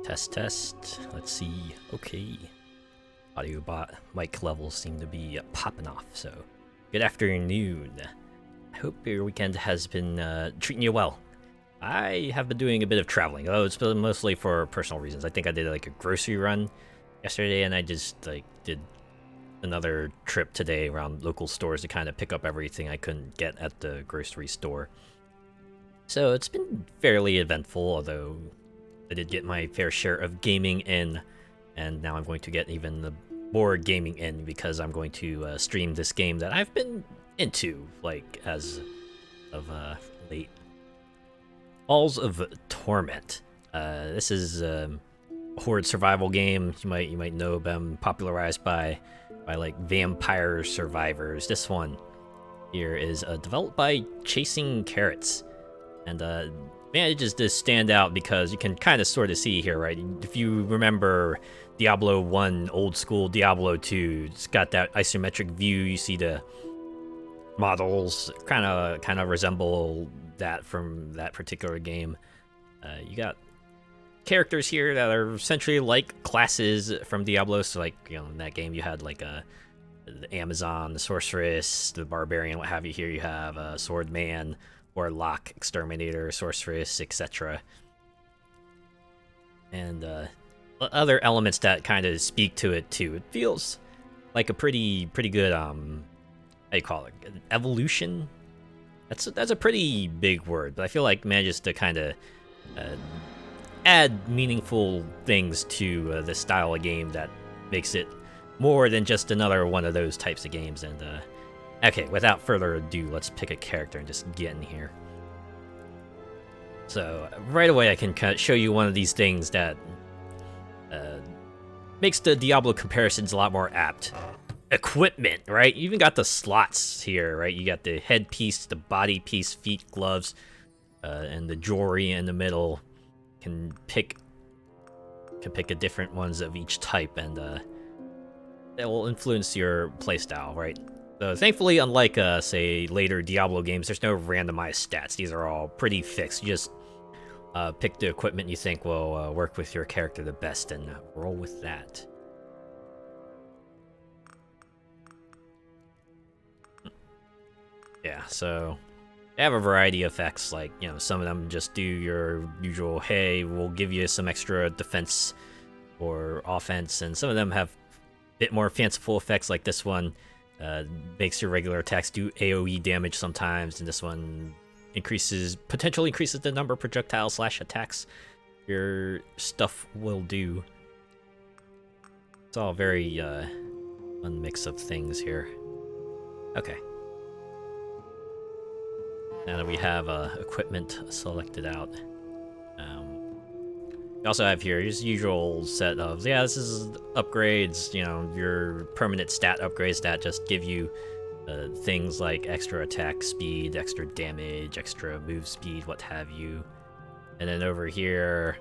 Test, test. Let's see. Okay. Audio bot mic levels seem to be popping off, so good afternoon. I hope your weekend has been treating you well. I have been doing a bit of traveling, though it's been mostly for personal reasons. I think I did like a grocery run yesterday, and I just like did another trip today around local stores to kind of pick up everything I couldn't get at the grocery store. So it's been fairly eventful, although I did get my fair share of gaming in, and now I'm going to get even the more gaming in because I'm going to stream this game that I've been into, like, as of late. Halls of Torment. This is a horde survival game. You might know them, popularized by like vampire survivors. This one here is developed by Chasing Carrots, and manages to stand out because you can kind of sort of see here, right? If you remember Diablo 1, old school Diablo 2, it's got that isometric view. You see the models kind of resemble that from that particular game. You got characters here that are essentially like classes from Diablo. So like, you know, in that game you had like the Amazon, the Sorceress, the Barbarian, what have you. Here you have a Swordsman, Warlock, Exterminator, Sorceress, etc. And other elements that kind of speak to it too. It feels like a pretty good how you call it, evolution. That's a pretty big word, but I feel like manages to kind of add meaningful things to the style of game that makes it more than just another one of those types of games. And okay, without further ado, let's pick a character and just get in here. So right away I can kind of show you one of these things that makes the Diablo comparisons a lot more apt. Equipment, right? You even got the slots here, right? You got the headpiece, the body piece, feet, gloves, and the jewelry in the middle. Can pick a different ones of each type, and that will influence your playstyle, right? So thankfully, unlike say later Diablo games, there's no randomized stats. These are all pretty fixed. You just pick the equipment you think will work with your character the best, and roll with that. Yeah, so they have a variety of effects, like, you know, some of them just do your usual, hey, we'll give you some extra defense or offense, and some of them have a bit more fanciful effects, like this one makes your regular attacks do AoE damage sometimes, and this one potentially increases the number of projectiles / attacks your stuff will do. It's all very fun mix of things here. Okay. Now that we have equipment selected out, we also have here his usual set of, yeah, this is upgrades, you know, your permanent stat upgrades that just give you things like extra attack speed, extra damage, extra move speed, what have you. And then over here,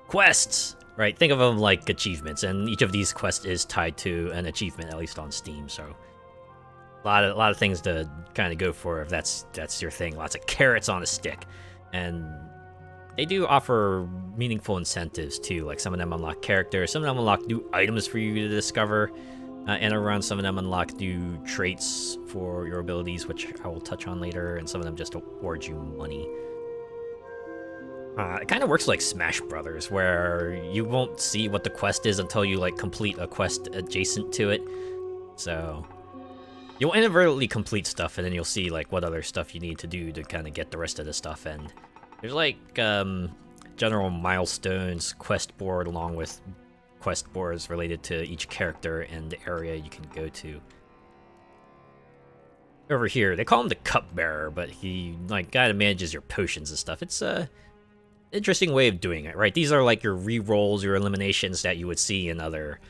quests, right? Think of them like achievements, and each of these quests is tied to an achievement, at least on Steam, so a lot of things to kind of go for if that's your thing. Lots of carrots on a stick, and they do offer meaningful incentives too. Like some of them unlock characters, some of them unlock new items for you to discover and around. Some of them unlock new traits for your abilities, which I will touch on later, and some of them just award you money. It kind of works like Smash Brothers, where you won't see what the quest is until you like complete a quest adjacent to it. So you'll inadvertently complete stuff, and then you'll see like what other stuff you need to do to kind of get the rest of the stuff. And there's like general milestones, quest board, along with quest boards related to each character and the area you can go to. Over here, they call him the cupbearer, but he like kind of manages your potions and stuff. It's a interesting way of doing it, right? These are like your re-rolls, your eliminations that you would see in other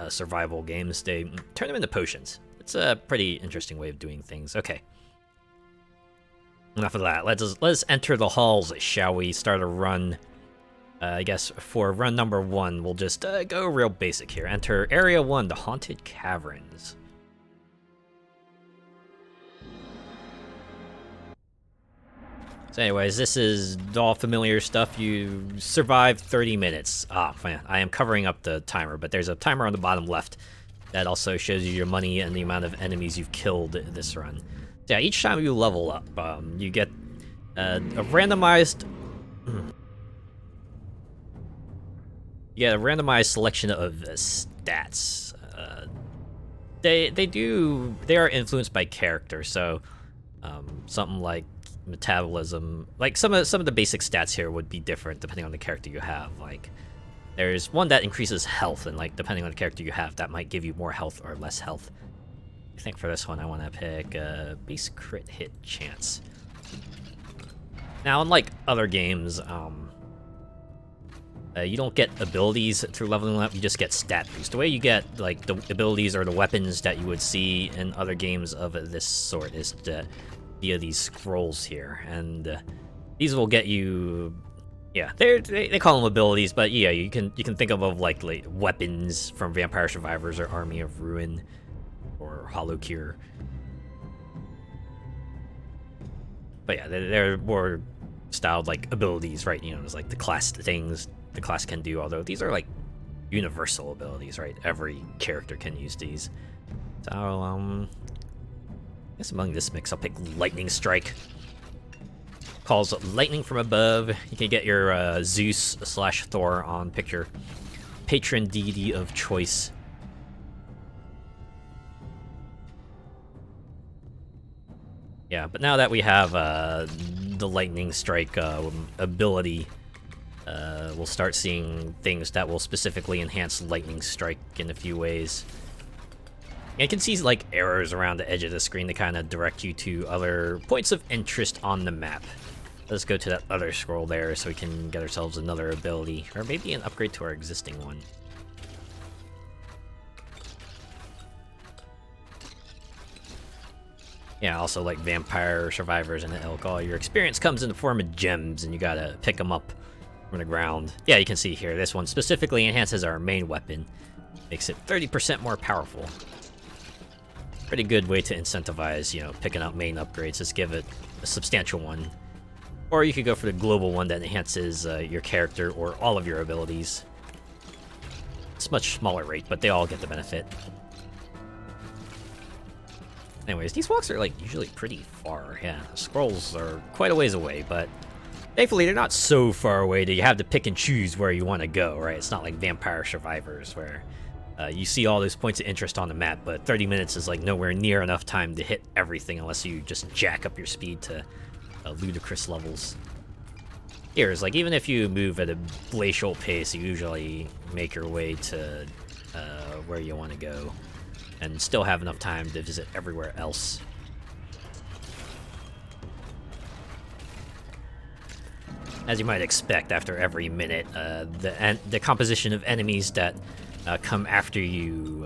survival games. They turn them into potions. It's a pretty interesting way of doing things. Okay. Enough of that. Let's enter the halls, shall we? Start a run. I guess for run number 1, we'll just go real basic here. Enter Area 1, the Haunted Caverns. So anyways, this is all familiar stuff. You survived 30 minutes. Ah, man, I am covering up the timer, but there's a timer on the bottom left that also shows you your money and the amount of enemies you've killed this run. So yeah, each time you level up, you get a randomized... You get a randomized selection of stats. They are influenced by character, so something like metabolism, like some of the basic stats here would be different depending on the character you have. Like there's one that increases health, and like depending on the character you have, that might give you more health or less health. I think for this one I want to pick base crit hit chance. Now, unlike other games, you don't get abilities through leveling up, you just get stat boost. The way you get like the abilities or the weapons that you would see in other games of this sort is via these scrolls here, and these will get you, yeah, they call them abilities, but yeah, you can think of like weapons from Vampire Survivors or Army of Ruin or Hollow Cure. But yeah, they're more styled like abilities, right? You know, it's like the class things the class can do, although these are like universal abilities, right? Every character can use these. So I guess among this mix I'll pick Lightning Strike. Calls lightning from above. You can get your Zeus/Thor on, pick your patron deity of choice. Yeah, but now that we have the Lightning Strike ability, we'll start seeing things that will specifically enhance Lightning Strike in a few ways. You can see like arrows around the edge of the screen to kind of direct you to other points of interest on the map. Let's go to that other scroll there so we can get ourselves another ability, or maybe an upgrade to our existing one. Yeah, also like Vampire Survivors and Elk, all your experience comes in the form of gems, and you gotta pick them up from the ground. Yeah, you can see here, this one specifically enhances our main weapon, makes it 30% more powerful. Pretty good way to incentivize, you know, picking up main upgrades. Just give it a substantial one. Or you could go for the global one that enhances your character or all of your abilities. It's much smaller rate, but they all get the benefit. Anyways, these walks are like usually pretty far. Yeah, the scrolls are quite a ways away, but thankfully they're not so far away that you have to pick and choose where you want to go, right? It's not like Vampire Survivors where you see all those points of interest on the map, but 30 minutes is like nowhere near enough time to hit everything unless you just jack up your speed to ludicrous levels. Here is like, even if you move at a glacial pace, you usually make your way to where you want to go and still have enough time to visit everywhere else. As you might expect, after every minute, the composition of enemies that come after you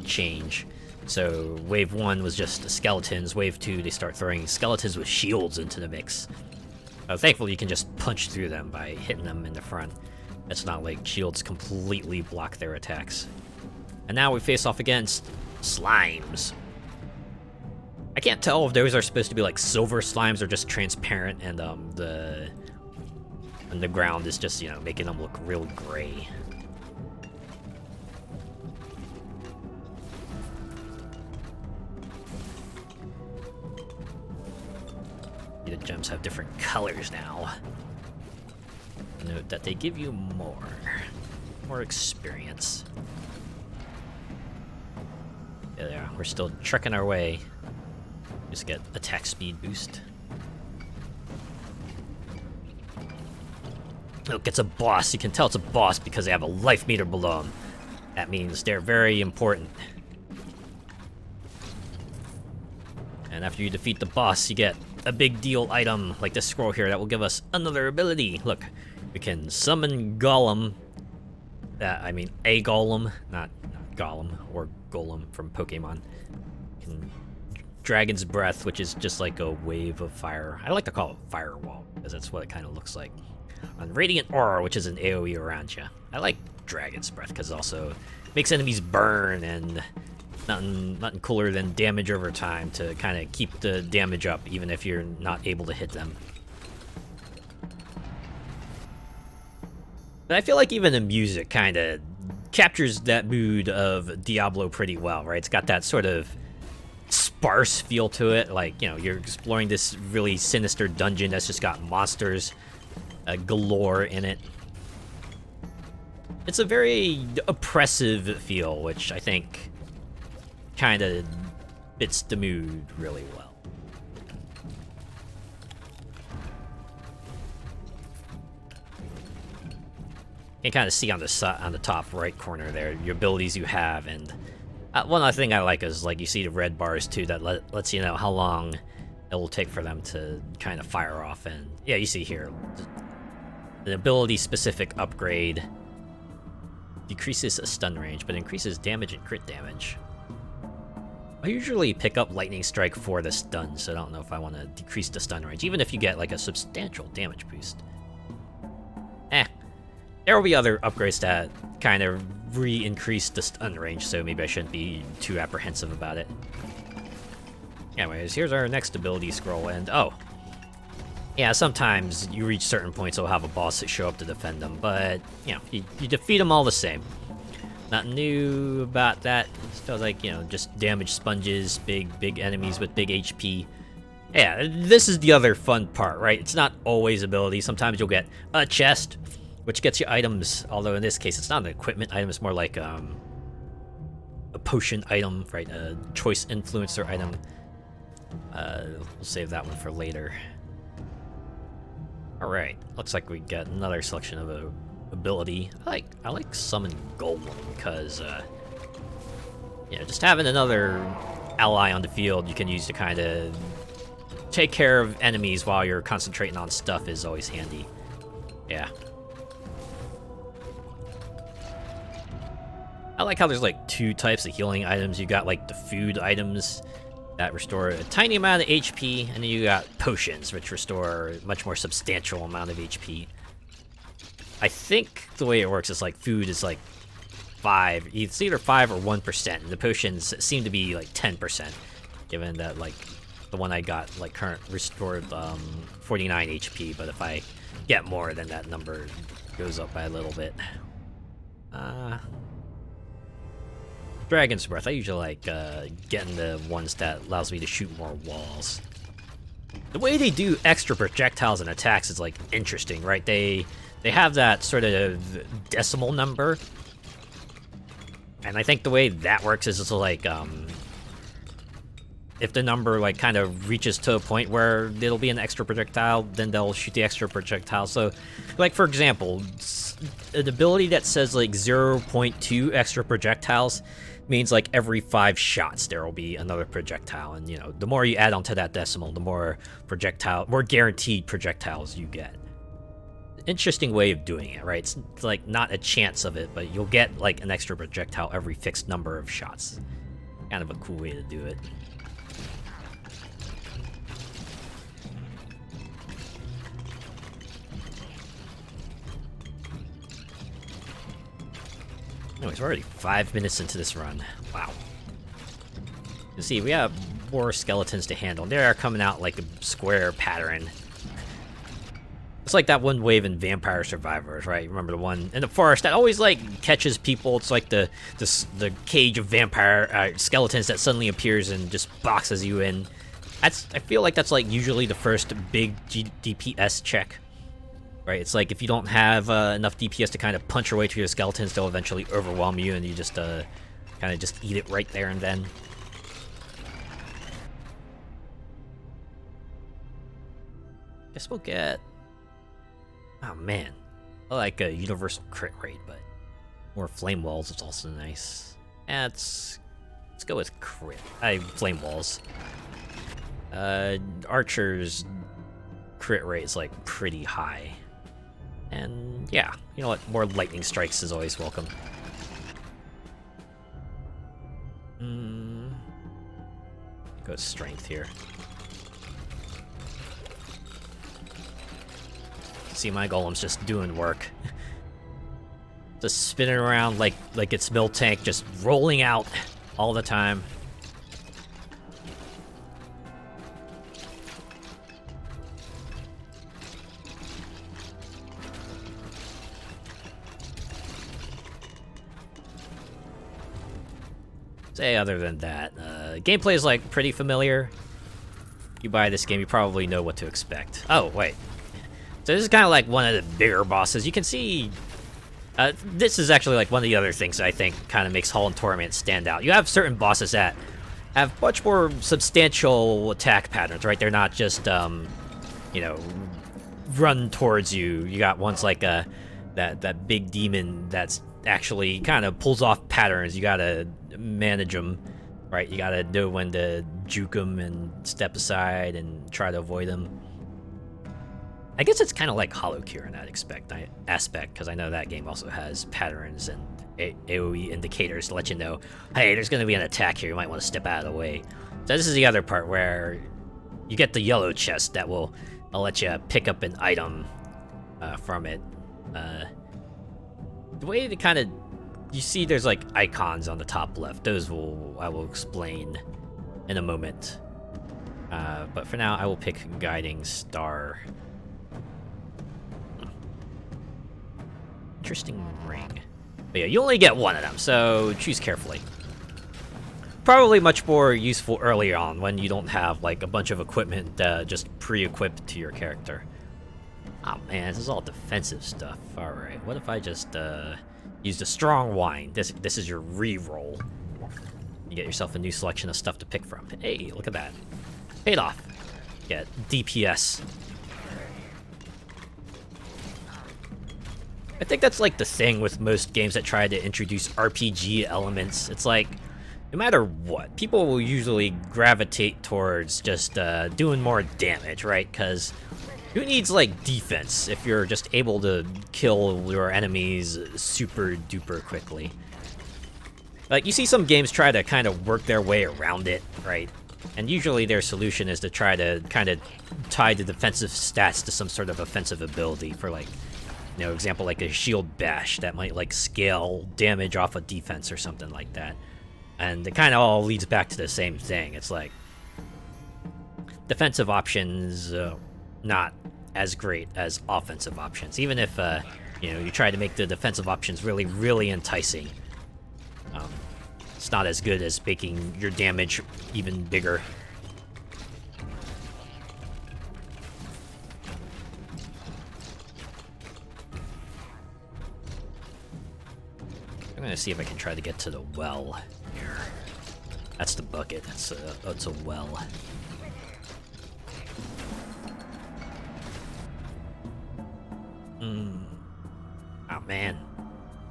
change. So wave 1 was just skeletons, wave 2 they start throwing skeletons with shields into the mix. Thankfully you can just punch through them by hitting them in the front. It's not like shields completely block their attacks. And now we face off against slimes. I can't tell if those are supposed to be like silver slimes or just transparent, and the ground is just, you know, making them look real gray. The gems have different colors now. Note that they give you more experience. Yeah, there, we're still trekking our way. Just get attack speed boost. Look, it's a boss. You can tell it's a boss because they have a life meter below them. That means they're very important. And after you defeat the boss, you get a big deal item like this scroll here that will give us another ability. Look, we can summon Golem. I mean, a Golem, not Golem or Golem from Pokemon. Dragon's Breath, which is just like a wave of fire. I like to call it Firewall because that's what it kind of looks like. On Radiant Aura, which is an AoE around you. I like Dragon's Breath because it also makes enemies burn, and nothing cooler than damage over time to kind of keep the damage up even if you're not able to hit them. But I feel like even the music kind of captures that mood of Diablo pretty well, right? It's got that sort of sparse feel to it, like, you know, you're exploring this really sinister dungeon that's just got monsters galore in it. It's a very oppressive feel, which I think kind of fits the mood really well. You can kind of see on the top right corner there your abilities you have, and one other thing I like is, like, you see the red bars too that lets you know how long it will take for them to kind of fire off. And yeah, you see here the ability specific upgrade decreases stun range but increases damage and crit damage. I usually pick up Lightning Strike for the stun, so I don't know if I want to decrease the stun range, even if you get like a substantial damage boost. There will be other upgrades that kind of re-increase the stun range, so maybe I shouldn't be too apprehensive about it. Anyways, here's our next ability scroll, and oh. Yeah, sometimes you reach certain points, it'll have a boss that show up to defend them, but, you know, you defeat them all the same. Nothing new about that. Still, like, you know, just damage sponges, big enemies with big HP. Yeah, this is the other fun part, right? It's not always ability. Sometimes you'll get a chest, which gets you items, although in this case it's not an equipment item, it's more like a potion item, right? A choice influencer item. We'll save that one for later. Alright, looks like we got another selection of a ability. I like Summon Golem because, you know, just having another ally on the field you can use to kind of take care of enemies while you're concentrating on stuff is always handy. Yeah. I like how there's like two types of healing items. You got like the food items that restore a tiny amount of HP, and then you got potions, which restore a much more substantial amount of HP. I think the way it works is like food is like 5, it's either 5 or 1%, and the potions seem to be like 10%, given that like the one I got like current restored 49 HP, but if I get more, then that number goes up by a little bit. Dragon's Breath, I usually like getting the ones that allows me to shoot more walls. The way they do extra projectiles and attacks is like interesting, right? They have that sort of decimal number, and I think the way that works is it's like if the number like kind of reaches to a point where it'll be an extra projectile, then they'll shoot the extra projectile. So, like for example, an ability that says like 0.2 extra projectiles means like every 5 shots there will be another projectile, and you know, the more you add onto that decimal, the more guaranteed projectiles you get. Interesting way of doing it, right? It's like not a chance of it, but you'll get like an extra projectile every fixed number of shots. Kind of a cool way to do it. Anyways, we're already 5 minutes into this run. Wow. You see, we have more skeletons to handle. They are coming out like a square pattern. It's like that one wave in Vampire Survivors, right? Remember the one in the forest that always like catches people? It's like the cage of vampire skeletons that suddenly appears and just boxes you in. I feel like that's like usually the first big DPS check. Right, it's like if you don't have enough DPS to kind of punch your way through the skeletons, they'll eventually overwhelm you, and you just kind of just eat it right there and then. Guess we'll get... Oh man, I like a universal crit rate, but more flame walls is also nice. Let's go with crit. Flame walls. Archer's crit rate is like pretty high. And yeah, you know what? More lightning strikes is always welcome. Go with strength here. See, my golem's just doing work. Just spinning around like its milk tank, just rolling out all the time. say other than that, gameplay is like pretty familiar. You buy this game, you probably know what to expect. Oh, wait. So this is kind of like one of the bigger bosses. You can see... this is actually like one of the other things that I think kind of makes Hall and Torment stand out. You have certain bosses that have much more substantial attack patterns, right? They're not just, you know, run towards you. You got ones like that big demon that's actually kind of pulls off patterns. You gotta manage them, right? You gotta know when to juke them and step aside and try to avoid them. I guess it's kind of like Hollow Cure in that aspect, because I know that game also has patterns and AoE indicators to let you know, hey, there's going to be an attack here, you might want to step out of the way. So this is the other part where you get the yellow chest that will let you pick up an item from it. The way to kind of... You see there's like icons on the top left. Those I will explain in a moment. But for now, I will pick Guiding Star. Interesting ring. But yeah, you only get one of them, so choose carefully. Probably much more useful early on when you don't have like a bunch of equipment just pre-equipped to your character. Oh man, this is all defensive stuff. Alright, what if I just used a strong wine? This is your re-roll. You get yourself a new selection of stuff to pick from. Hey, look at that. Paid off. Get DPS. I think that's like the thing with most games that try to introduce RPG elements. It's like, no matter what, people will usually gravitate towards just doing more damage, right? Because who needs like defense if you're just able to kill your enemies super duper quickly? Like, you see some games try to kind of work their way around it, right? And usually their solution is to try to kind of tie the defensive stats to some sort of offensive ability for, like, you know, example, like a shield bash that might like scale damage off of defense or something like that. And it kind of all leads back to the same thing. It's like defensive options not as great as offensive options. Even if you know, you try to make the defensive options really enticing, it's not as good as making your damage even bigger. I'm gonna see if I can try to get to the well here. That's the bucket. That's a well. Oh man.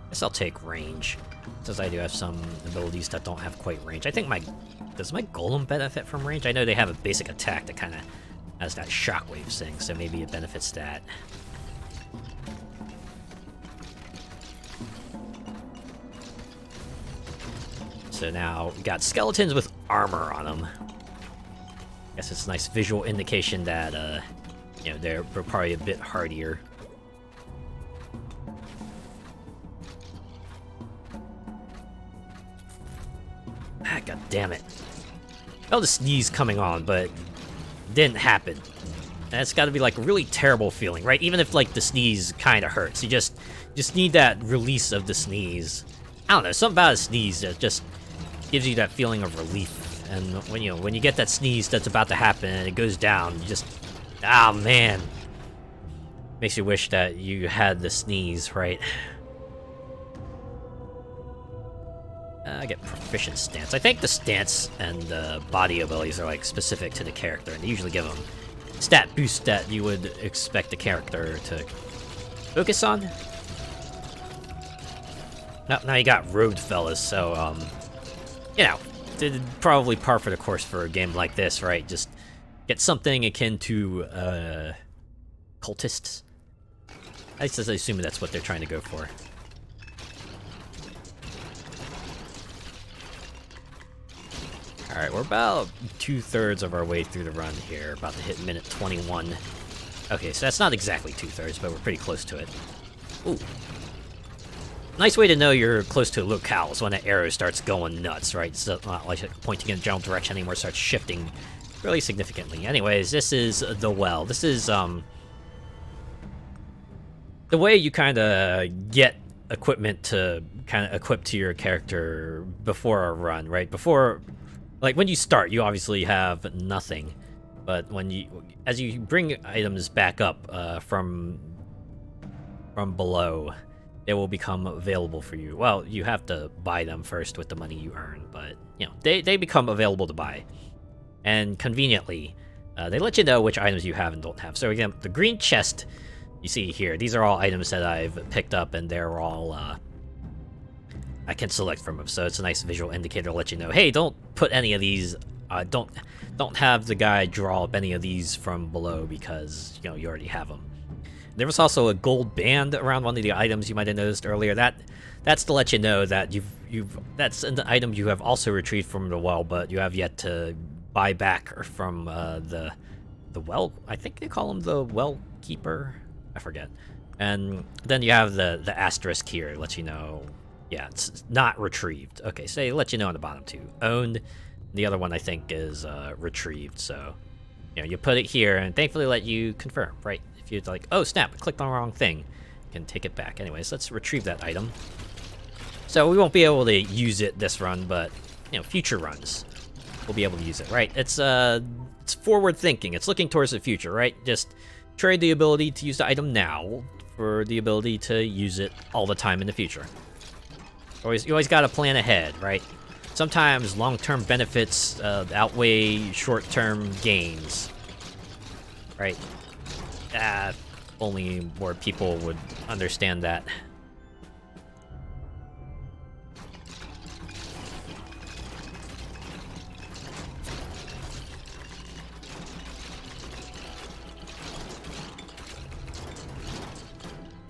Guess I'll take range, since I do have some abilities that don't have quite range. I think does my golem benefit from range? I know they have a basic attack that kind of has that shockwave thing, so maybe it benefits that. So now we got skeletons with armor on them. Guess it's a nice visual indication that you know, they're probably a bit hardier. Ah, god damn it! I felt a sneeze coming on, but it didn't happen. And it's got to be like a really terrible feeling, right? Even if like the sneeze kind of hurts, you just need that release of the sneeze. I don't know, something about a sneeze that just gives you that feeling of relief. And when you get that sneeze that's about to happen and it goes down, you just, ah man, makes you wish that you had the sneeze, right? I get proficient stance. I think the stance and the body abilities are like specific to the character, and they usually give them stat boost that you would expect the character to focus on. Now you got robed fellas, so you know, probably par for the course for a game like this, right? Just get something akin to cultists. I assume that's what they're trying to go for. Alright, we're about 2/3 of our way through the run here, about to hit minute 21. Okay, so that's not exactly 2/3, but we're pretty close to it. Ooh. Nice way to know you're close to a locale is when an arrow starts going nuts, right? It's not like pointing in a general direction anymore, it starts shifting really significantly. Anyways, this is the well. This is, the way you kind of get equipment to kind of equip to your character before a run, right? Before, like when you start, you obviously have nothing, but as you bring items back up from below, they will become available for you. Well, you have to buy them first with the money you earn, but you know they become available to buy, and conveniently, they let you know which items you have and don't have. So again, the green chest you see here, these are all items that I've picked up, and they're all I can select from them. So it's a nice visual indicator to let you know, hey, don't put any of these. Don't have the guy draw up any of these from below because you know you already have them. There was also a gold band around one of the items you might have noticed earlier. That's to let you know that that's an item you have also retrieved from the well, but you have yet to buy back from the well. I think they call him the well keeper. I forget. And then you have the asterisk here. It lets you know, yeah, it's not retrieved. Okay, so it lets you know on the bottom too. Owned. The other one I think is retrieved. So you know you put it here, and thankfully let you confirm, right? If you're like, oh snap, I clicked on the wrong thing, you can take it back. Anyways, let's retrieve that item. So we won't be able to use it this run, but you know, future runs we'll be able to use it, right? It's forward thinking. It's looking towards the future, right? Just trade the ability to use the item now for the ability to use it all the time in the future. You always got to plan ahead, right? Sometimes long-term benefits outweigh short-term gains, right? Only more people would understand that.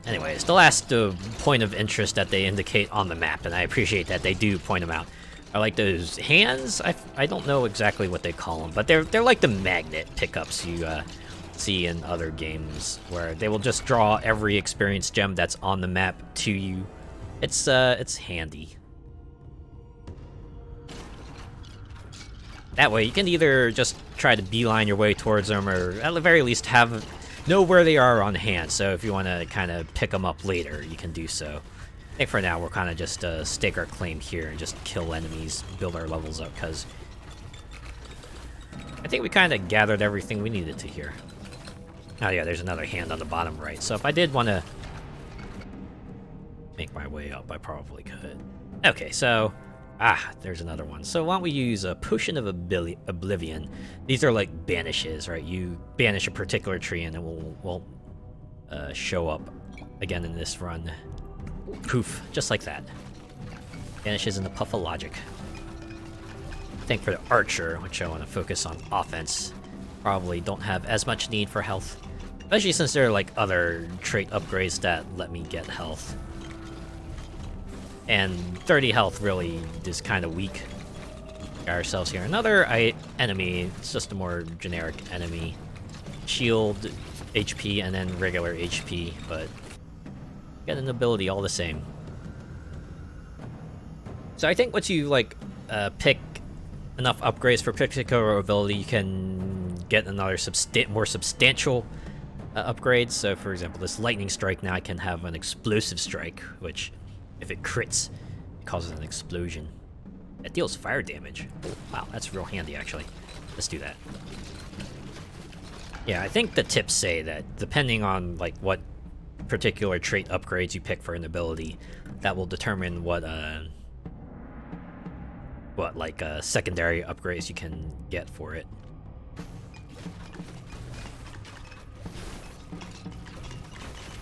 Anyways, the last point of interest that they indicate on the map, and I appreciate that they do point them out, are like those hands. I don't know exactly what they call them, but they're like the magnet pickups you see in other games, where they will just draw every experience gem that's on the map to you. It's handy. That way you can either just try to beeline your way towards them, or at the very least know where they are on hand. So if you want to kind of pick them up later, you can do so. I think for now we'll kind of just stake our claim here and just kill enemies, build our levels up, because I think we kind of gathered everything we needed to here. Oh yeah, there's another hand on the bottom right. So if I did want to make my way up, I probably could. Okay, so there's another one. So why don't we use a Potion of Oblivion? These are like banishes, right? You banish a particular tree and it won't show up again in this run. Poof, just like that. Vanishes in the puff of logic. I think for the archer, which I want to focus on offense, probably don't have as much need for health. Especially since there are like other trait upgrades that let me get health. And 30 health really is kind of weak. Got ourselves here another enemy. It's just a more generic enemy. Shield HP and then regular HP, but get an ability all the same. So I think once you like pick enough upgrades for a particular ability, you can get another more substantial upgrades. So for example, this lightning strike now can have an explosive strike, which if it crits, it causes an explosion. It deals fire damage. Wow, that's real handy actually. Let's do that. Yeah, I think the tips say that depending on like what particular trait upgrades you pick for an ability, that will determine what secondary upgrades you can get for it.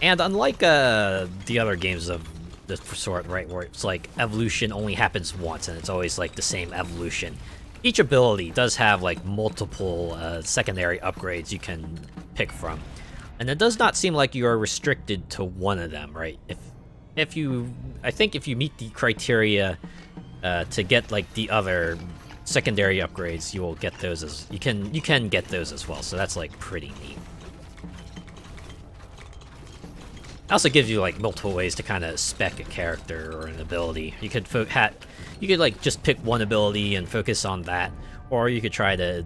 And unlike the other games of this sort, right, where it's like evolution only happens once and it's always like the same evolution, each ability does have like multiple secondary upgrades you can pick from, and it does not seem like you are restricted to one of them, right? I think if you meet the criteria to get like the other secondary upgrades, you will get those as you can get those as well. So that's like pretty neat. It also gives you like multiple ways to kind of spec a character or an ability. You could like just pick one ability and focus on that, or you could try to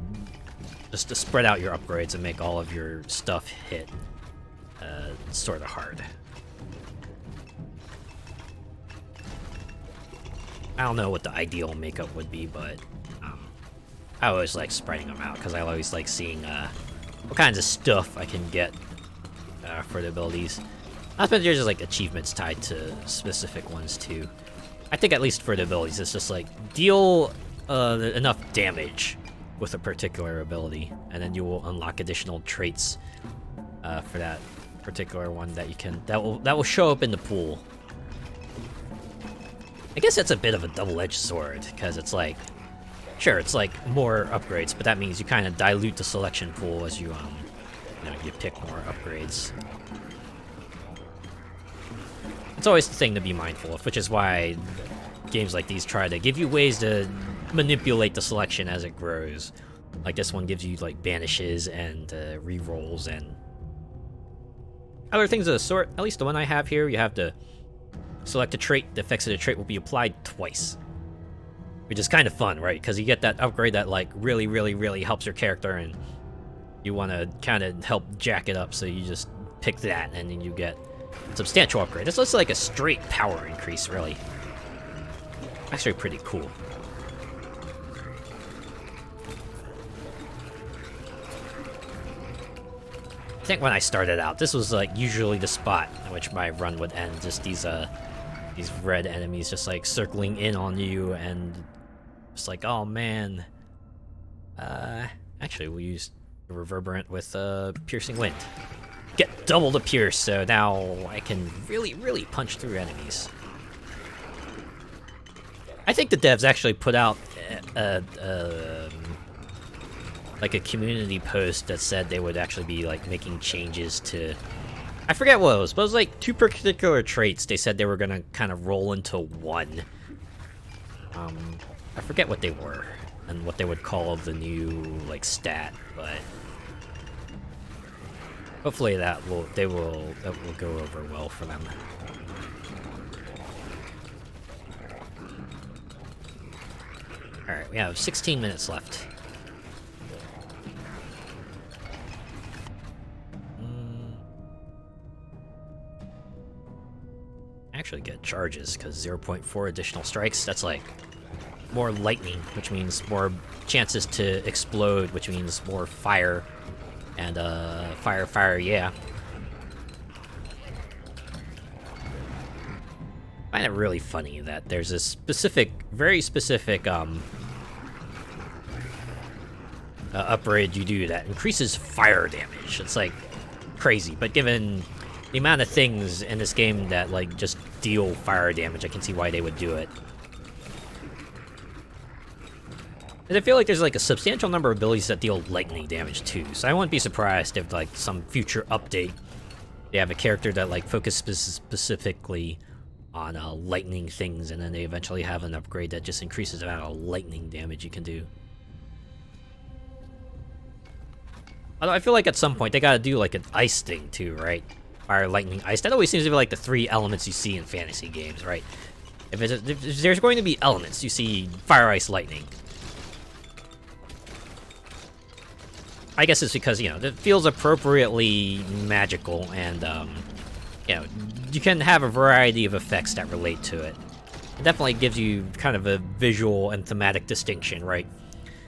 just to spread out your upgrades and make all of your stuff hit sort of hard. I don't know what the ideal makeup would be, but I always like spreading them out because I always like seeing what kinds of stuff I can get for the abilities. Not that there's just like achievements tied to specific ones too. I think at least for the abilities, it's just like deal enough damage with a particular ability, and then you will unlock additional traits for that particular one that you can that will show up in the pool. I guess that's a bit of a double-edged sword because it's like, sure, it's like more upgrades, but that means you kind of dilute the selection pool as you you pick more upgrades. It's always the thing to be mindful of, which is why games like these try to give you ways to manipulate the selection as it grows. Like this one gives you like banishes and rerolls and other things of the sort. At least the one I have here, you have to select a trait. The effects of the trait will be applied twice, which is kind of fun, right? Because you get that upgrade that like really helps your character, and you want to kind of help jack it up, so you just pick that, and then you get substantial upgrade. It's just like a straight power increase, really. Actually pretty cool. I think when I started out, this was like usually the spot in which my run would end. Just these red enemies just like circling in on you, and just like, oh man. Actually, we'll use the Reverberant with Piercing Wind. Get double the pierce, so now I can really punch through enemies. I think the devs actually put out like a community post that said they would actually be like making changes to, I forget what it was, but it was like 2 particular traits they said they were gonna kind of roll into one. I forget what they were and what they would call the new like stat, but hopefully that will go over well for them. All right, we have 16 minutes left. Actually get charges because 0.4 additional strikes. That's like more lightning, which means more chances to explode, which means more fire. And fire, yeah. I find it really funny that there's a very specific upgrade you do that increases fire damage. It's like crazy, but given the amount of things in this game that like just deal fire damage, I can see why they would do it. And I feel like there's like a substantial number of abilities that deal lightning damage too, so I wouldn't be surprised if like some future update they have a character that like focuses specifically on lightning things, and then they eventually have an upgrade that just increases the amount of lightning damage you can do. Although I feel like at some point they gotta do like an ice thing too, right? Fire, lightning, ice. That always seems to be like the 3 elements you see in fantasy games, right? If there's going to be elements, you see fire, ice, lightning. I guess it's because, you know, it feels appropriately magical, and, you know, you can have a variety of effects that relate to it. It definitely gives you kind of a visual and thematic distinction, right?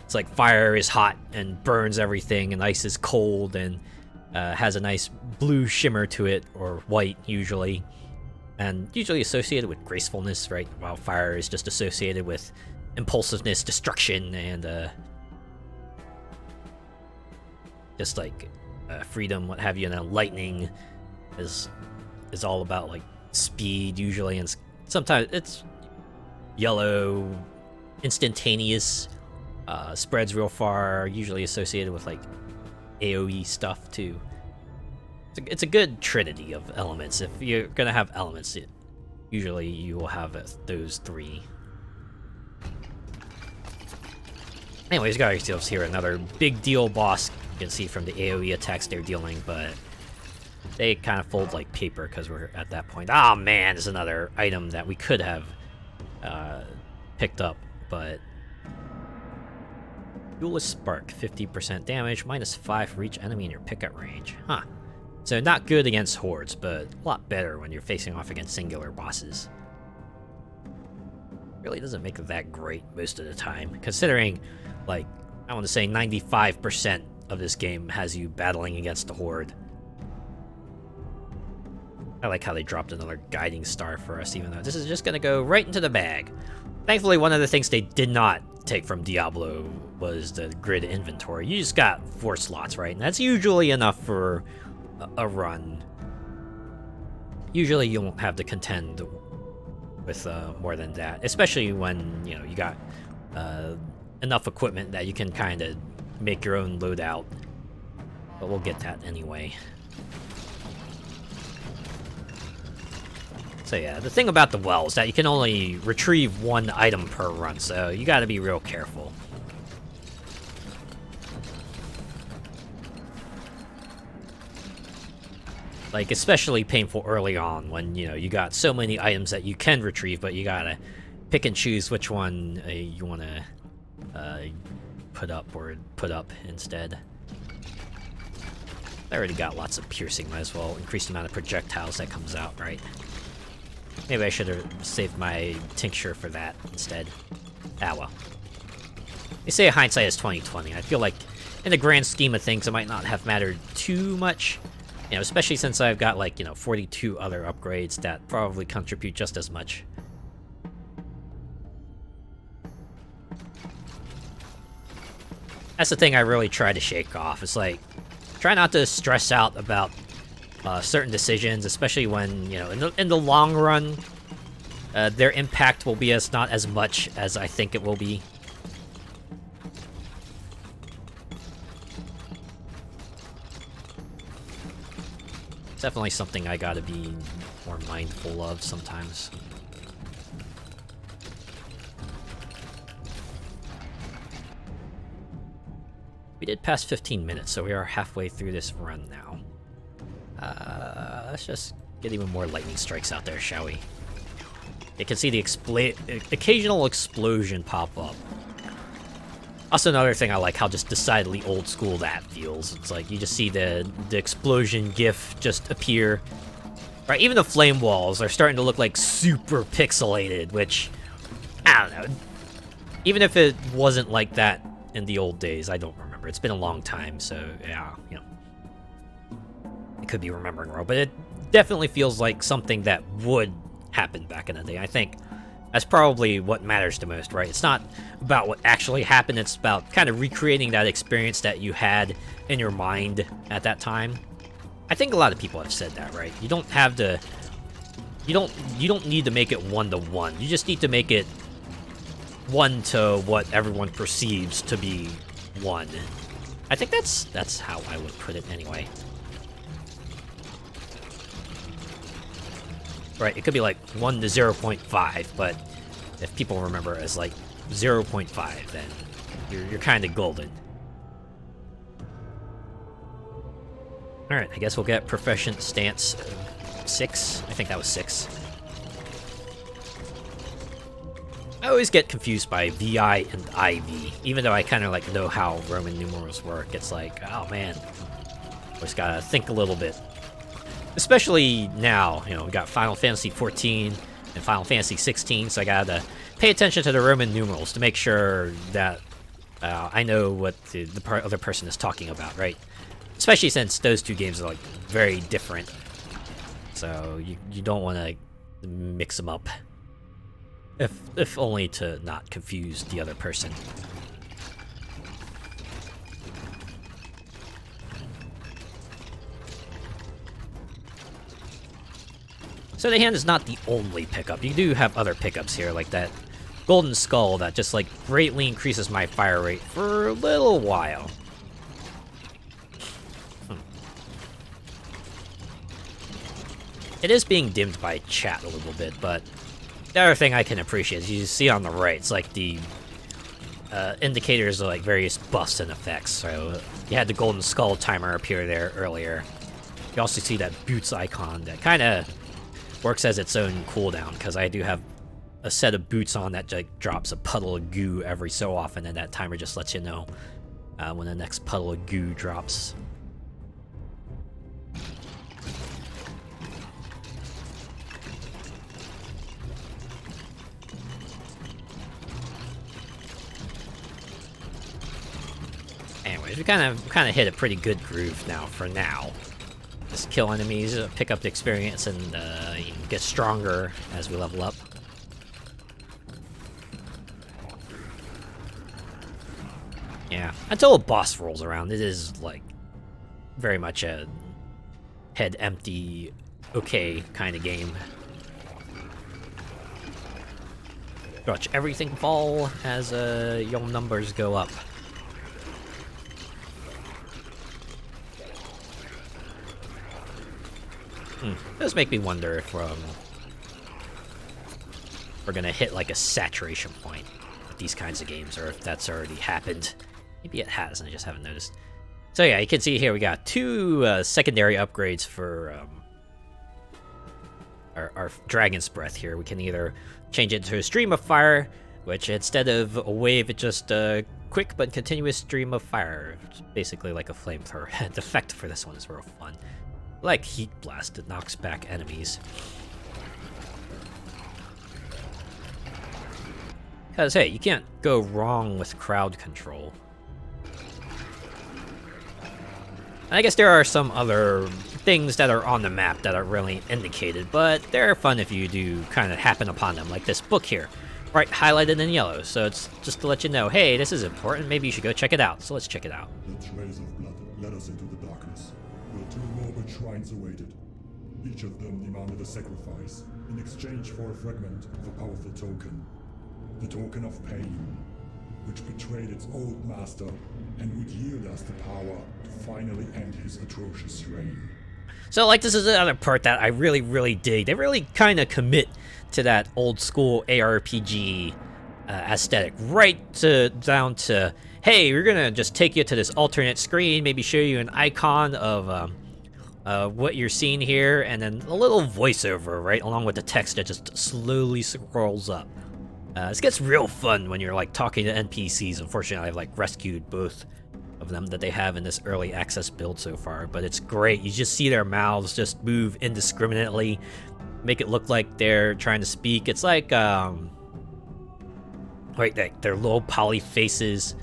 It's like fire is hot and burns everything, and ice is cold and has a nice blue shimmer to it, or white usually, and usually associated with gracefulness, right? While fire is just associated with impulsiveness, destruction, and just like freedom, what have you. And then lightning is all about like speed usually, and sometimes it's yellow, instantaneous, spreads real far, usually associated with like AoE stuff too. It's a good trinity of elements. If you're gonna have elements, usually you will have those 3. Anyways, got ourselves here another big deal boss. You can see from the AoE attacks they're dealing, but they kind of fold like paper because we're at that point. Oh man, there's another item that we could have picked up, but Duelist Spark, 50% damage, -5 for each enemy in your pickup range. Huh. So not good against hordes, but a lot better when you're facing off against singular bosses. really doesn't make it that great most of the time, considering, like, I want to say 95% of this game has you battling against the Horde. I like how they dropped another guiding star for us, even though this is just gonna go right into the bag. Thankfully, one of the things they did not take from Diablo was the grid inventory. You just got 4 slots, right? And that's usually enough for a run. Usually you won't have to contend with more than that, especially when, you know, you got enough equipment that you can kind of make your own loadout. But we'll get that anyway. So yeah, the thing about the well is that you can only retrieve 1 item per run, so you gotta be real careful. Like, especially painful early on when, you know, you got so many items that you can retrieve, but you gotta pick and choose which one you wanna put up instead. I already got lots of piercing, might as well increase the amount of projectiles that comes out, right? Maybe I should have saved my tincture for that instead. Ah, well. They say hindsight is 20/20. I feel like, in the grand scheme of things, it might not have mattered too much. You know, especially since I've got, like, you know, 42 other upgrades that probably contribute just as much. That's the thing I really try to shake off. It's like, try not to stress out about certain decisions, especially when, you know, in the long run, their impact will be not as much as I think it will be. It's definitely something I gotta be more mindful of sometimes. We did pass 15 minutes, so we are halfway through this run now. Let's just get even more lightning strikes out there, shall we? You can see the occasional explosion pop up. Also, another thing I like, how just decidedly old school that feels. It's like you just see the explosion gif just appear. Right, even the flame walls are starting to look like super pixelated, which, I don't know. Even if it wasn't like that in the old days, I don't remember. It's been a long time, so yeah, you know. I could be remembering wrong, but it definitely feels like something that would happen back in the day. I think that's probably what matters the most, right? It's not about what actually happened, it's about kind of recreating that experience that you had in your mind at that time. I think a lot of people have said that, right? You don't have to... You don't need to make it 1-to-1. You just need to make it 1 to what everyone perceives to be 1. I think that's how I would put it anyway. Right, it could be like 1 to 0.5, but if people remember it as like 0.5, then you're kind of golden. Alright, I guess we'll get Proficient Stance 6. I think that was 6. I always get confused by VI and IV, even though I kind of like know how Roman numerals work. It's like, oh man, just gotta think a little bit. Especially now, you know, we got Final Fantasy XIV and Final Fantasy XVI, so I gotta pay attention to the Roman numerals to make sure that I know what the other person is talking about, right? Especially since those two games are like very different, so you don't want to mix them up, if only to not confuse the other person. So the hand is not the only pickup. You do have other pickups here, like that Golden Skull that just like greatly increases my fire rate for a little while. It is being dimmed by chat a little bit, but the other thing I can appreciate is you see on the right, it's like the indicators of like various buffs and effects. So you had the Golden Skull timer appear there earlier. You also see that boots icon that kind of works as its own cooldown, because I do have a set of boots on that like drops a puddle of goo every so often, and that timer just lets you know when the next puddle of goo drops. Anyways, we kind of hit a pretty good groove now for now. Just kill enemies, pick up the experience, and get stronger as we level up. Yeah, until a boss rolls around, it is like very much a head empty, okay kind of game. Watch everything fall as your numbers go up. It does make me wonder if we're gonna hit like a saturation point with these kinds of games, or if that's already happened. Maybe it has, and I just haven't noticed. So yeah, you can see here we got two secondary upgrades for our Dragon's Breath here. We can either change it to a Stream of Fire, which instead of a wave, it's just a quick but continuous stream of fire. It's basically like a flamethrower. The effect for this one is real fun. Like Heat Blast, it knocks back enemies. Because, hey, you can't go wrong with crowd control. I guess there are some other things that are on the map that are really indicated, but they're fun if you do kind of happen upon them, like this book here, right, highlighted in yellow. So it's just to let you know, hey, this is important, maybe you should go check it out. So let's check it out. The trails of blood led us into the darkness, where two morbid shrines awaited. Each of them demanded a sacrifice in exchange for a fragment of a powerful token. The token of pain, which betrayed its old master and would yield us the power to finally end his atrocious reign. So, like, this is another part that I really, really dig. They really kind of commit to that old school ARPG aesthetic, right down to, hey, we're gonna just take you to this alternate screen, maybe show you an icon of what you're seeing here, and then a little voiceover, right, along with the text that just slowly scrolls up. This gets real fun when you're like talking to NPCs. Unfortunately, I've like rescued both of them that they have in this early access build so far, but it's great. You just see their mouths just move indiscriminately, make it look like they're trying to speak. It's like like their low poly faces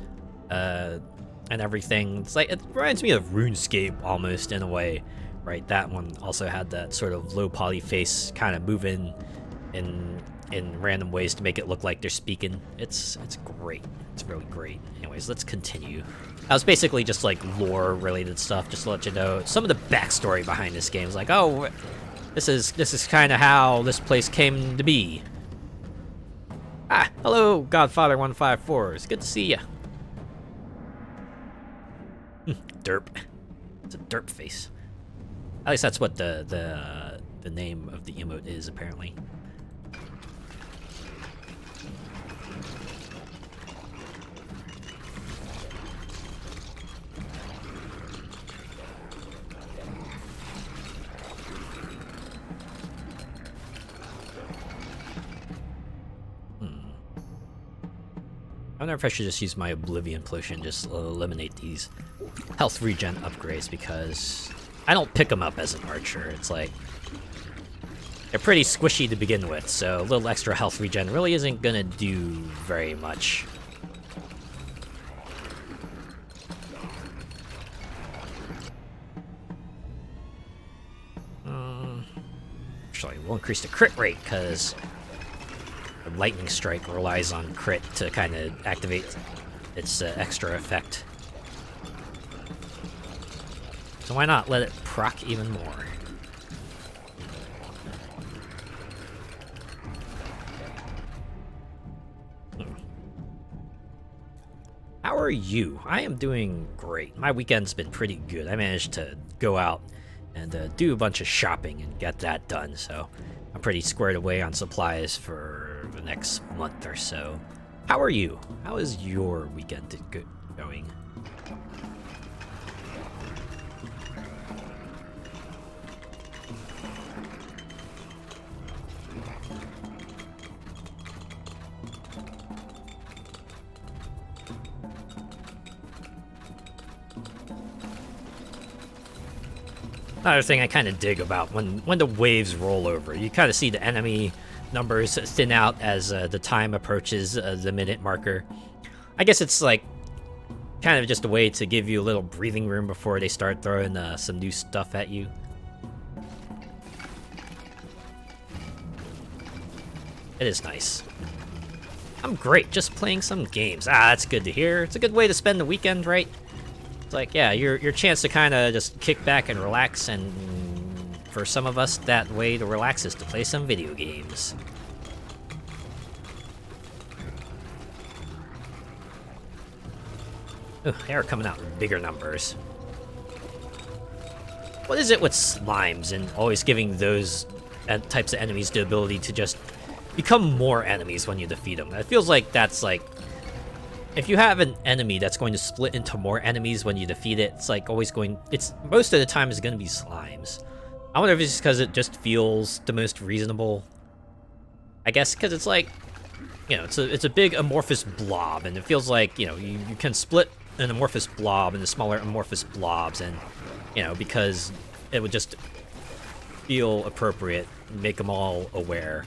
and everything. It's like, it reminds me of RuneScape almost in a way, right? That one also had that sort of low poly face kind of moving in random ways to make it look like they're speaking. It's great. It's really great. Anyways, let's continue. That was basically just like lore related stuff, just to let you know some of the backstory behind this game. Is like, oh, this is kind of how this place came to be. Ah, hello, Godfather 154. It's good to see ya. Derp. It's a derp face. At least that's what the name of the emote is, apparently. I wonder if I should just use my Oblivion Potion, just eliminate these health regen upgrades, because I don't pick them up as an archer. It's like, they're pretty squishy to begin with, so a little extra health regen really isn't gonna do very much. Actually, we'll increase the crit rate, because Lightning Strike relies on crit to kind of activate its extra effect. So why not let it proc even more? How are you? I am doing great. My weekend's been pretty good. I managed to go out and do a bunch of shopping and get that done, so I'm pretty squared away on supplies for the next month or so. How are you? How is your weekend going? Another thing I kind of dig about when the waves roll over, you kind of see the enemy numbers thin out as the time approaches the minute marker. I guess it's like kind of just a way to give you a little breathing room before they start throwing some new stuff at you. It is nice. I'm great, just playing some games. Ah, that's good to hear. It's a good way to spend the weekend, right? It's like, yeah, your chance to kind of just kick back and relax, and for some of us, that way to relax is to play some video games. Oh, they are coming out in bigger numbers. What is it with slimes and always giving those types of enemies the ability to just become more enemies when you defeat them? It feels like that's like, if you have an enemy that's going to split into more enemies when you defeat it, it's like always going, it's most of the time is going to be slimes. I wonder if it's because it just feels the most reasonable. I guess because it's like, you know, it's a big amorphous blob, and it feels like, you know, you can split an amorphous blob into smaller amorphous blobs, and, you know, because it would just feel appropriate, make them all aware.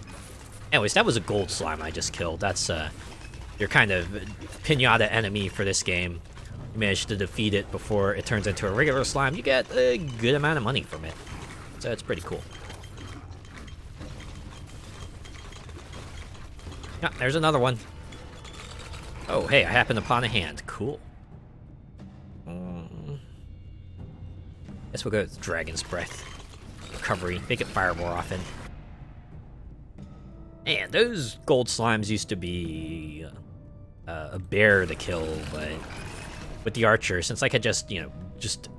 Anyways, that was a gold slime I just killed. That's your kind of pinata enemy for this game. You manage to defeat it before it turns into a regular slime, you get a good amount of money from it. So it's pretty cool. Yeah, there's another one. Oh, hey, I happened upon a hand. Cool. Guess we'll go with Dragon's Breath. Recovery. Make it fire more often. And those gold slimes used to be a bear to kill, but with the archer, since I could just, you know, just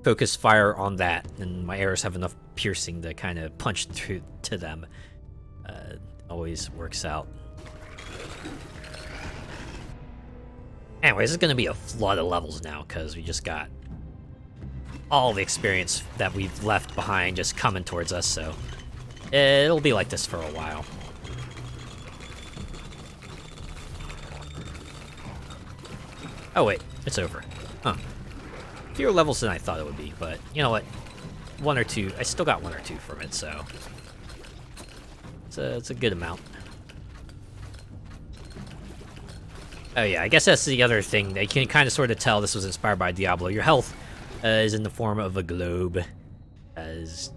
focus fire on that, and my arrows have enough piercing to kind of punch through to them, always works out. Anyways, it's going to be a flood of levels now, because we just got all the experience that we've left behind just coming towards us, so it'll be like this for a while. Oh wait, it's over. Huh. Fewer levels than I thought it would be, but you know what? One or two, I still got one or two from it, so it's a good amount. Oh yeah, I guess that's the other thing. They can kind of sort of tell this was inspired by Diablo. Your health is in the form of a globe, as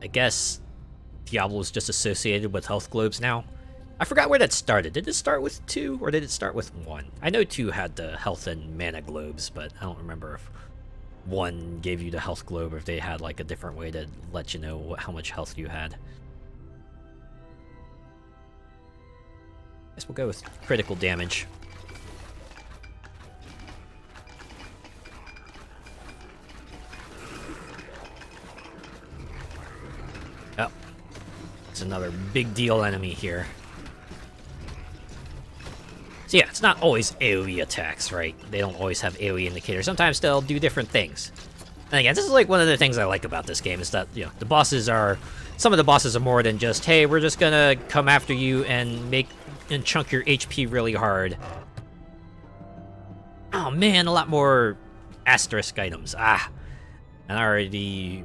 I guess Diablo is just associated with health globes now. I forgot where that started. Did it start with 2 or did it start with 1? I know 2 had the health and mana globes, but I don't remember if 1 gave you the health globe or if they had like a different way to let you know how much health you had. Guess we'll go with critical damage. Oh, it's another big deal enemy here. So yeah, it's not always AoE attacks, right? They don't always have AoE indicators. Sometimes they'll do different things. And again, this is like one of the things I like about this game, is that, you know, the bosses are, some of the bosses are more than just, hey, we're just gonna come after you and chunk your HP really hard. Oh man, a lot more asterisk items. Ah, and I already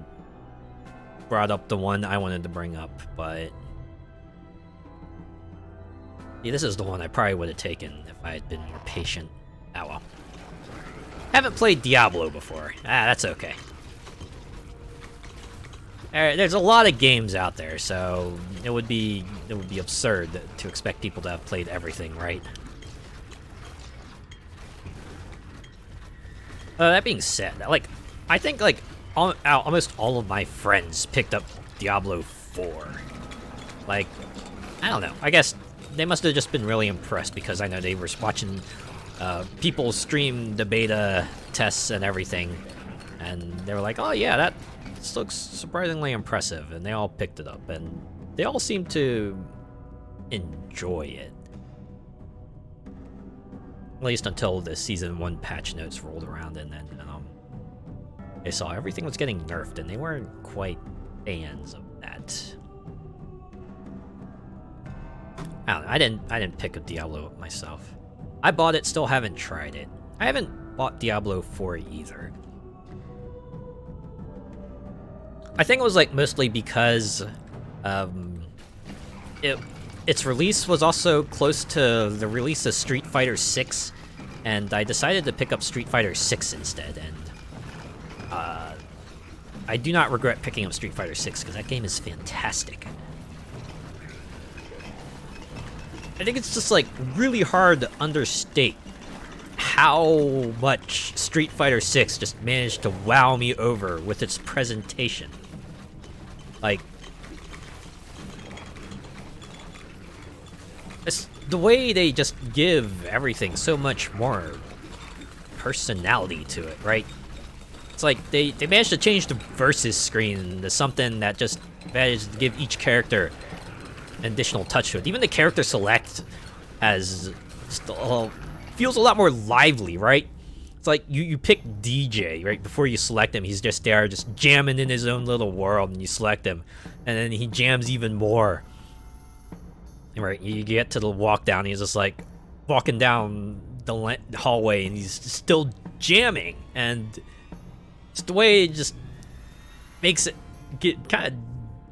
brought up the one I wanted to bring up, but yeah, this is the one I probably would have taken if I had been more patient. Ah well. Haven't played Diablo before. Ah, that's okay. Alright, there's a lot of games out there, so it would be absurd to expect people to have played everything, right? That being said, like, I think like almost all of my friends picked up Diablo 4. Like, I don't know. I guess they must have just been really impressed, because I know they were watching people stream the beta tests and everything, and they were like, oh yeah, that looks surprisingly impressive, and they all picked it up, and they all seemed to enjoy it. At least until the Season 1 patch notes rolled around, and then they saw everything was getting nerfed, and they weren't quite fans of that. I don't know, I didn't pick up Diablo myself. I bought it, still haven't tried it. I haven't bought Diablo 4 either. I think it was like mostly because its release was also close to the release of Street Fighter 6, and I decided to pick up Street Fighter 6 instead, and I do not regret picking up Street Fighter 6 because that game is fantastic. I think it's just like really hard to understate how much Street Fighter 6 just managed to wow me over with its presentation. Like, it's the way they just give everything so much more personality to it, right? It's like they managed to change the versus screen into something that just managed to give each character an additional touch to it. Even the character select has just feels a lot more lively, right? It's like you pick DJ, right? Before you select him, he's just there, just jamming in his own little world, and you select him, and then he jams even more. Right, you get to the walk down, he's just like walking down the hallway, and he's still jamming, and just the way it just makes it get kind of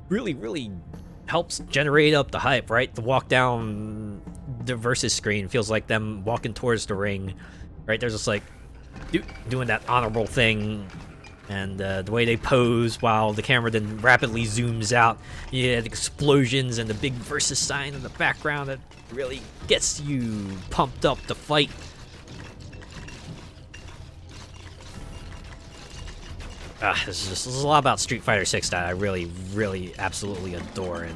really helps generate up the hype, right? The walk down the versus screen feels like them walking towards the ring, right? They're just like doing that honorable thing, and the way they pose while the camera then rapidly zooms out. You have explosions and the big versus sign in the background that really gets you pumped up to fight. There's a lot about Street Fighter 6 that I really absolutely adore, and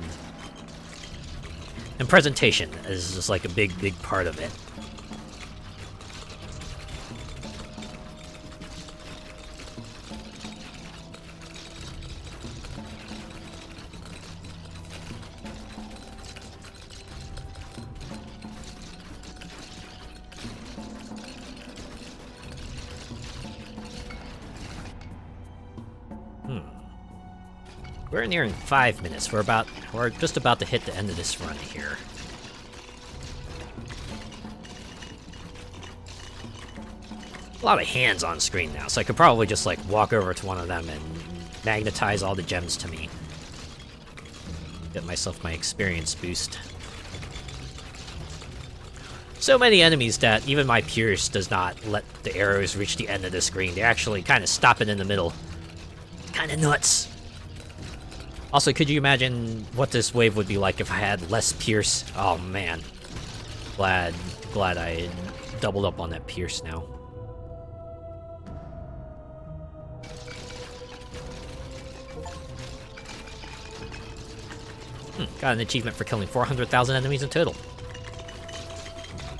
presentation is just like a big part of it. We're nearing 5 minutes. We're just about to hit the end of this run here. A lot of hands on screen now, so I could probably just like walk over to one of them and magnetize all the gems to me. Get myself my experience boost. So many enemies that even my Pierce does not let the arrows reach the end of the screen. They actually kind of stop it in the middle. Kind of nuts. Also, could you imagine what this wave would be like if I had less Pierce? Oh man. Glad I doubled up on that Pierce now. Got an achievement for killing 400,000 enemies in total.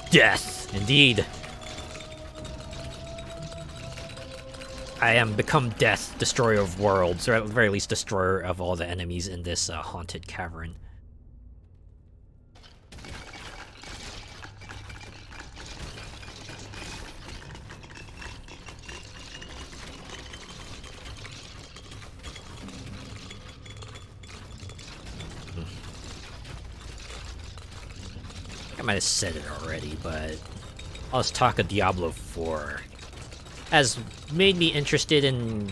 Death, indeed. I am become death, destroyer of worlds, or at the very least destroyer of all the enemies in this haunted cavern. I might have said it already, but all this talk of Diablo 4 has made me interested in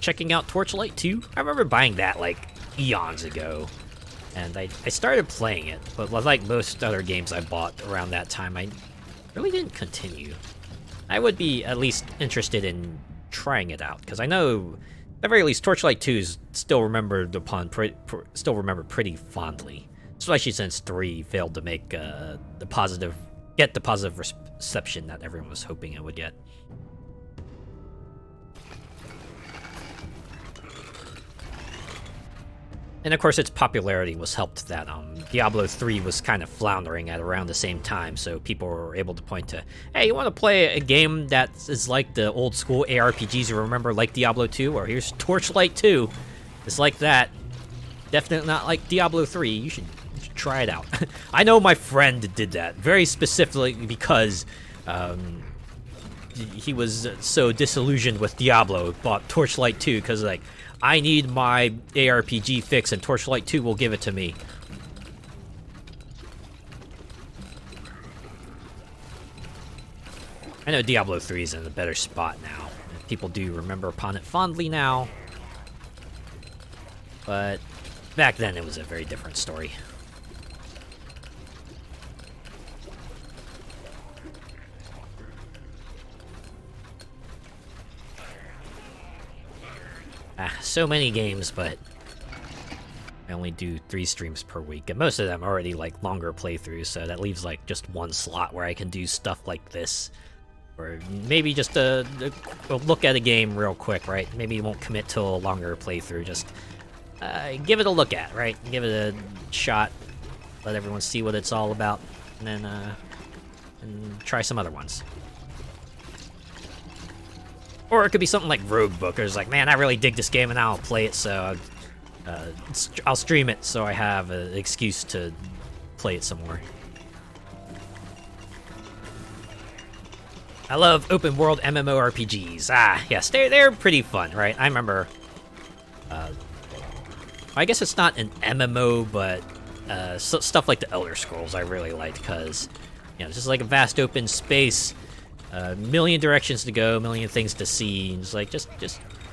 checking out Torchlight 2. I remember buying that like eons ago, and I started playing it, but like most other games I bought around that time, I really didn't continue. I would be at least interested in trying it out, because I know, at the very least, Torchlight 2 is still remembered pretty fondly, especially since 3 failed to make the positive reception that everyone was hoping it would get. And of course, its popularity was helped that Diablo 3 was kind of floundering at around the same time, so people were able to point to, hey, you want to play a game that is like the old school ARPGs you remember, like Diablo 2? Or here's Torchlight 2. It's like that. Definitely not like Diablo 3. You should try it out. I know my friend did that, very specifically because he was so disillusioned with Diablo, bought Torchlight 2, because like, I need my ARPG fix, and Torchlight 2 will give it to me. I know Diablo 3 is in a better spot now. People do remember upon it fondly now. But back then it was a very different story. So many games, but I only do 3 streams per week, and most of them are already like longer playthroughs, so that leaves like just one slot where I can do stuff like this. Or maybe just a look at a game real quick, right? Maybe you won't commit to a longer playthrough, just give it a look at, right? Give it a shot, let everyone see what it's all about, and then and try some other ones. Or it could be something like Rogue Bookers, like, man, I really dig this game and I'll play it, so I'll stream it so I have an excuse to play it some more. I love open world MMORPGs. Yes, they're pretty fun, right? I remember, I guess it's not an MMO, but stuff like the Elder Scrolls I really liked, because, you know, it's just like a vast open space, a million directions to go, a million things to see, and it's like, just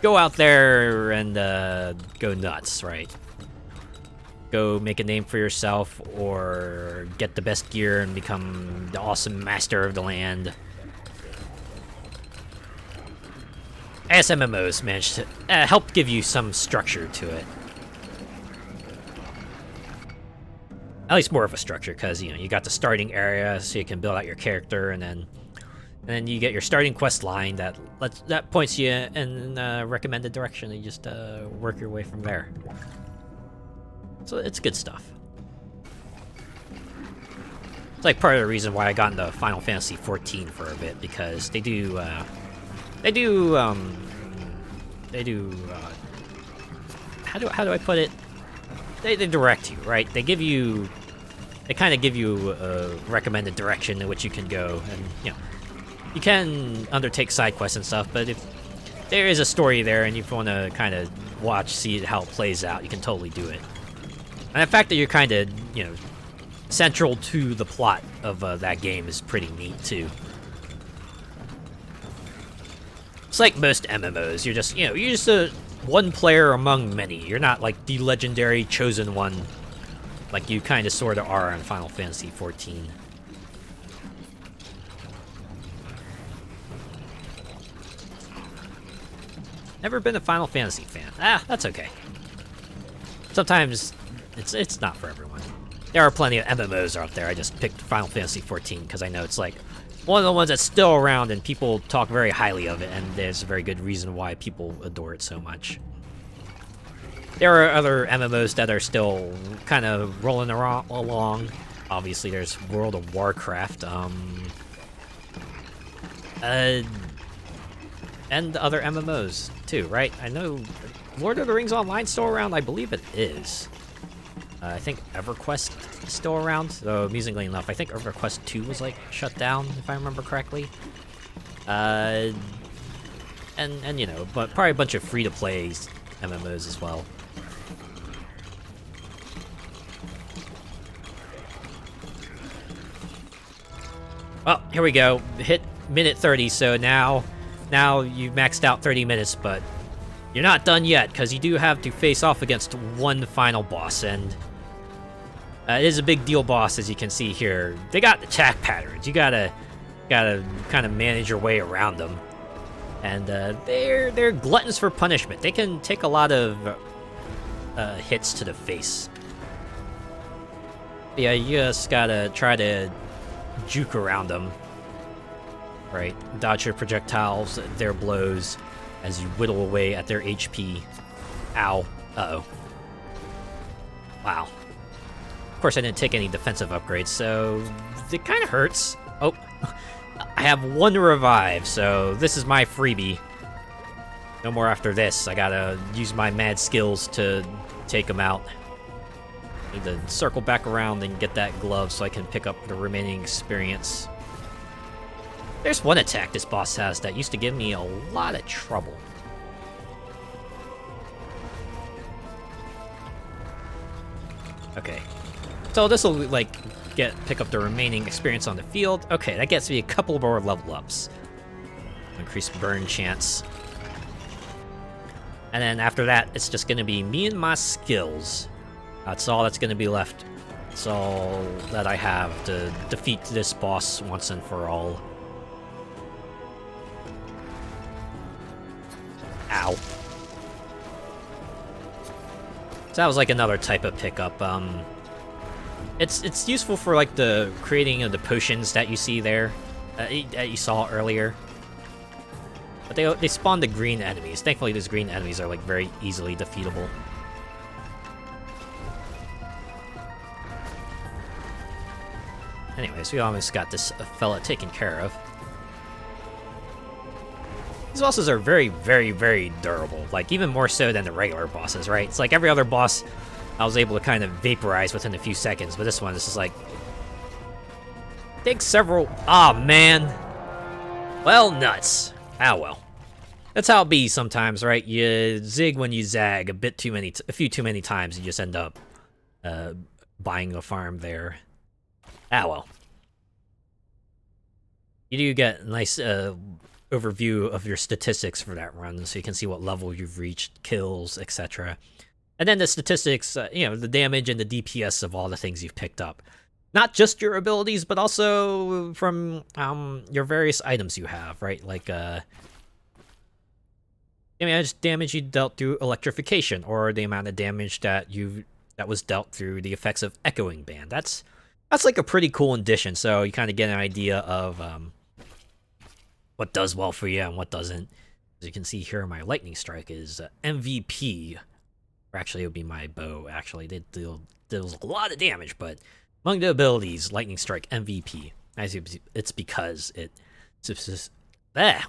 go out there and go nuts, right? Go make a name for yourself, or get the best gear and become the awesome master of the land. As MMOs managed to help give you some structure to it. At least more of a structure, because, you know, you got the starting area, so you can build out your character, and then you get your starting quest line that points you in a recommended direction, and you just work your way from there. So it's good stuff. It's like part of the reason why I got into Final Fantasy XIV for a bit, because they do how do I put it? They direct you, right? They kind of give you a recommended direction in which you can go, and, you know, you can undertake side quests and stuff, but if there is a story there and you want to kind of see how it plays out, you can totally do it. And the fact that you're kind of, you know, central to the plot of that game is pretty neat too. It's like most MMOs, you're just a one player among many. You're not like the legendary chosen one, like you kind of sort of are in Final Fantasy XIV. Never been a Final Fantasy fan. That's okay. Sometimes it's not for everyone. There are plenty of MMOs out there. I just picked Final Fantasy XIV because I know it's like one of the ones that's still around and people talk very highly of it, and there's a very good reason why people adore it so much. There are other MMOs that are still kind of rolling along. Obviously, there's World of Warcraft, and other MMOs too, right? I know Lord of the Rings Online's still around. I believe it is. I think EverQuest is still around, though amusingly enough, I think EverQuest 2 was, like, shut down, if I remember correctly. And you know, but probably a bunch of free-to-play MMOs as well. Well, here we go. Hit minute 30, so now you've maxed out 30 minutes, but you're not done yet, because you do have to face off against one final boss, and it is a big deal boss, as you can see here. They got attack patterns. You gotta kind of manage your way around them, and they're gluttons for punishment. They can take a lot of hits to the face. Yeah, you just gotta try to juke around them, right? Dodge your projectiles, their blows, as you whittle away at their HP. Ow. Uh-oh. Wow. Of course, I didn't take any defensive upgrades, so it kind of hurts. Oh, I have one revive, so this is my freebie. No more after this. I gotta use my mad skills to take them out. Need to circle back around and get that glove so I can pick up the remaining experience. There's one attack this boss has that used to give me a lot of trouble. Okay. So this will, like, pick up the remaining experience on the field. Okay, that gets me a couple more level ups. Increased burn chance. And then after that, it's just gonna be me and my skills. That's all that's gonna be left. That's all that I have to defeat this boss once and for all. Ow. that was like another type of pickup. It's useful for like the creating of the potions that you see there, that you saw earlier. But they spawn the green enemies. Thankfully, those green enemies are like very easily defeatable. Anyways, we almost got this fella taken care of. These bosses are very, very, very durable. Like, even more so than the regular bosses, right? It's like every other boss I was able to kind of vaporize within a few seconds, but this one, this is like... takes several... ah, man! Well, nuts. Ah, well. That's how it be sometimes, right? You zig when you zag a few too many times, you just end up buying a farm there. Ah, well. You do get a nice overview of your statistics for that run, so you can see what level you've reached, kills, etc. And then the statistics, you know, the damage and the DPS of all the things you've picked up. Not just your abilities, but also from your various items you have, right? Like, the amount of damage you dealt through electrification, or the amount of damage that was dealt through the effects of echoing band. That's like a pretty cool addition, so you kind of get an idea of what does well for you and what doesn't. As you can see here, my lightning strike is MVP. Or actually, it would be my bow. Actually, it deals a lot of damage, but among the abilities, lightning strike MVP. It's because it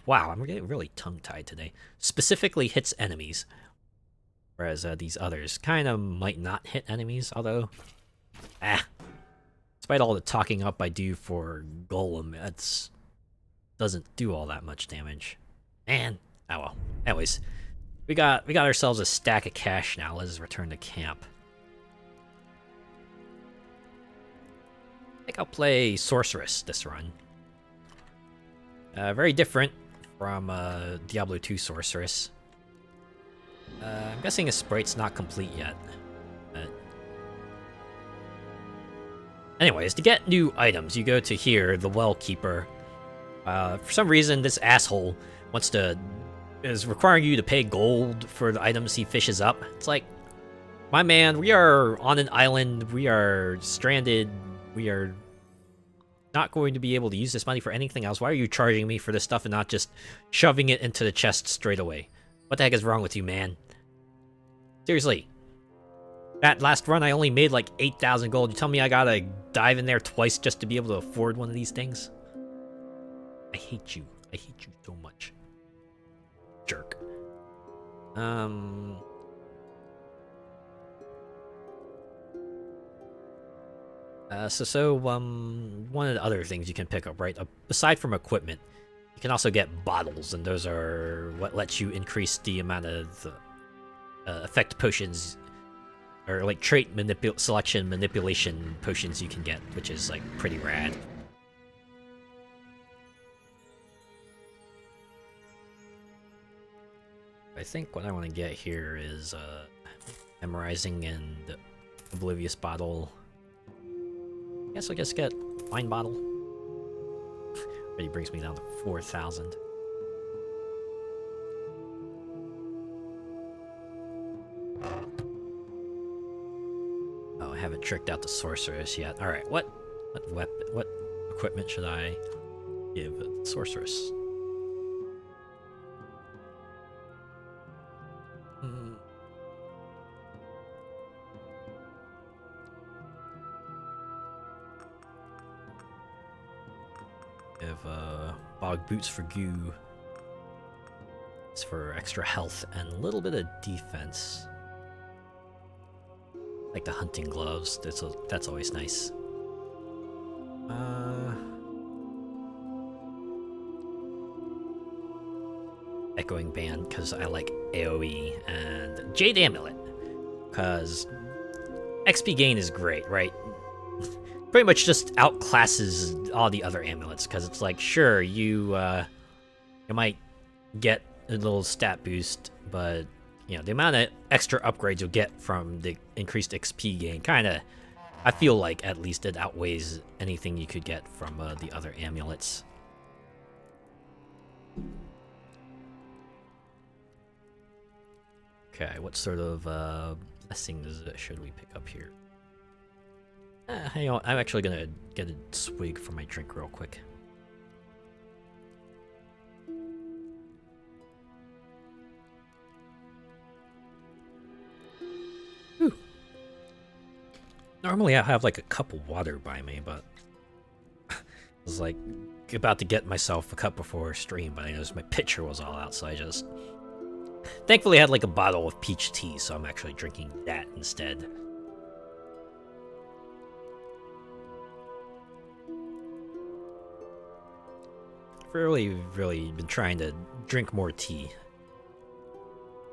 wow, I'm getting really tongue-tied today. Specifically hits enemies, whereas these others kind of might not hit enemies. Although, despite all the talking up I do for Golem, that's doesn't do all that much damage. And oh well. Anyways, we got ourselves a stack of cash now. Let's return to camp. I think I'll play Sorceress this run. Very different from Diablo 2 Sorceress. I'm guessing his sprite's not complete yet. Anyways, to get new items, you go to here, the Well Keeper. For some reason, this asshole is requiring you to pay gold for the items he fishes up. It's like, my man, we are on an island, we are stranded, we are not going to be able to use this money for anything else. Why are you charging me for this stuff and not just shoving it into the chest straight away? What the heck is wrong with you, man? Seriously. That last run, I only made like 8,000 gold. You tell me I gotta dive in there twice just to be able to afford one of these things? I hate you. I hate you so much. Jerk. One of the other things you can pick up, right? Aside from equipment, you can also get bottles, and those are what lets you increase the amount of effect potions, or like trait selection manipulation potions you can get, which is like pretty rad. I think what I want to get here is memorizing and oblivious bottle. I guess get wine bottle. Already brings me down to 4,000. Oh, I haven't tricked out the sorceress yet. All right, what equipment should I give the sorceress? Bog boots for goo. It's for extra health and a little bit of defense. Like the hunting gloves. That's always nice. Echoing band because I like AoE, and Jade Amulet because XP gain is great, right? Pretty much just outclasses all the other amulets, because it's like, sure, you might get a little stat boost, but you know, the amount of extra upgrades you'll get from the increased XP gain kinda, I feel like at least it outweighs anything you could get from the other amulets. Okay, what sort of blessings should we pick up here? Hang on, I'm actually gonna get a swig for my drink real quick. Whew. Normally I have like a cup of water by me, but I was like about to get myself a cup before stream, but I noticed my pitcher was all out, so I just thankfully I had like a bottle of peach tea, so I'm actually drinking that instead. I've really been trying to drink more tea.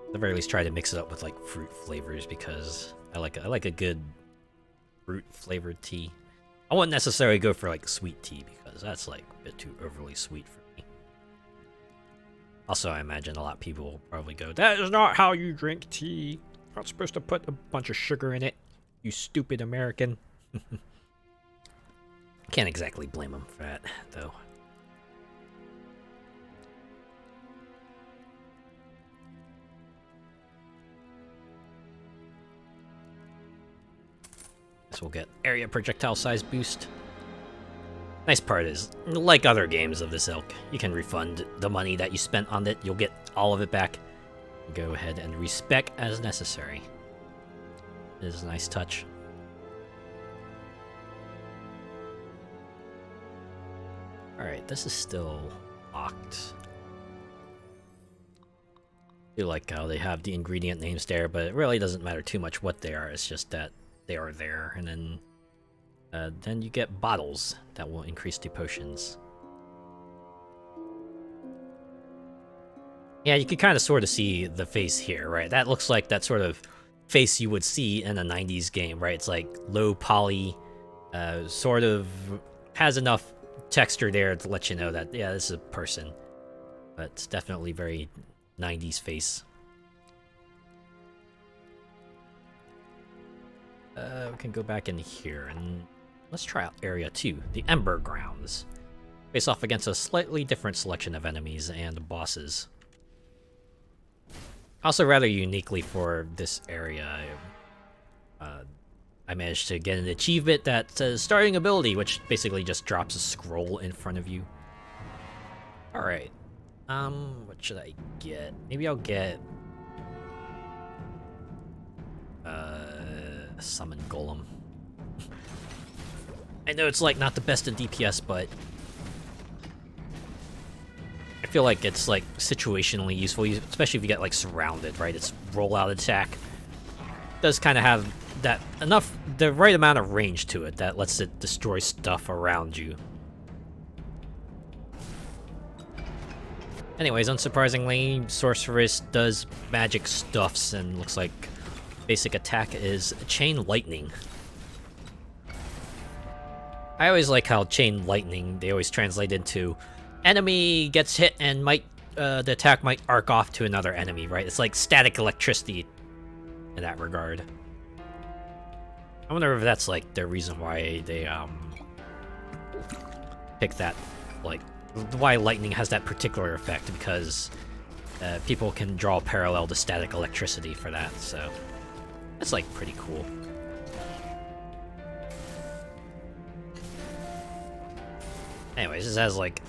At the very least, try to mix it up with like fruit flavors because I like a good fruit flavored tea. I wouldn't necessarily go for like sweet tea because that's like a bit too overly sweet for me. Also, I imagine a lot of people will probably go, "That is not how you drink tea. You're not supposed to put a bunch of sugar in it, you stupid American." Can't exactly blame them for that, though. So we'll get area projectile size boost. Nice part is, like other games of this ilk, you can refund the money that you spent on it. You'll get all of it back. Go ahead and respec as necessary. It is a nice touch. Alright, this is still locked. I do like how they have the ingredient names there, but it really doesn't matter too much what they are. It's just that they are there, and then you get bottles that will increase the potions. Yeah, you can kind of sort of see the face here, right? That looks like that sort of face you would see in a 90s game, right? It's like low poly, sort of has enough texture there to let you know that, yeah, this is a person. But it's definitely very 90s face. We can go back in here and let's try out Area 2, the Ember Grounds. Face off against a slightly different selection of enemies and bosses. Also, rather uniquely for this area, I managed to get an achievement that says Starting Ability, which basically just drops a scroll in front of you. Alright. What should I get? Maybe I'll get Summon Golem. I know it's like not the best in DPS, but I feel like it's like situationally useful, especially if you get like surrounded, right? Its rollout attack does kind of have that the right amount of range to it that lets it destroy stuff around you. Anyways, unsurprisingly, Sorceress does magic stuffs and looks like basic attack is Chain Lightning. I always like how Chain Lightning, they always translate into enemy gets hit and the attack might arc off to another enemy, right? It's like static electricity in that regard. I wonder if that's like the reason why they pick that, like why lightning has that particular effect, because people can draw a parallel to static electricity for that, so that's like pretty cool. Anyways, this has like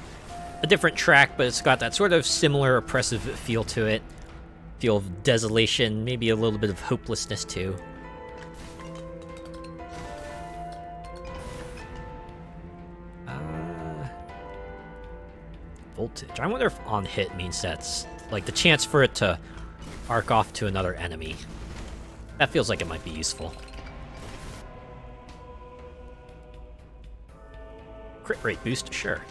a different track, but it's got that sort of similar oppressive feel to it. Feel of desolation, maybe a little bit of hopelessness too. Voltage. I wonder if on hit means that's like the chance for it to arc off to another enemy. That feels like it might be useful. Crit rate boost, sure.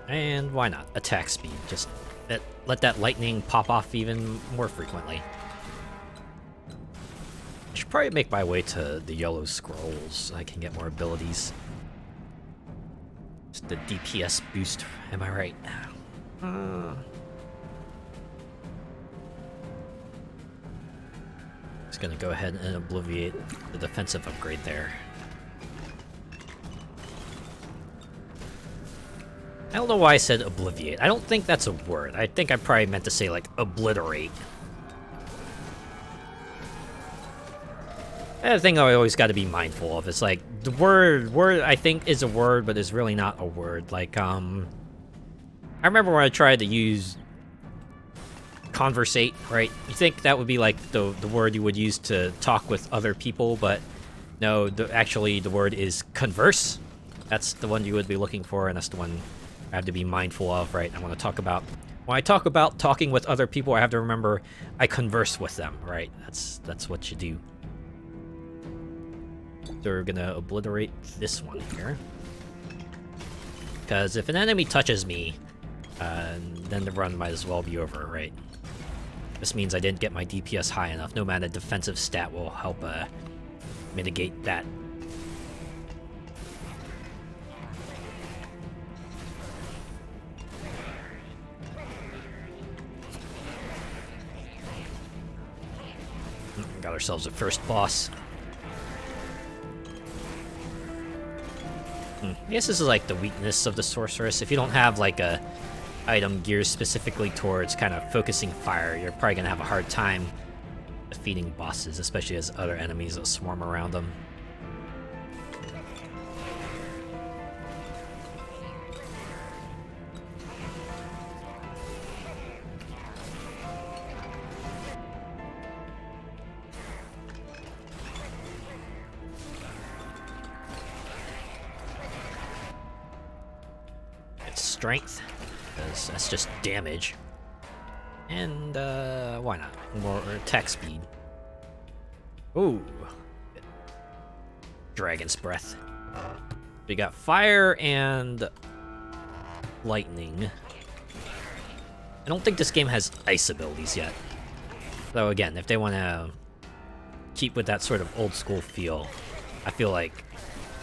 And why not? Attack speed. Just let that lightning pop off even more frequently. I should probably make my way to the yellow scrolls so I can get more abilities. Just the DPS boost, am I right? Just gonna go ahead and obliviate the defensive upgrade there. I don't know why I said obliviate. I don't think that's a word. I think I probably meant to say, like, obliterate. The thing I always got to be mindful of is, like, the word I think is a word, but is really not a word. Like, I remember when I tried to use conversate, right? You think that would be, like, the word you would use to talk with other people, but no, actually the word is converse. That's the one you would be looking for, and that's the one I have to be mindful of, right? When I talk about talking with other people, I have to remember I converse with them, right? That's what you do. So we're gonna obliterate this one here. Because if an enemy touches me, then the run might as well be over, right? This means I didn't get my DPS high enough. No matter defensive stat will help mitigate that. Got ourselves a first boss. I guess this is like the weakness of the Sorceress. If you don't have like a item geared specifically towards kind of focusing fire, you're probably gonna have a hard time defeating bosses, especially as other enemies that swarm around them. Strength, because that's just damage. And, why not? More attack speed. Ooh. Dragon's Breath. We got fire and lightning. I don't think this game has ice abilities yet. Though, again, if they want to keep with that sort of old school feel, I feel like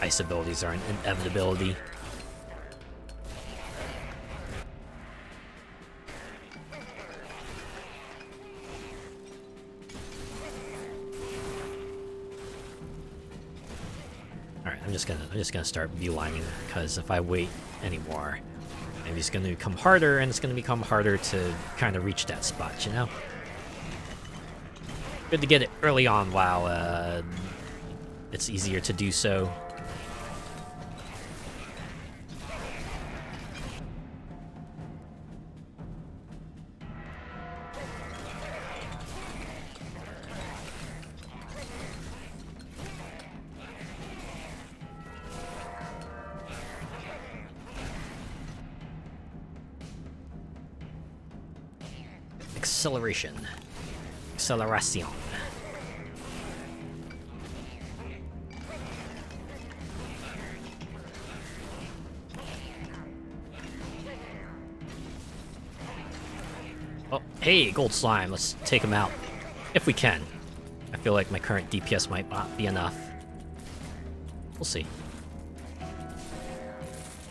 ice abilities are an inevitability. I'm just gonna start beelining, because if I wait anymore, maybe it's gonna become harder, and it's gonna become harder to kind of reach that spot, you know? Good to get it early on while it's easier to do so. Acceleration. Acceleration. Oh, hey, gold slime. Let's take him out. If we can. I feel like my current DPS might not be enough. We'll see.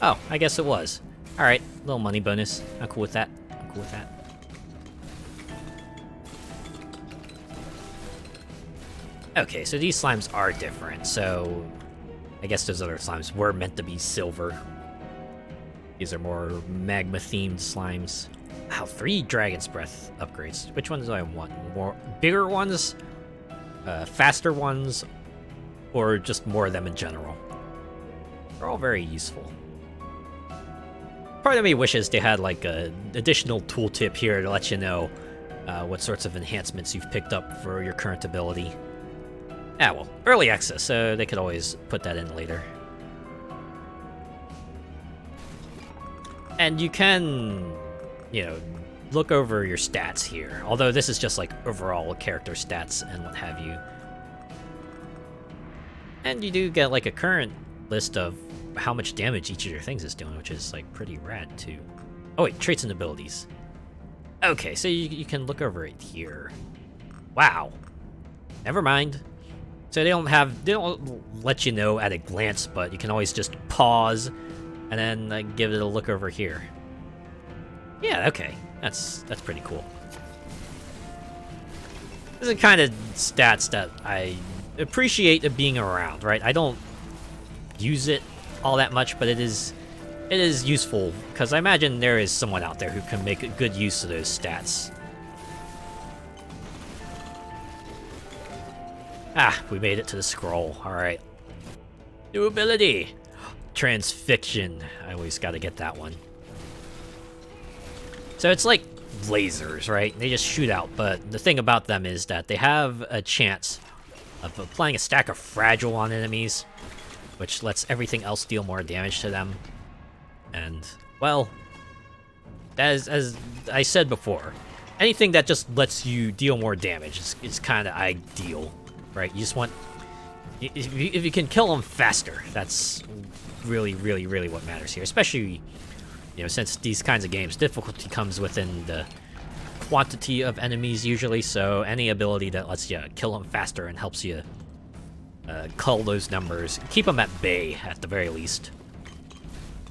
Oh, I guess it was. Alright, little money bonus. I'm cool with that. I'm cool with that. Okay, so these slimes are different, so I guess those other slimes were meant to be silver. These are more magma-themed slimes. Wow, 3 Dragon's Breath upgrades. Which ones do I want? More bigger ones? Faster ones? Or just more of them in general? They're all very useful. Part of me wishes they had like an additional tooltip here to let you know what sorts of enhancements you've picked up for your current ability. Ah, well, early access, so they could always put that in later. And you can, you know, look over your stats here. Although this is just like overall character stats and what have you. And you do get like a current list of how much damage each of your things is doing, which is like pretty rad too. Oh wait, traits and abilities. Okay, so you can look over it here. Wow. Never mind. So they don't let you know at a glance, but you can always just pause and then like, give it a look over here. Yeah, okay. That's pretty cool. These are the kind of stats that I appreciate being around, right? I don't use it all that much, but it is it is useful, because I imagine there is someone out there who can make a good use of those stats. Ah, we made it to the scroll. Alright. New ability! Transfixion. I always gotta get that one. So it's like lasers, right? They just shoot out, but the thing about them is that they have a chance of applying a stack of fragile on enemies, which lets everything else deal more damage to them. And, well, as I said before, anything that just lets you deal more damage is kind of ideal, right? You just want... If you can kill them faster, that's really, really, really what matters here. Especially, you know, since these kinds of games, difficulty comes within the quantity of enemies usually, so any ability that lets you kill them faster and helps you cull those numbers, keep them at bay at the very least,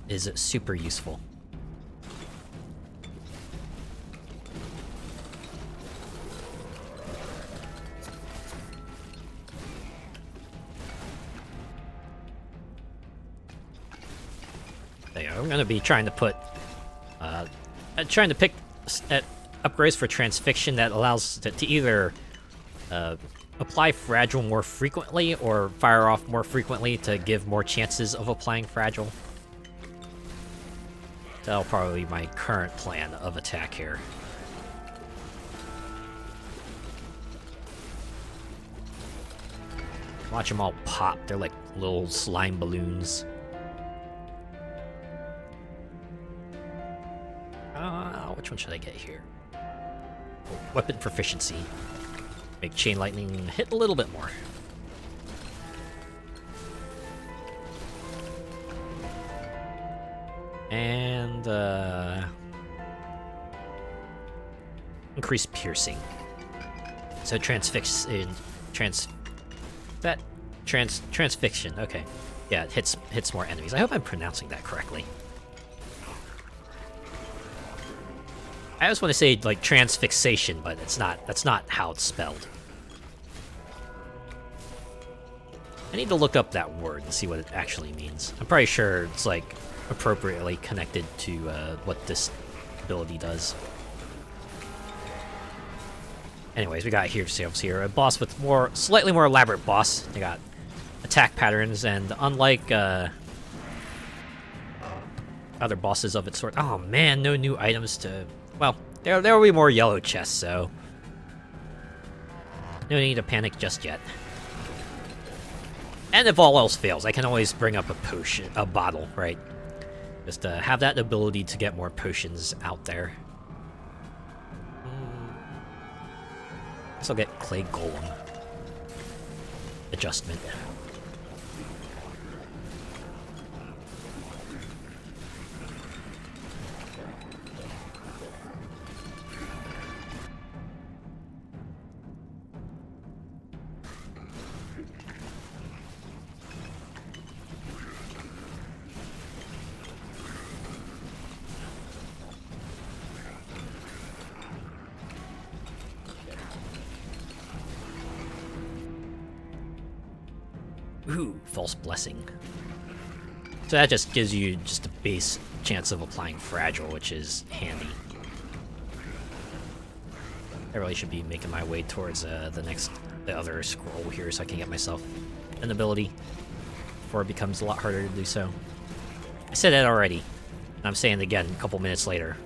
is super useful. I'm going to be trying to put, pick upgrades for Transfixion that allows to either apply Fragile more frequently or fire off more frequently to give more chances of applying Fragile. That'll probably be my current plan of attack here. Watch them all pop. They're like little slime balloons. Which one should I get here? Weapon proficiency. Make chain lightning hit a little bit more. And increase piercing. So transfixion. Okay. Yeah, it hits more enemies. I hope I'm pronouncing that correctly. I always want to say like transfixation, but it's not. That's not how it's spelled. I need to look up that word and see what it actually means. I'm pretty sure it's like appropriately connected to what this ability does. Anyways, we got ourselves here a boss with slightly more elaborate boss. They got attack patterns, and unlike other bosses of its sort. Oh man, no new items to. Well, there will be more yellow chests, so no need to panic just yet. And if all else fails, I can always bring up a bottle, right? Just to have that ability to get more potions out there. Guess I'll get Clay Golem. Adjustment. Ooh, False Blessing. So that just gives you just a base chance of applying Fragile, which is handy. I really should be making my way towards the other scroll here so I can get myself an ability before it becomes a lot harder to do so. I said that already, and I'm saying it again a couple minutes later.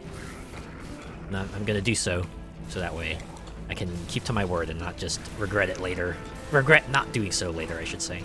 And I'm gonna do so that way I can keep to my word and not just regret it later. Regret not doing so later, I should say.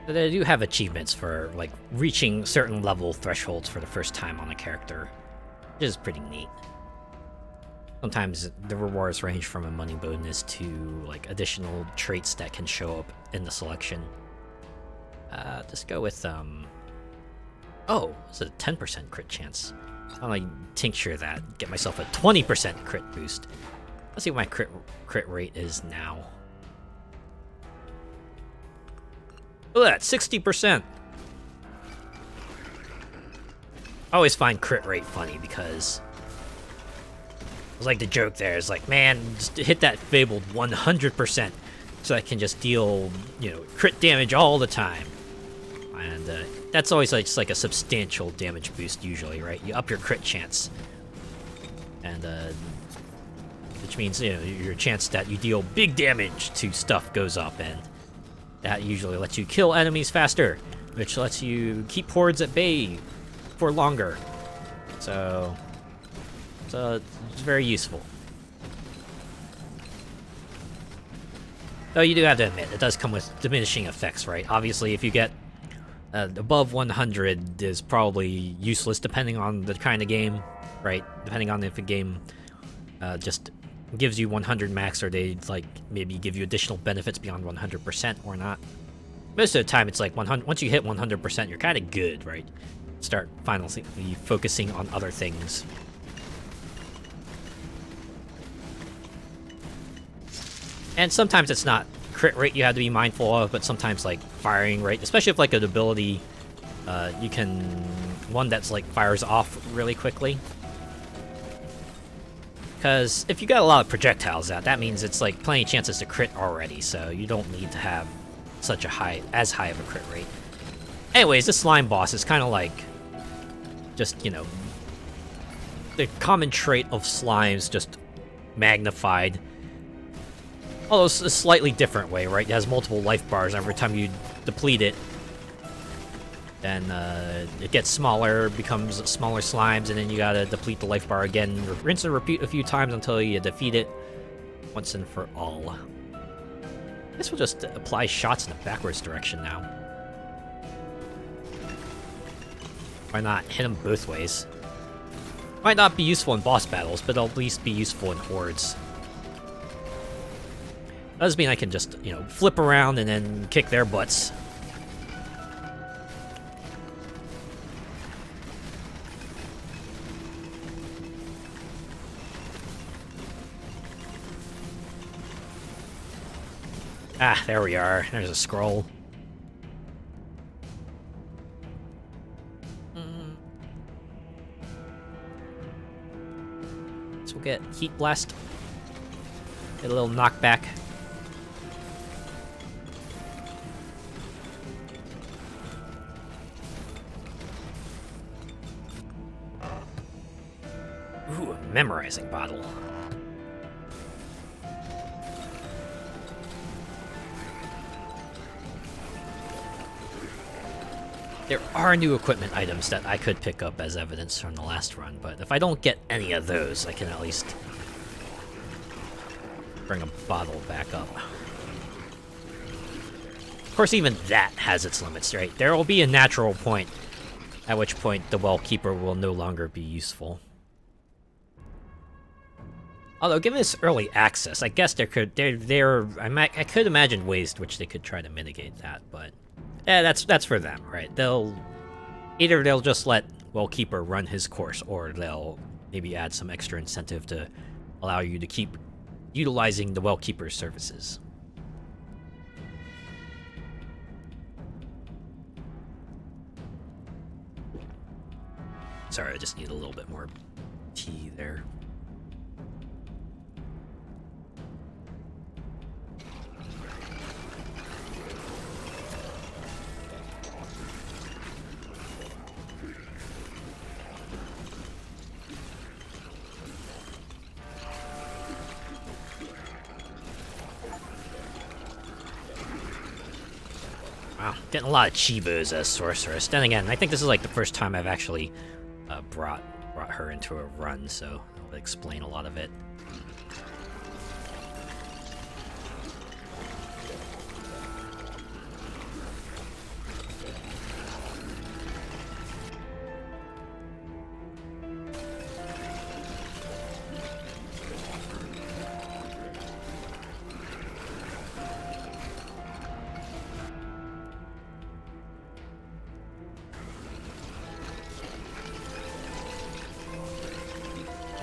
But I do have achievements for, like, reaching certain level thresholds for the first time on a character, which is pretty neat. Sometimes the rewards range from a money bonus to, like, additional traits that can show up in the selection. Just go with, oh, it's a 10% crit chance. I'm gonna tincture that, get myself a 20% crit boost. Let's see what my crit rate is now. Look at that, 60%. I always find crit rate funny because it's like the joke there is like, man, just hit that fabled 100% so I can just deal, you know, crit damage all the time. And that's always like, just like a substantial damage boost usually, right? You up your crit chance. And which means, you know, your chance that you deal big damage to stuff goes up, and that usually lets you kill enemies faster, which lets you keep hordes at bay for longer. So it's very useful. Though you do have to admit, it does come with diminishing effects, right? Obviously, if you get above 100 is probably useless depending on the kind of game, right? Depending on if a game just gives you 100 max, or they like maybe give you additional benefits beyond 100% or not. Most of the time, it's like 100. Once you hit 100%, you're kind of good, right? Start finally focusing on other things. And sometimes it's not crit rate you have to be mindful of, but sometimes like firing rate, especially if like an ability, you can one that's like fires off really quickly. Because if you got a lot of projectiles out, that means it's like plenty of chances to crit already, so you don't need to have such a as high of a crit rate. Anyways, this slime boss is kind of like just, you know, the common trait of slimes just magnified. Although it's a slightly different way, right? It has multiple life bars, and every time you deplete it, then it gets smaller, becomes smaller slimes, and then you gotta deplete the life bar again, rinse and repeat a few times until you defeat it once and for all. I guess we'll just apply shots in the backwards direction now. Why not hit them both ways? Might not be useful in boss battles, but it'll at least be useful in hordes. That doesn't mean I can just, you know, flip around and then kick their butts. Ah, there we are. There's a scroll. So we'll get Heat Blast. Get a little knockback. Ooh, a memorizing bottle. There are new equipment items that I could pick up as evidence from the last run, but if I don't get any of those, I can at least bring a bottle back up. Of course, even that has its limits, right? There will be a natural point at which point the Well Keeper will no longer be useful. Although, given this early access, I guess I could imagine ways to which they could try to mitigate that, but yeah, that's for them, right? Either they'll just let Well Keeper run his course, or they'll maybe add some extra incentive to allow you to keep utilizing the Well Keeper's services. Sorry, I just need a little bit more tea there. Wow, getting a lot of Chivos as Sorceress. Then again, I think this is like the first time I've actually brought her into a run, so I'll explain a lot of it.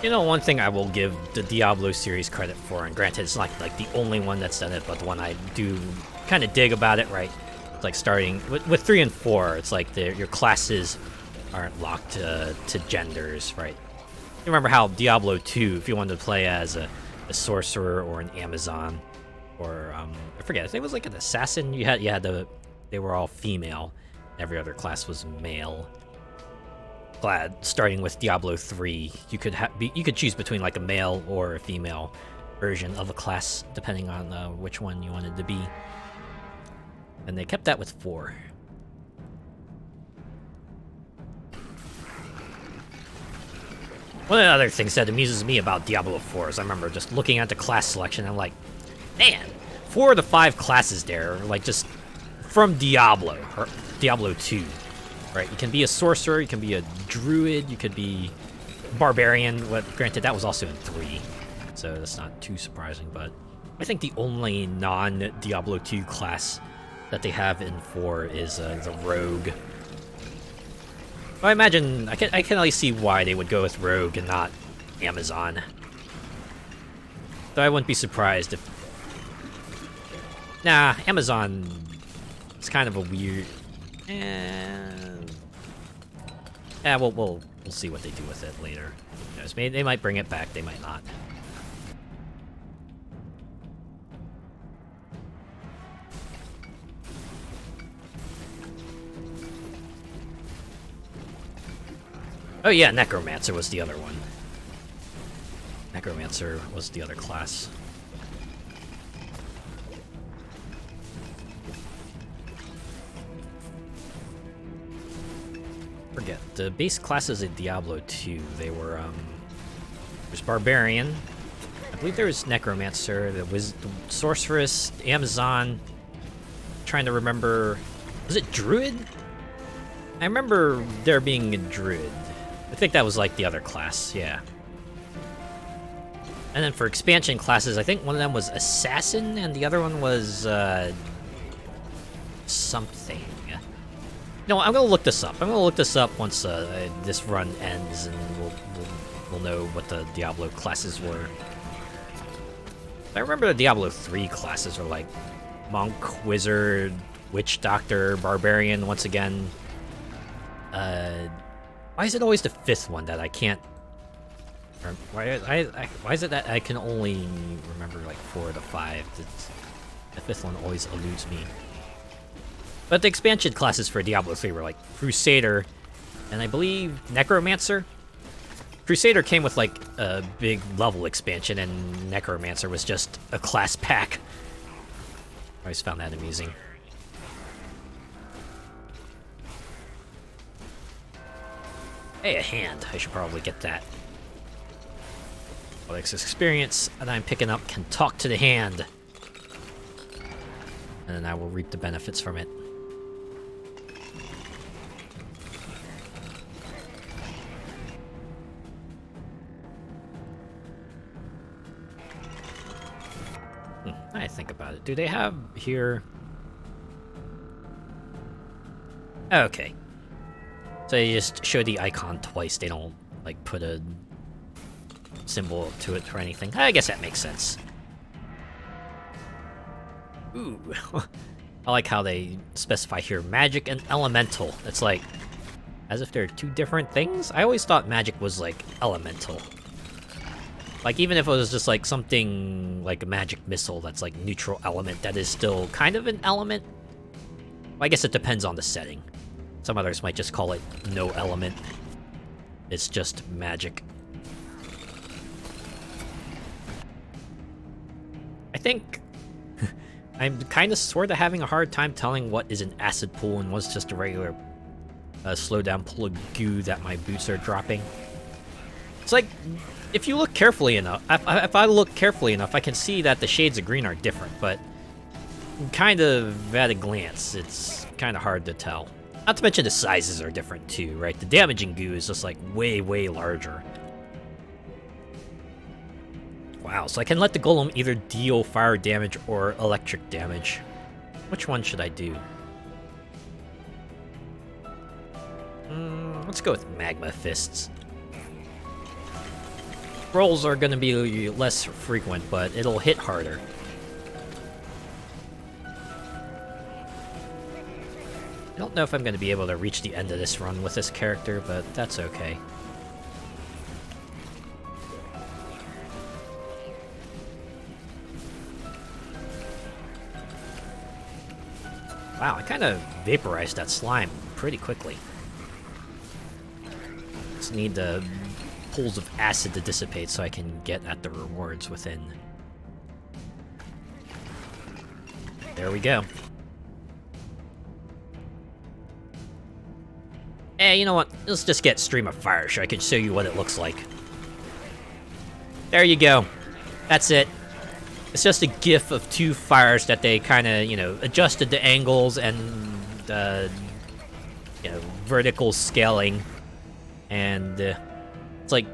You know, one thing I will give the Diablo series credit for, and granted it's not like the only one that's done it, but the one I do kind of dig about it, right? It's like starting with 3 and 4, it's like your classes aren't locked to genders, right? You remember how Diablo 2, if you wanted to play as a sorcerer or an Amazon, or I forget, I think it was like an assassin. They were all female. Every other class was male. Glad starting with Diablo 3, you could choose between like a male or a female version of a class, depending on which one you wanted to be. And they kept that with 4. One of the other things that amuses me about Diablo 4 is I remember just looking at the class selection, I'm like, man, 4 of the 5 classes there are like just from Diablo, or Diablo 2. Right, you can be a sorcerer, you can be a druid, you could be barbarian. Well, granted, that was also in 3, so that's not too surprising, but I think the only non-Diablo 2 class that they have in 4 is the rogue. Well, I imagine, I can at least see why they would go with rogue and not Amazon. Though I wouldn't be surprised if... Nah, Amazon is kind of a weird... Yeah, we'll see what they do with it later. Who knows? They might bring it back, they might not. Oh yeah, Necromancer was the other one. Necromancer was the other class. Forget the base classes in Diablo 2. They were there's Barbarian. I believe there was Necromancer. There was the Sorceress, Amazon. Trying to remember, was it Druid? I remember there being a Druid. I think that was like the other class. Yeah. And then for expansion classes, I think one of them was Assassin, and the other one was something. No, I'm gonna look this up. I'm gonna look this up once this run ends, and we'll know what the Diablo classes were. I remember the Diablo 3 classes were like Monk, Wizard, Witch Doctor, Barbarian. Once again, why is it always the 5th one that I can't? Why is it that I can only remember like 4 of the 5? The 5th one always eludes me. But the expansion classes for Diablo 3 were like Crusader, and I believe Necromancer. Crusader came with like a big level expansion, and Necromancer was just a class pack. I always found that amusing. Hey, a hand. I should probably get that. Codex experience that I'm picking up can talk to the hand. And then I will reap the benefits from it. I think about it. Do they have here? Okay. So you just show the icon twice. They don't like put a symbol to it or anything. I guess that makes sense. Ooh. I like how they specify here magic and elemental. It's like as if they're 2 different things. I always thought magic was like elemental. Like, even if it was just, like, something like a magic missile that's, like, neutral element, that is still kind of an element. Well, I guess it depends on the setting. Some others might just call it no element. It's just magic. I think I'm kind of sort of having a hard time telling what is an acid pool and what's just a regular slow down pool of goo that my boots are dropping. It's like, if you look carefully enough, if I look carefully enough, I can see that the shades of green are different, but kind of at a glance, it's kind of hard to tell. Not to mention the sizes are different too, right? The damaging goo is just like way, way larger. Wow, so I can let the golem either deal fire damage or electric damage. Which one should I do? Let's go with magma fists. rolls are gonna be less frequent, but it'll hit harder. I don't know if I'm gonna be able to reach the end of this run with this character, but that's okay. Wow, I kind of vaporized that slime pretty quickly. Just need the pools of acid to dissipate so I can get at the rewards within. There we go. Hey, you know what? Let's just get Stream of Fire so I can show you what it looks like. There you go. That's it. It's just a gif of two fires that they kind of, you know, adjusted the angles and, you know, vertical scaling. And it's like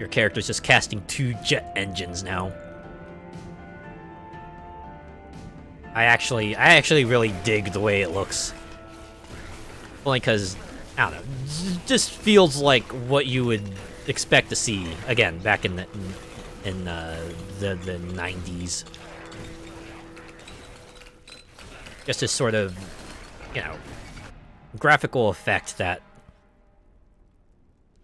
your character's just casting two jet engines now. I actually really dig the way it looks. Only because, I don't know, it just feels like what you would expect to see, again, back in the 90s. Just this sort of, you know, graphical effect that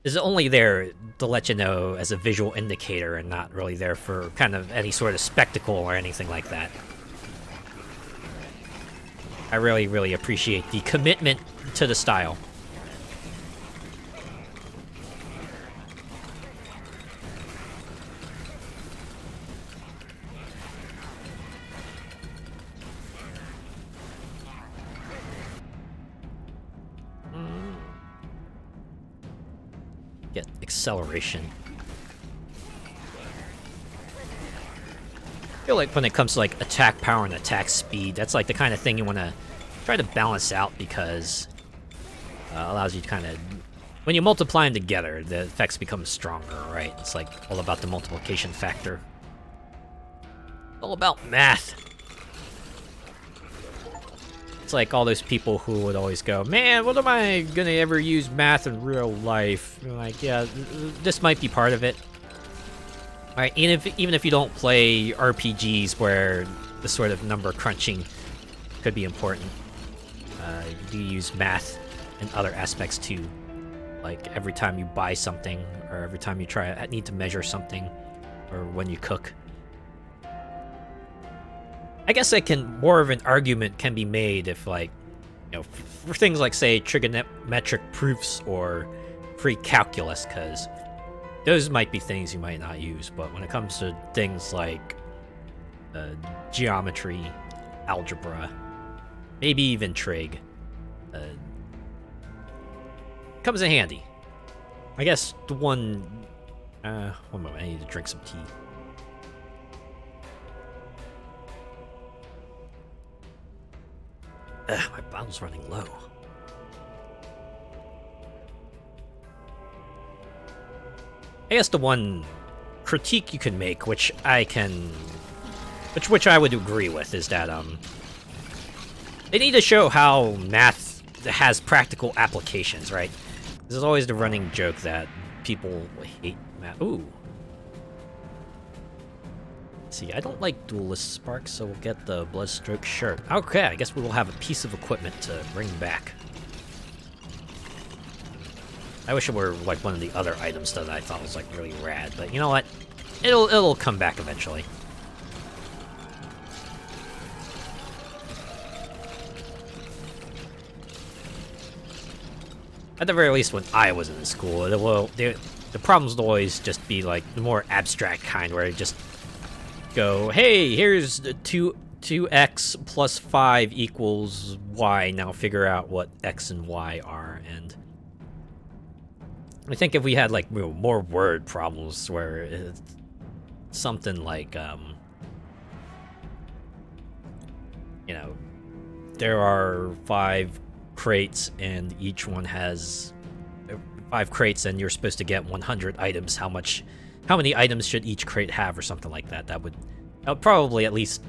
is only there to let you know as a visual indicator and not really there for kind of any sort of spectacle or anything like that. I really, really appreciate the commitment to the style. Get acceleration. I feel like when it comes to like attack power and attack speed, that's like the kind of thing you want to try to balance out, because allows you to kind of, when you multiply them together, the effects become stronger, right? It's like all about the multiplication factor. All about math. It's like all those people who would always go, man, what am I gonna ever use math in real life? You're like, yeah, this might be part of it. Alright, even if you don't play RPGs where the sort of number crunching could be important, you do use math in other aspects too. Like every time you buy something, or every time you need to measure something, or when you cook. I guess more of an argument can be made if, like, you know, for things like, say, trigonometric proofs or pre-calculus, because those might be things you might not use. But when it comes to things like geometry, algebra, maybe even trig, comes in handy. I guess the one... one moment, I need to drink some tea. My bottle's running low. I guess the one critique you can make, which I would agree with, is that they need to show how math has practical applications, right? There's always the running joke that people hate math. Ooh. See, I don't like duelist sparks, so we'll get the Bloodstroke shirt. Okay, I guess we will have a piece of equipment to bring back. I wish it were like one of the other items that I thought was like really rad, but you know what? It'll come back eventually. At the very least, when I was in school, the problems would always just be like the more abstract kind, where it just go, hey, here's 2x plus 5 equals y. Now figure out what x and y are. And I think if we had like more word problems, where it's something like, you know, there are 5 crates and each one has 5 crates, and you're supposed to get 100 items. How many items should each crate have, or something like that? That would probably at least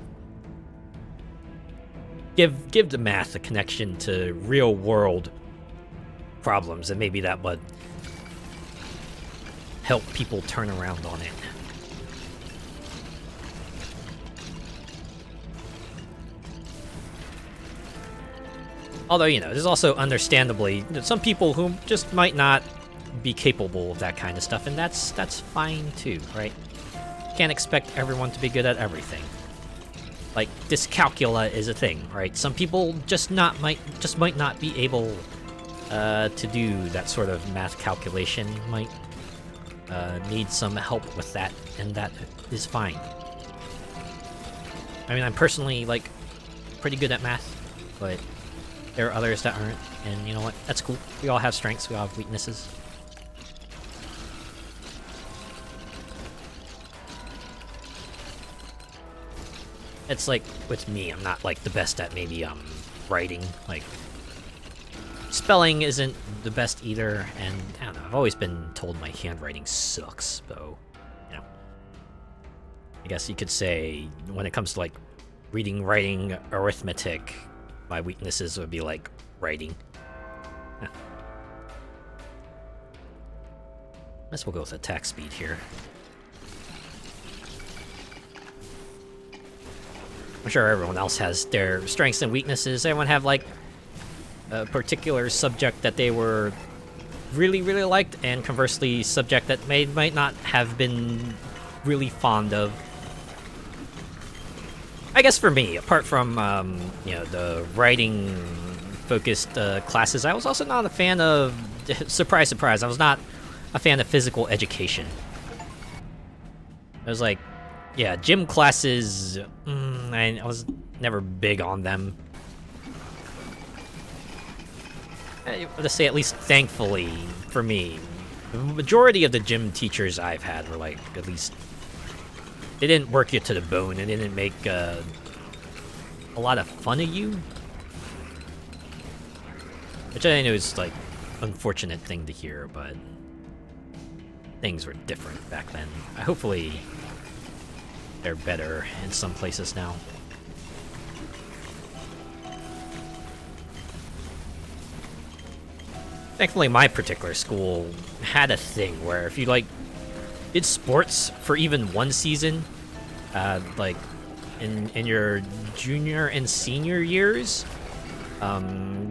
give the math a connection to real world problems, and maybe that would help people turn around on it. Although, you know, there's also understandably some people who just might not be capable of that kind of stuff, and that's fine too, right? Can't expect everyone to be good at everything. Like, dyscalculia is a thing, right? Some people just might not be able to do that sort of math calculation, might need some help with that, and that is fine. I mean, I'm personally, like, pretty good at math, but there are others that aren't, and you know what? That's cool. We all have strengths, we all have weaknesses. It's like, with me, I'm not, like, the best at maybe, writing. Like, spelling isn't the best either, and I don't know, I've always been told my handwriting sucks, so, you know. I guess you could say, when it comes to, like, reading, writing, arithmetic, my weaknesses would be, like, writing. Huh. Guess we'll go with attack speed here. I'm sure everyone else has their strengths and weaknesses. Everyone have, like, a particular subject that they were really, really liked, and conversely, subject that might not have been really fond of. I guess for me, apart from, you know, the writing-focused classes, I was also not a fan of, surprise, surprise, I was not a fan of physical education. I was like, yeah, gym classes, I was never big on them. Let's say, at least thankfully, for me, the majority of the gym teachers I've had were, like, at least, they didn't work you to the bone, and they didn't make a lot of fun of you. Which I know is, like, unfortunate thing to hear, but things were different back then. Hopefully they're better in some places now. Thankfully, my particular school had a thing where if you, like, did sports for even one season, like, in your junior and senior years,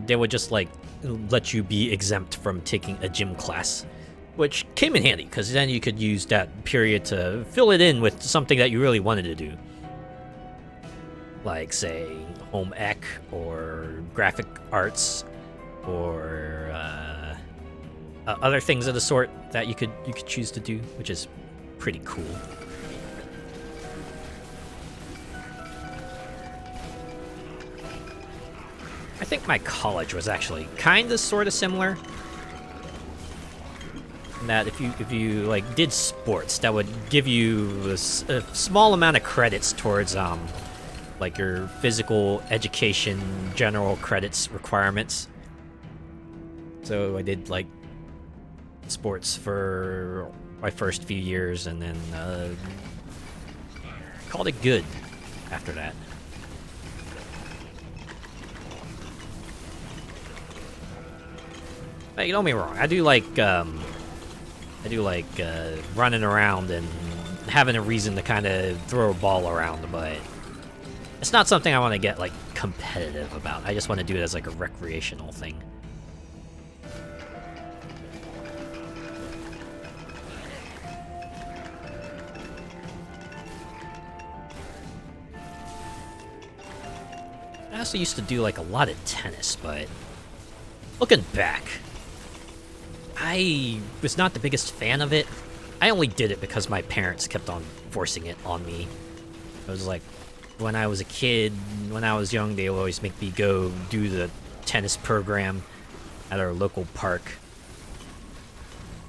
they would just, like, let you be exempt from taking a gym class, which came in handy, because then you could use that period to fill it in with something that you really wanted to do. Like, say, home ec, or graphic arts, or other things of the sort that you could choose to do, which is pretty cool. I think my college was actually kind of sort of similar. That if you like did sports, that would give you a small amount of credits towards like your physical education general credits requirements. So I did like sports for my first few years, and then called it good after that. Hey, don't get me wrong, I do like running around and having a reason to kind of throw a ball around, but it's not something I want to get, like, competitive about. I just want to do it as, like, a recreational thing. I also used to do, like, a lot of tennis, but looking back, I was not the biggest fan of it. I only did it because my parents kept on forcing it on me. It was like, when I was a kid, when I was young, they would always make me go do the tennis program at our local park.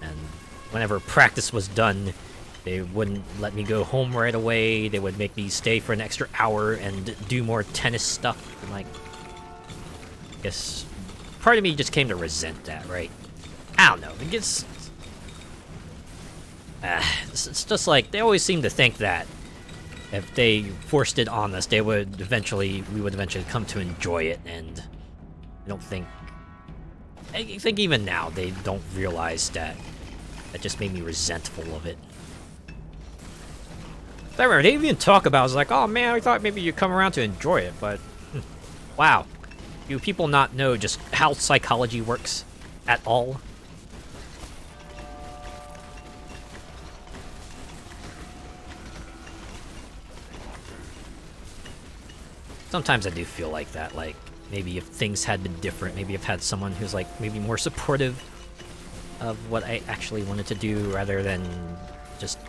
And whenever practice was done, they wouldn't let me go home right away. They would make me stay for an extra hour and do more tennis stuff. And, like, I guess part of me just came to resent that, right? I don't know. It gets... it's just like, they always seem to think that if they forced it on us, we would eventually come to enjoy it, and I think even now, they don't realize that That just made me resentful of it. I remember they even talk about, I was like, oh man, I thought maybe you'd come around to enjoy it, but wow. Do people not know just how psychology works at all? Sometimes I do feel like that, like maybe if things had been different, maybe I've had someone who's like maybe more supportive of what I actually wanted to do rather than just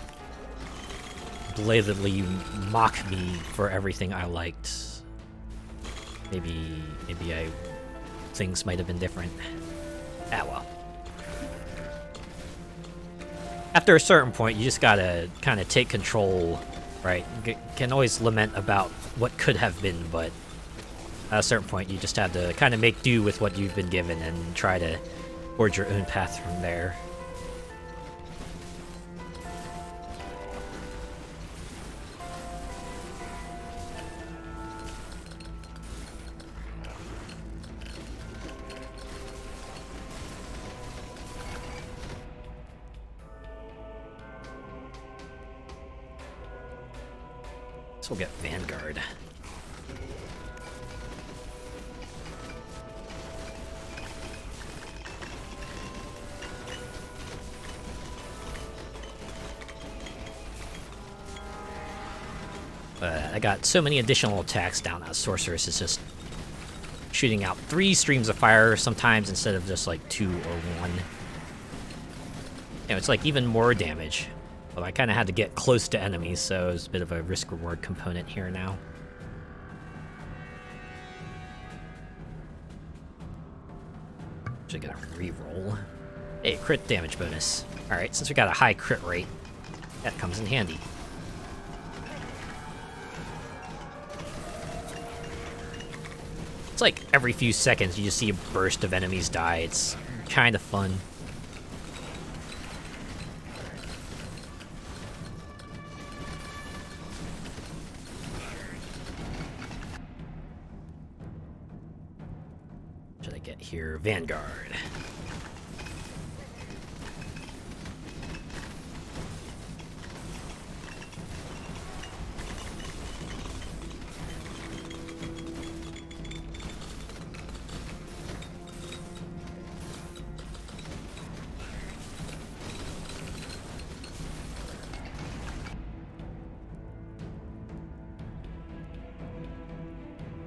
blatantly mock me for everything I liked. Maybe things might have been different. Ah, well. After a certain point, you just gotta kind of take control, right? You can always lament about what could have been, but at a certain point, you just have to kind of make do with what you've been given and try to forge your own path from there. So we'll get Vanguard. I got so many additional attacks down now. Sorceress is just shooting out 3 streams of fire sometimes instead of just like 2 or 1. You know, it's like even more damage. Well, I kind of had to get close to enemies, so it's a bit of a risk-reward component here now. Actually got a reroll. Hey, crit damage bonus. Alright, since we got a high crit rate, that comes in handy. It's like every few seconds you just see a burst of enemies die. It's kind of fun. Should I get here? Vanguard.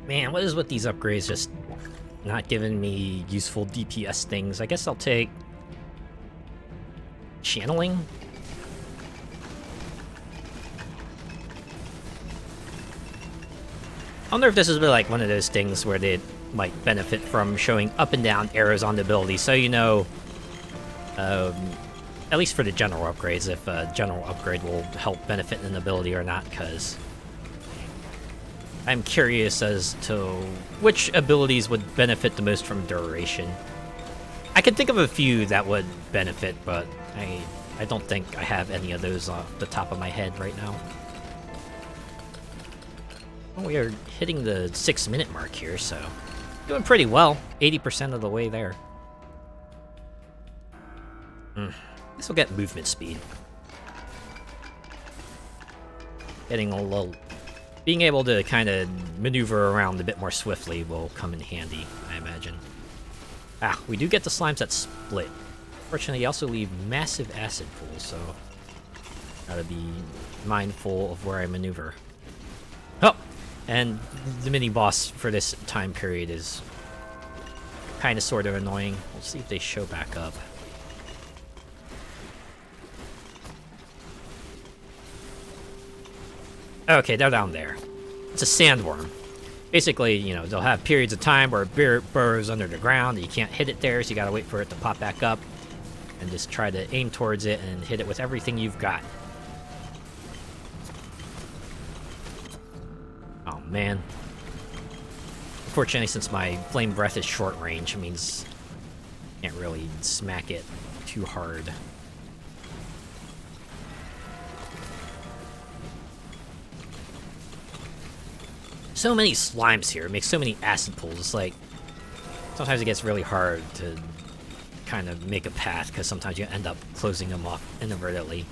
Man, what is with these upgrades just not giving me useful DPS things? I guess I'll take channeling. I wonder if this is like one of those things where they might benefit from showing up and down arrows on the ability, so you know, at least for the general upgrades, if a general upgrade will help benefit an ability or not, because I'm curious as to which abilities would benefit the most from duration. I can think of a few that would benefit, but I don't think I have any of those off the top of my head right now. Well, we are hitting the 6-minute mark here, so doing pretty well. 80% of the way there. This will get movement speed. Getting a little... Being able to kind of maneuver around a bit more swiftly will come in handy, I imagine. Ah, we do get the slimes that split. Fortunately, you also leave massive acid pools, so gotta be mindful of where I maneuver. Oh! And the mini-boss for this time period is kind of sort of annoying. We'll see if they show back up. Okay, they're down there. It's a sandworm. Basically, you know, they'll have periods of time where it burrows under the ground, and you can't hit it there, so you gotta wait for it to pop back up, and just try to aim towards it and hit it with everything you've got. Oh, man. Unfortunately, since my flame breath is short range, it means I can't really smack it too hard. So many slimes here. It makes so many acid pools. It's like sometimes it gets really hard to kind of make a path, because sometimes you end up closing them off inadvertently.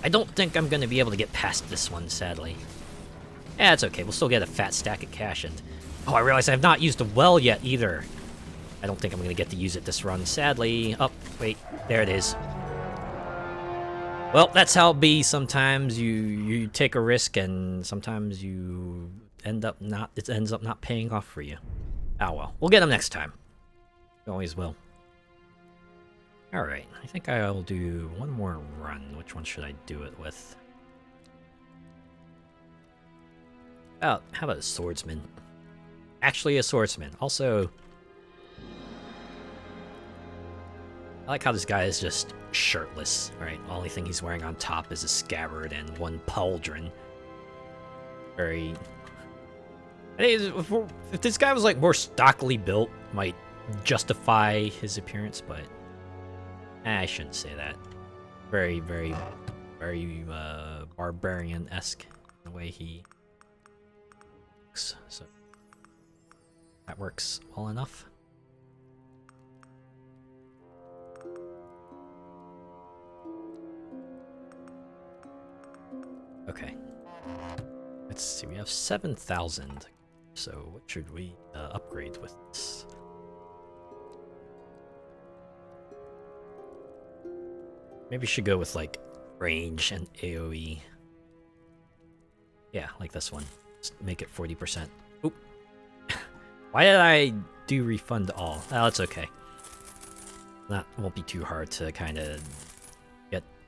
I don't think I'm going to be able to get past this one, sadly. Yeah, it's okay. We'll still get a fat stack of cash, and... Oh, I realize I have not used a well yet, either. I don't think I'm going to get to use it this run, sadly. Oh, wait. There it is. Well, that's how it be. Sometimes you take a risk, and sometimes you end up not... It ends up not paying off for you. Oh, well. We'll get them next time. We always will. Alright. I think I'll do one more run. Which one should I do it with? How about a swordsman? Actually, a swordsman. Also, I like how this guy is just shirtless, right? The only thing he's wearing on top is a scabbard and one pauldron. Very... I think if this guy was like more stockily built, might justify his appearance, but I shouldn't say that. Very, very, very barbarian-esque in the way he looks. So that works well enough. Okay. Let's see, we have 7,000. So what should we upgrade with this? Maybe we should go with like range and AoE. Yeah, like this one. Just make it 40%. Oop. Why did I do refund all? Oh, it's okay. That won't be too hard to kind of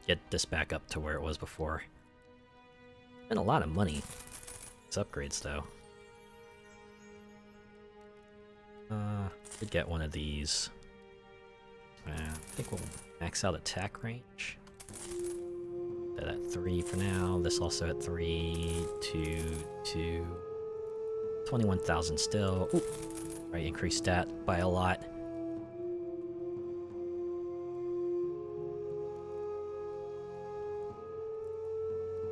get this back up to where it was before. Spent a lot of money. It's upgrades though. Could get one of these. I think we'll max out attack range. That at 3 for now. This also at 3, 2, 21,000 still. Ooh. Right, increased that by a lot.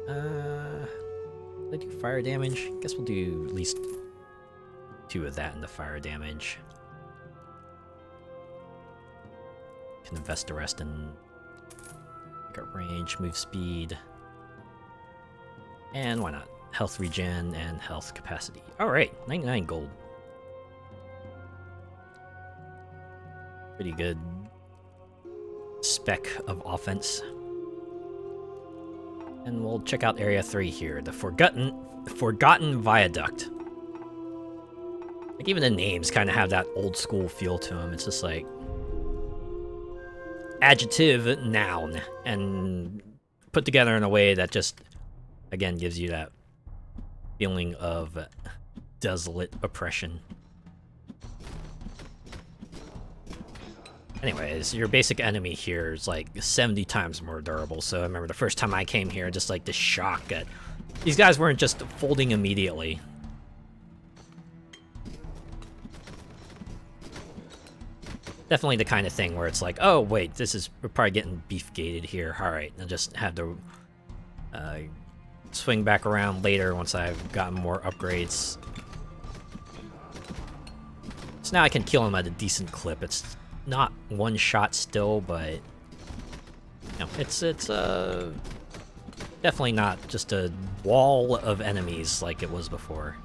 Did I do fire damage? Guess we'll do at least 2 of that in the fire damage. Can invest the rest in range, move speed, and why not? Health regen and health capacity. Alright, 99 gold. Pretty good spec of offense. And we'll check out Area 3 here, the Forgotten Viaduct. Like, even the names kind of have that old school feel to them. It's just like adjective, noun, and put together in a way that just, again, gives you that feeling of desolate oppression. Anyways, your basic enemy here is like 70 times more durable, so I remember the first time I came here, just like this shock that these guys weren't just folding immediately. Definitely the kind of thing where it's like, oh wait, we're probably getting beef gated here. Alright, I'll just have to swing back around later once I've gotten more upgrades. So now I can kill him at a decent clip. It's not one shot still, but you know, it's definitely not just a wall of enemies like it was before.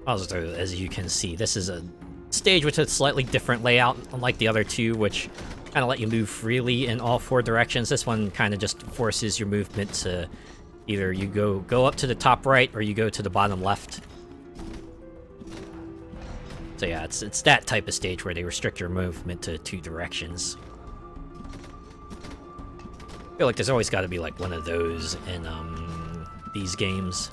Also, as you can see, this is a stage with a slightly different layout, unlike the other two, which kind of let you move freely in all 4 directions. This one kind of just forces your movement to either you go up to the top right or you go to the bottom left. So yeah, it's that type of stage where they restrict your movement to 2 directions. I feel like there's always got to be like one of those in these games.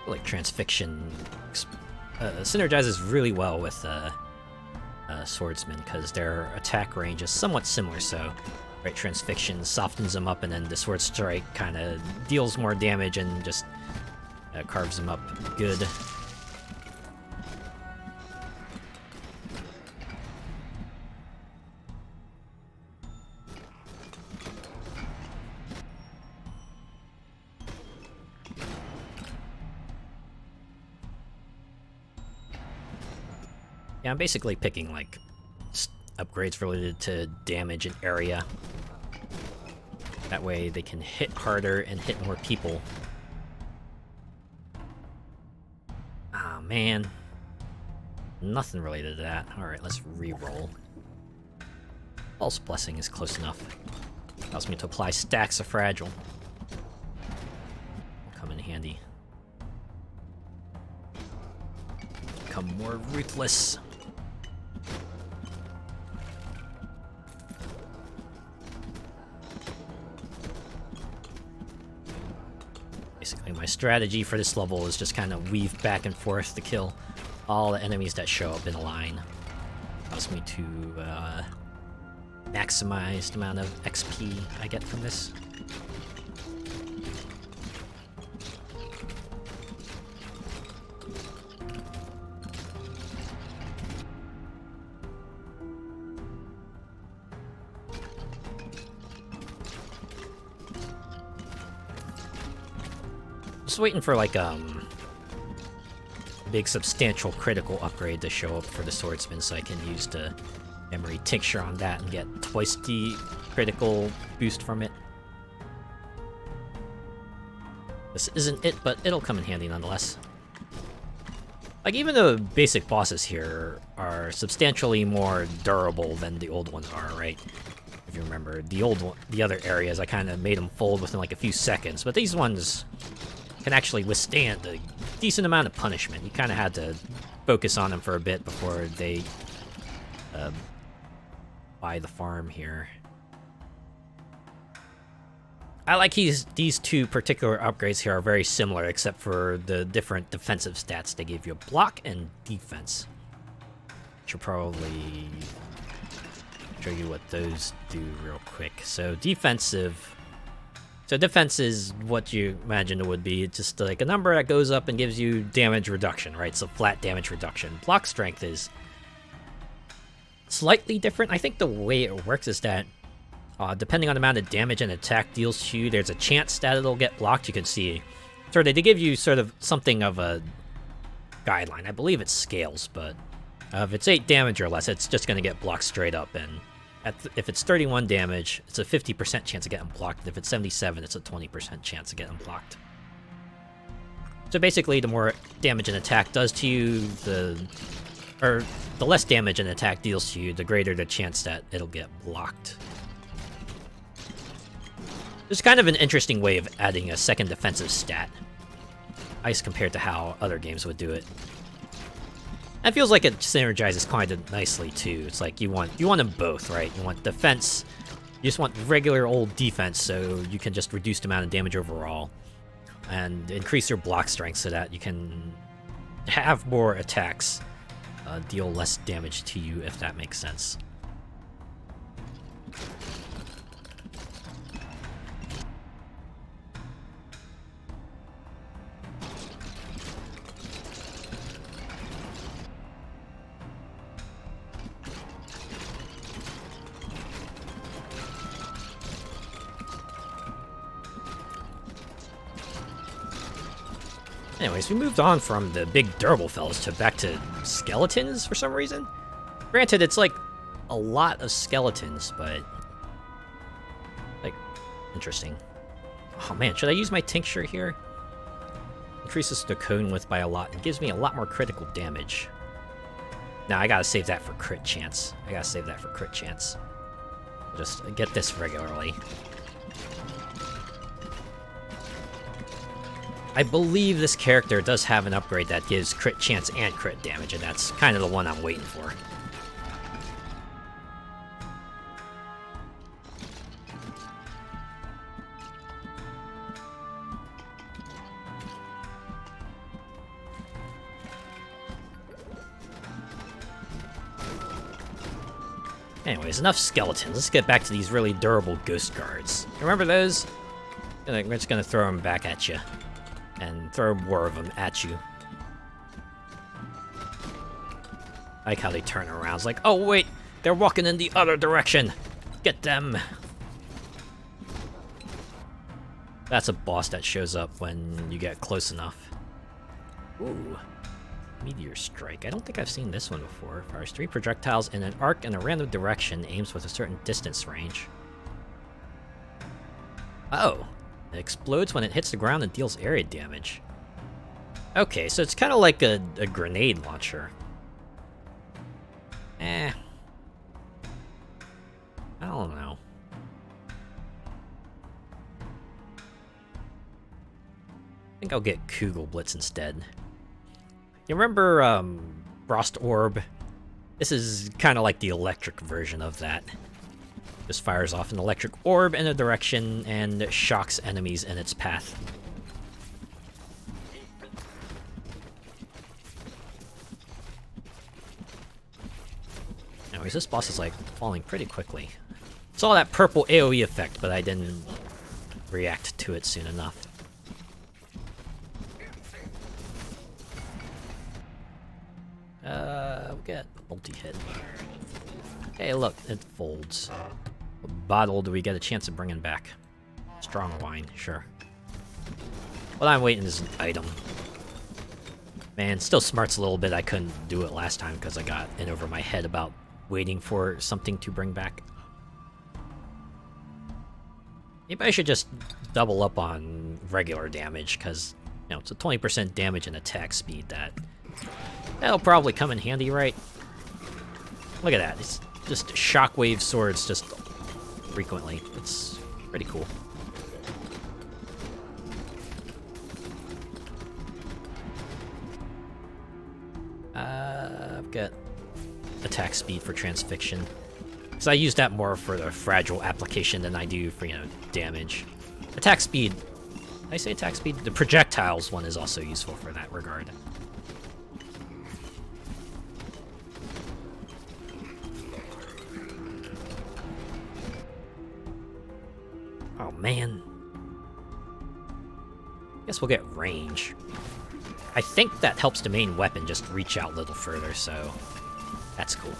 Like Transfixion synergizes really well with Swordsman because their attack range is somewhat similar, so Right, Transfixion softens him up, and then the Sword Strike kind of deals more damage and just carves him up good. Yeah, I'm basically picking, like, upgrades related to damage and area. That way they can hit harder and hit more people. Ah, man. Nothing related to that. Alright, let's re-roll. False Blessing is close enough. Allows me to apply stacks of Fragile. Will come in handy. Become more ruthless. Basically, my strategy for this level is just kind of weave back and forth to kill all the enemies that show up in a line. Allows me to maximize the amount of XP I get from this. Just waiting for, like, a big substantial critical upgrade to show up for the Swordsman so I can use the memory tincture on that and get twice the critical boost from it. This isn't it, but it'll come in handy nonetheless. Like, even the basic bosses here are substantially more durable than the old ones are, right? If you remember, the other areas, I kind of made them fold within like a few seconds, but these ones can actually withstand a decent amount of punishment. You kind of had to focus on them for a bit before they buy the farm here. I like these two particular upgrades here are very similar, except for the different defensive stats. They give you block and defense. Should probably show you what those do real quick. So defense is what you imagine it would be. It's just like a number that goes up and gives you damage reduction, right? So flat damage reduction. Block strength is slightly different. I think the way it works is that depending on the amount of damage an attack deals to you, there's a chance that it'll get blocked. You can see, sort of, they give you sort of something of a guideline. I believe it scales, but if it's 8 damage or less, it's just going to get blocked straight up. And if it's 31 damage, it's a 50% chance of getting blocked. If it's 77, it's a 20% chance of getting blocked. So basically, the more damage an attack does to you, the less damage an attack deals to you, the greater the chance that it'll get blocked. It's kind of an interesting way of adding a second defensive stat, as compared to how other games would do it. It feels like it synergizes kind of nicely too. It's like you want them both, right? You want defense, you just want regular old defense, so you can just reduce the amount of damage overall, and increase your block strength so that you can have more attacks deal less damage to you, if that makes sense. Anyways, we moved on from the big durable fellas to back to skeletons for some reason. Granted, it's like a lot of skeletons, but like, interesting. Oh man, should I use my tincture here? Increases the cone width by a lot and gives me a lot more critical damage. Now I gotta save that for crit chance. Just get this regularly. I believe this character does have an upgrade that gives crit chance and crit damage, and that's kind of the one I'm waiting for. Anyways, enough skeletons. Let's get back to these really durable ghost guards. Remember those? We're just gonna throw them back at you. And throw more of them at you. I like how they turn around. It's like, oh wait, they're walking in the other direction. Get them. That's a boss that shows up when you get close enough. Ooh. Meteor Strike. I don't think I've seen this one before. Fires 3 projectiles in an arc in a random direction, aims with a certain distance range. Oh. It explodes when it hits the ground and deals area damage. Okay, so it's kind of like a grenade launcher. I don't know. I think I'll get Kugelblitz instead. You remember, Frost Orb? This is kind of like the electric version of that. Just fires off an electric orb in a direction and shocks enemies in its path. Anyways, this boss is like falling pretty quickly. Saw that purple AoE effect, but I didn't react to it soon enough. We'll get multi-hit. Hey, look, it folds. What bottle do we get a chance of bringing back? Strong wine, sure. What I'm waiting is an item. Man, still smarts a little bit. I couldn't do it last time because I got in over my head about waiting for something to bring back. Maybe I should just double up on regular damage because, you know, it's a 20% damage and attack speed that'll probably come in handy, right? Look at that. It's just shockwave swords just frequently. It's pretty cool. I've got attack speed for transfixion. Because I use that more for the fragile application than I do for, you know, damage. Attack speed. Did I say attack speed? The projectiles one is also useful for that regard. Oh, man. Guess we'll get range. I think that helps the main weapon just reach out a little further, so that's cool.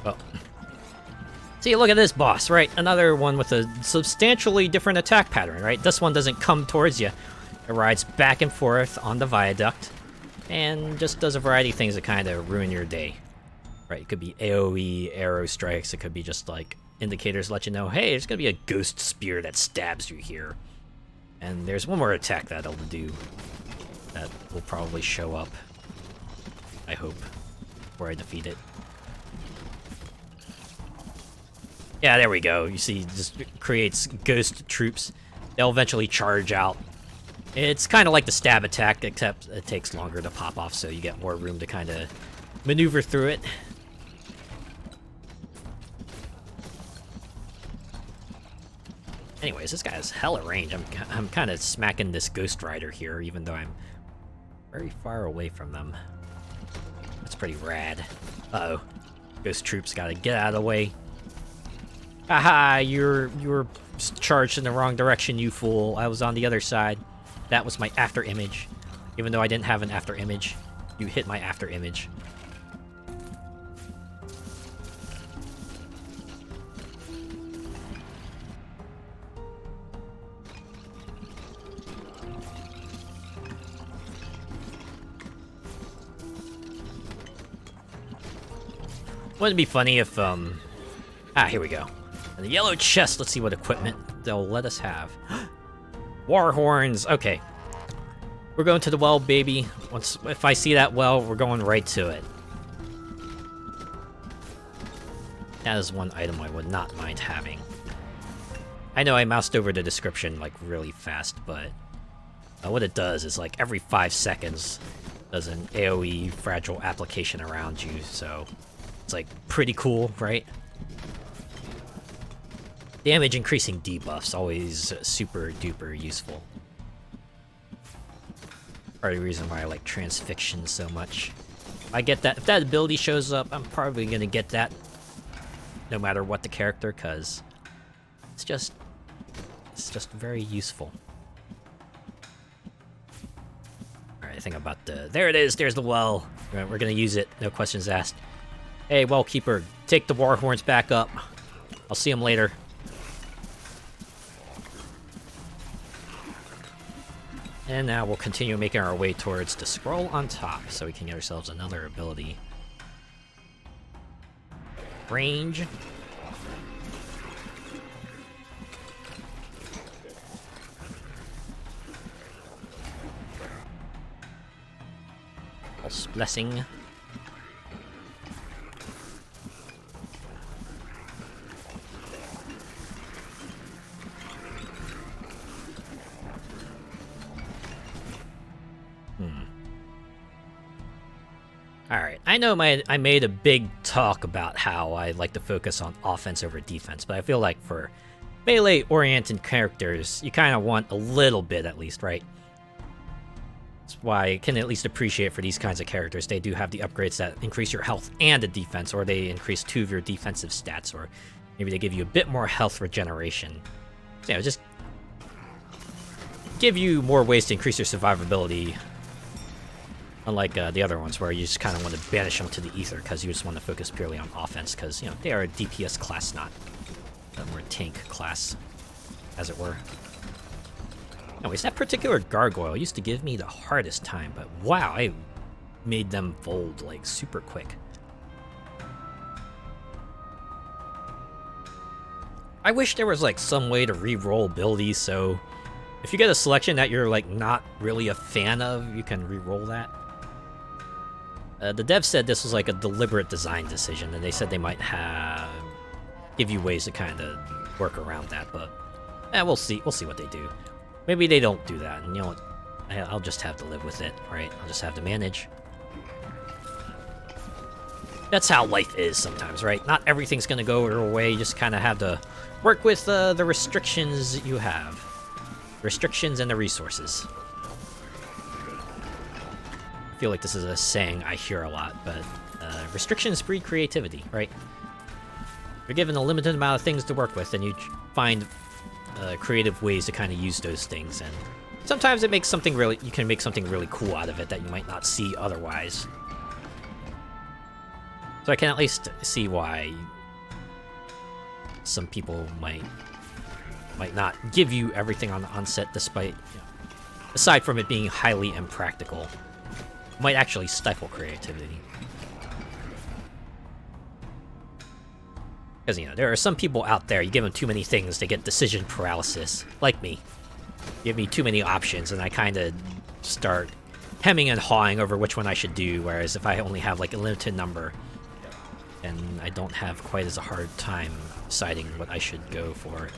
Oh. See, look at this boss, right? Another one with a substantially different attack pattern, right? This one doesn't come towards you. It rides back and forth on the Viaduct, and just does a variety of things that kind of ruin your day. Right, it could be AoE, arrow strikes, it could be just like indicators to let you know, hey, there's gonna be a ghost spear that stabs you here. And there's one more attack that it'll do that will probably show up, I hope, before I defeat it. Yeah, there we go. You see, it just creates ghost troops. They'll eventually charge out. It's kind of like the stab attack, except it takes longer to pop off, so you get more room to kind of maneuver through it. Anyways, this guy has hella range. I'm kind of smacking this Ghost Rider here, even though I'm very far away from them. That's pretty rad. Uh-oh. Ghost troops gotta get out of the way. Haha, you were charged in the wrong direction, you fool. I was on the other side. That was my after image. Even though I didn't have an after image, you hit my after image. Wouldn't it be funny if, here we go. And the yellow chest, let's see what equipment they'll let us have. War horns, okay. We're going to the well, baby. If I see that well, we're going right to it. That is one item I would not mind having. I know I moused over the description, like, really fast, but What it does is like every 5 seconds does an AoE fragile application around you, so it's like pretty cool, right? Damage increasing debuffs, always super duper useful. Part of the reason why I like Transfixion so much. I get that, if that ability shows up, I'm probably gonna get that no matter what the character, cause it's just very useful. Alright, I think about there it is, there's the well. We're gonna use it, no questions asked. Hey, well keeper, take the war horns back up. I'll see him later. And now we'll continue making our way towards the scroll on top, so we can get ourselves another ability. Range. Pulse Blessing. Alright, I know I made a big talk about how I like to focus on offense over defense, but I feel like for melee-oriented characters, you kind of want a little bit at least, right? That's why I can at least appreciate for these kinds of characters, they do have the upgrades that increase your health and the defense, or they increase 2 of your defensive stats, or maybe they give you a bit more health regeneration. So, you know, just give you more ways to increase your survivability. Unlike the other ones, where you just kind of want to banish them to the ether because you just want to focus purely on offense, because, you know, they are a DPS class, not a more tank class, as it were. Anyways, that particular gargoyle used to give me the hardest time, but wow, I made them fold, like, super quick. I wish there was, like, some way to re-roll abilities, so if you get a selection that you're, like, not really a fan of, you can re-roll that. The dev said this was like a deliberate design decision, and they said they might give you ways to kind of work around that, but we'll see. We'll see what they do. Maybe they don't do that, and you know what? I'll just have to live with it, right? I'll just have to manage. That's how life is sometimes, right? Not everything's gonna go your way. You just kind of have to work with the restrictions that you have. Restrictions and the resources. I feel like this is a saying I hear a lot, but restrictions breed creativity, right? You're given a limited amount of things to work with, and you find creative ways to kind of use those things, and sometimes it makes something really, you can make something really cool out of it that you might not see otherwise. So I can at least see why some people might not give you everything on the onset, despite, you know, aside from it being highly impractical. Might actually stifle creativity. Because, you know, there are some people out there, you give them too many things, they get decision paralysis. Like me. Give me too many options, and I kind of start hemming and hawing over which one I should do, whereas if I only have, like, a limited number, then I don't have quite as a hard time deciding what I should go for.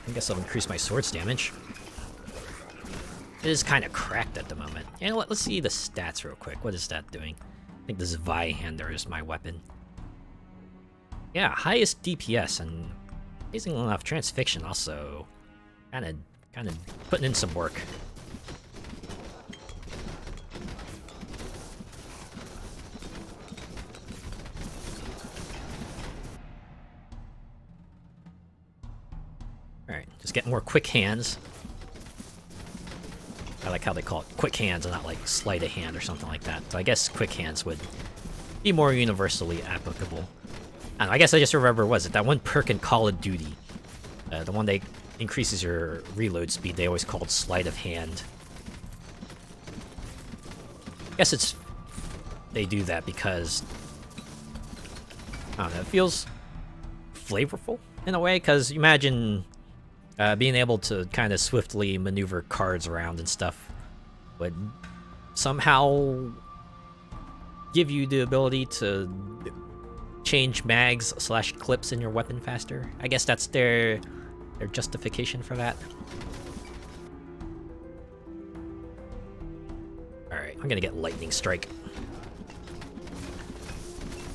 I guess I'll increase my sword's damage. It is kind of cracked at the moment. You know what? Let's see the stats real quick. What is that doing? I think this Viaduct is my weapon. Yeah, highest DPS, and amazingly enough, Transfixion also kind of putting in some work. Alright, just get more quick hands. I like how they call it quick hands and not like sleight of hand or something like that. So I guess quick hands would be more universally applicable. I don't know, I guess I just remember, was it that one perk in Call of Duty? The one that increases your reload speed, they always called sleight of hand. I guess it's... they do that because... I don't know, it feels flavorful in a way, because imagine Being able to kind of swiftly maneuver cards around and stuff would somehow give you the ability to change mags / clips in your weapon faster. I guess that's their justification for that. Alright, I'm gonna get Lightning Strike.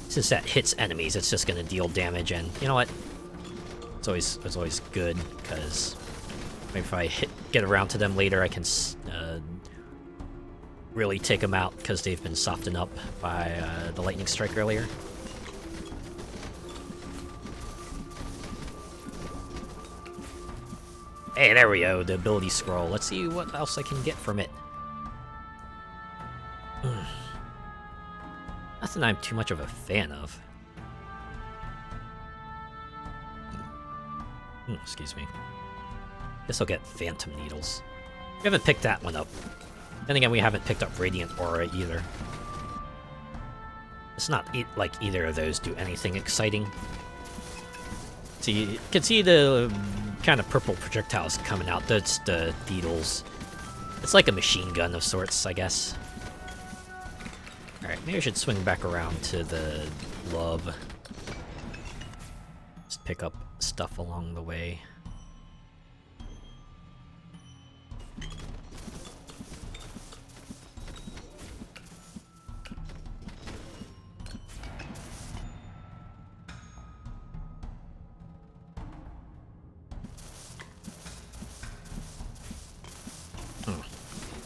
Since that hits enemies, it's just gonna deal damage, and you know what? It's always good, because maybe if I get around to them later, I can really take them out, because they've been softened up by the Lightning Strike earlier. Hey, there we go, the ability scroll. Let's see what else I can get from it. Nothing I'm too much of a fan of. Excuse me. Guess I'll get Phantom Needles. We haven't picked that one up. Then again, we haven't picked up Radiant Aura either. It's not like either of those do anything exciting. See, you can see the kind of purple projectiles coming out. That's the needles. It's like a machine gun of sorts, I guess. Alright, maybe I should swing back around to the love. Just pick up stuff along the way.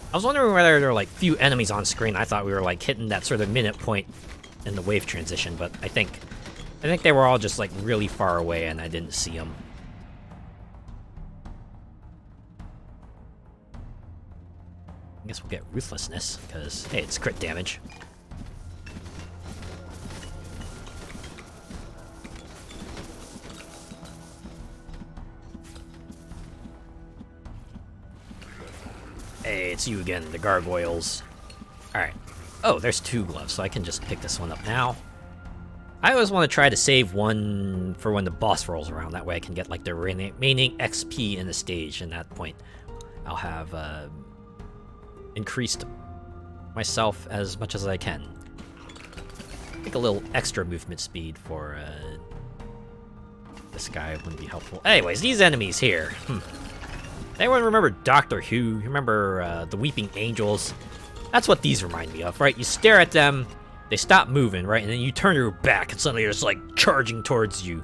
I was wondering whether there were like few enemies on screen. I thought we were like hitting that sort of minute point in the wave transition, but I think they were all just like really far away and I didn't see them. I guess we'll get Ruthlessness, because hey, it's crit damage. Hey, it's you again, the gargoyles. Alright. Oh, there's 2 gloves, so I can just pick this one up now. I always want to try to save one for when the boss rolls around. That way I can get like the remaining XP in the stage, and at that point I'll have increased myself as much as I can. I think a little extra movement speed for this guy wouldn't be helpful. Anyways, these enemies here. Anyone remember Doctor Who? You remember the Weeping Angels? That's what these remind me of, right? You stare at them, they stop moving, right? And then you turn your back and suddenly they're just like charging towards you.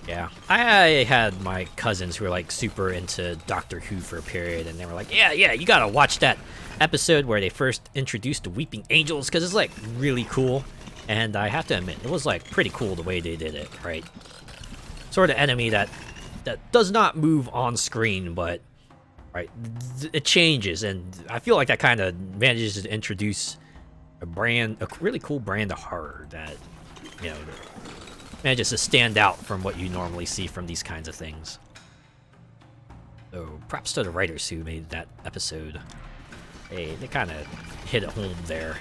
Yeah, I had my cousins who were like super into Doctor Who for a period, and they were like, yeah, you gotta watch that episode where they first introduced the Weeping Angels, because it's like really cool. And I have to admit, it was like pretty cool the way they did it, right? Sort of enemy that does not move on screen, but right, it changes, and I feel like that kind of manages to introduce a really cool brand of horror that, you know, manages to stand out from what you normally see from these kinds of things. So props to the writers who made that episode. They kind of hit it home there.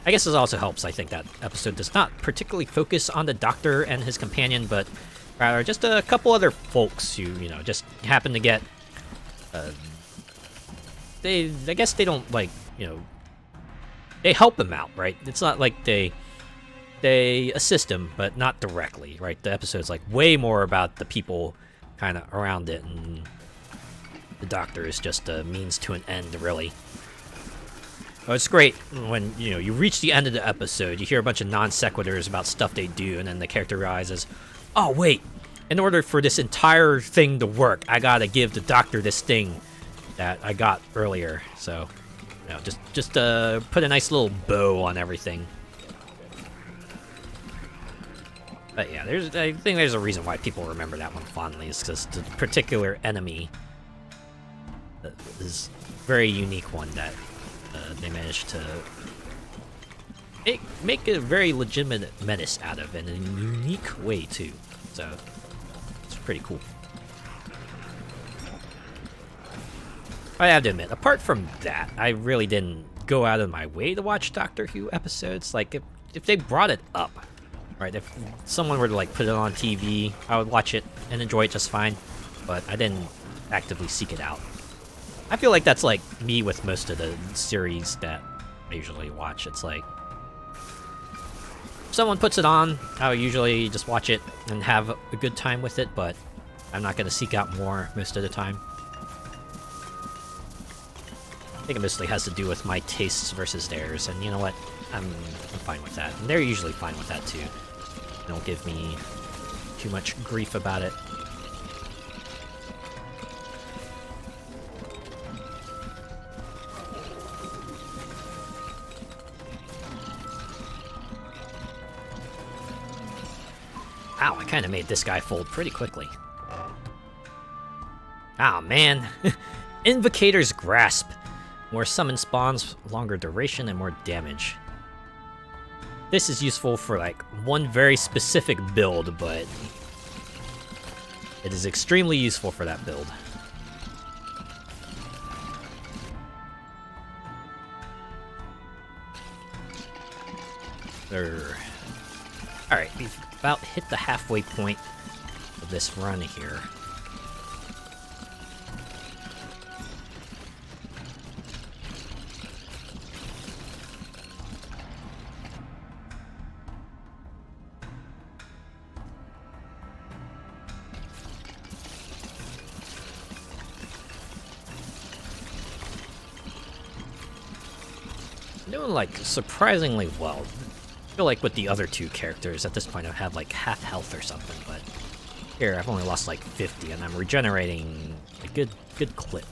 I guess this also helps. I think that episode does not particularly focus on the Doctor and his companion, but rather just a couple other folks who, you know, just happen to get. I guess they don't like, you know, they help him out, right? It's not like they assist him, but not directly, right? The episode's like way more about the people kind of around it, and the Doctor is just a means to an end, really. Oh, it's great when, you know, you reach the end of the episode, you hear a bunch of non sequiturs about stuff they do, and then the character realizes, oh wait, in order for this entire thing to work, I gotta give the Doctor this thing that I got earlier. So, you know, just put a nice little bow on everything. But yeah, I think there's a reason why people remember that one fondly, is because the particular enemy is a very unique one that they managed to make a very legitimate menace out of, in a unique way too. So it's pretty cool. I have to admit, apart from that, I really didn't go out of my way to watch Doctor Who episodes. Like, if they brought it up, right? If someone were to like put it on TV, I would watch it and enjoy it just fine. But I didn't actively seek it out. I feel like that's like me with most of the series that I usually watch. It's like if someone puts it on, I'll usually just watch it and have a good time with it, but I'm not going to seek out more most of the time. I think it mostly has to do with my tastes versus theirs, and you know what? I'm fine with that. And they're usually fine with that too. They don't give me too much grief about it. Ow, I kind of made this guy fold pretty quickly. Ah, man. Invocator's Grasp. More summon spawns, longer duration, and more damage. This is useful for, like, one very specific build, but it is extremely useful for that build. Alright, we've about hit the halfway point of this run here. Doing, like, surprisingly well. I feel like with the other two characters, at this point I've had like half health or something, but here I've only lost like 50 and I'm regenerating a good clip.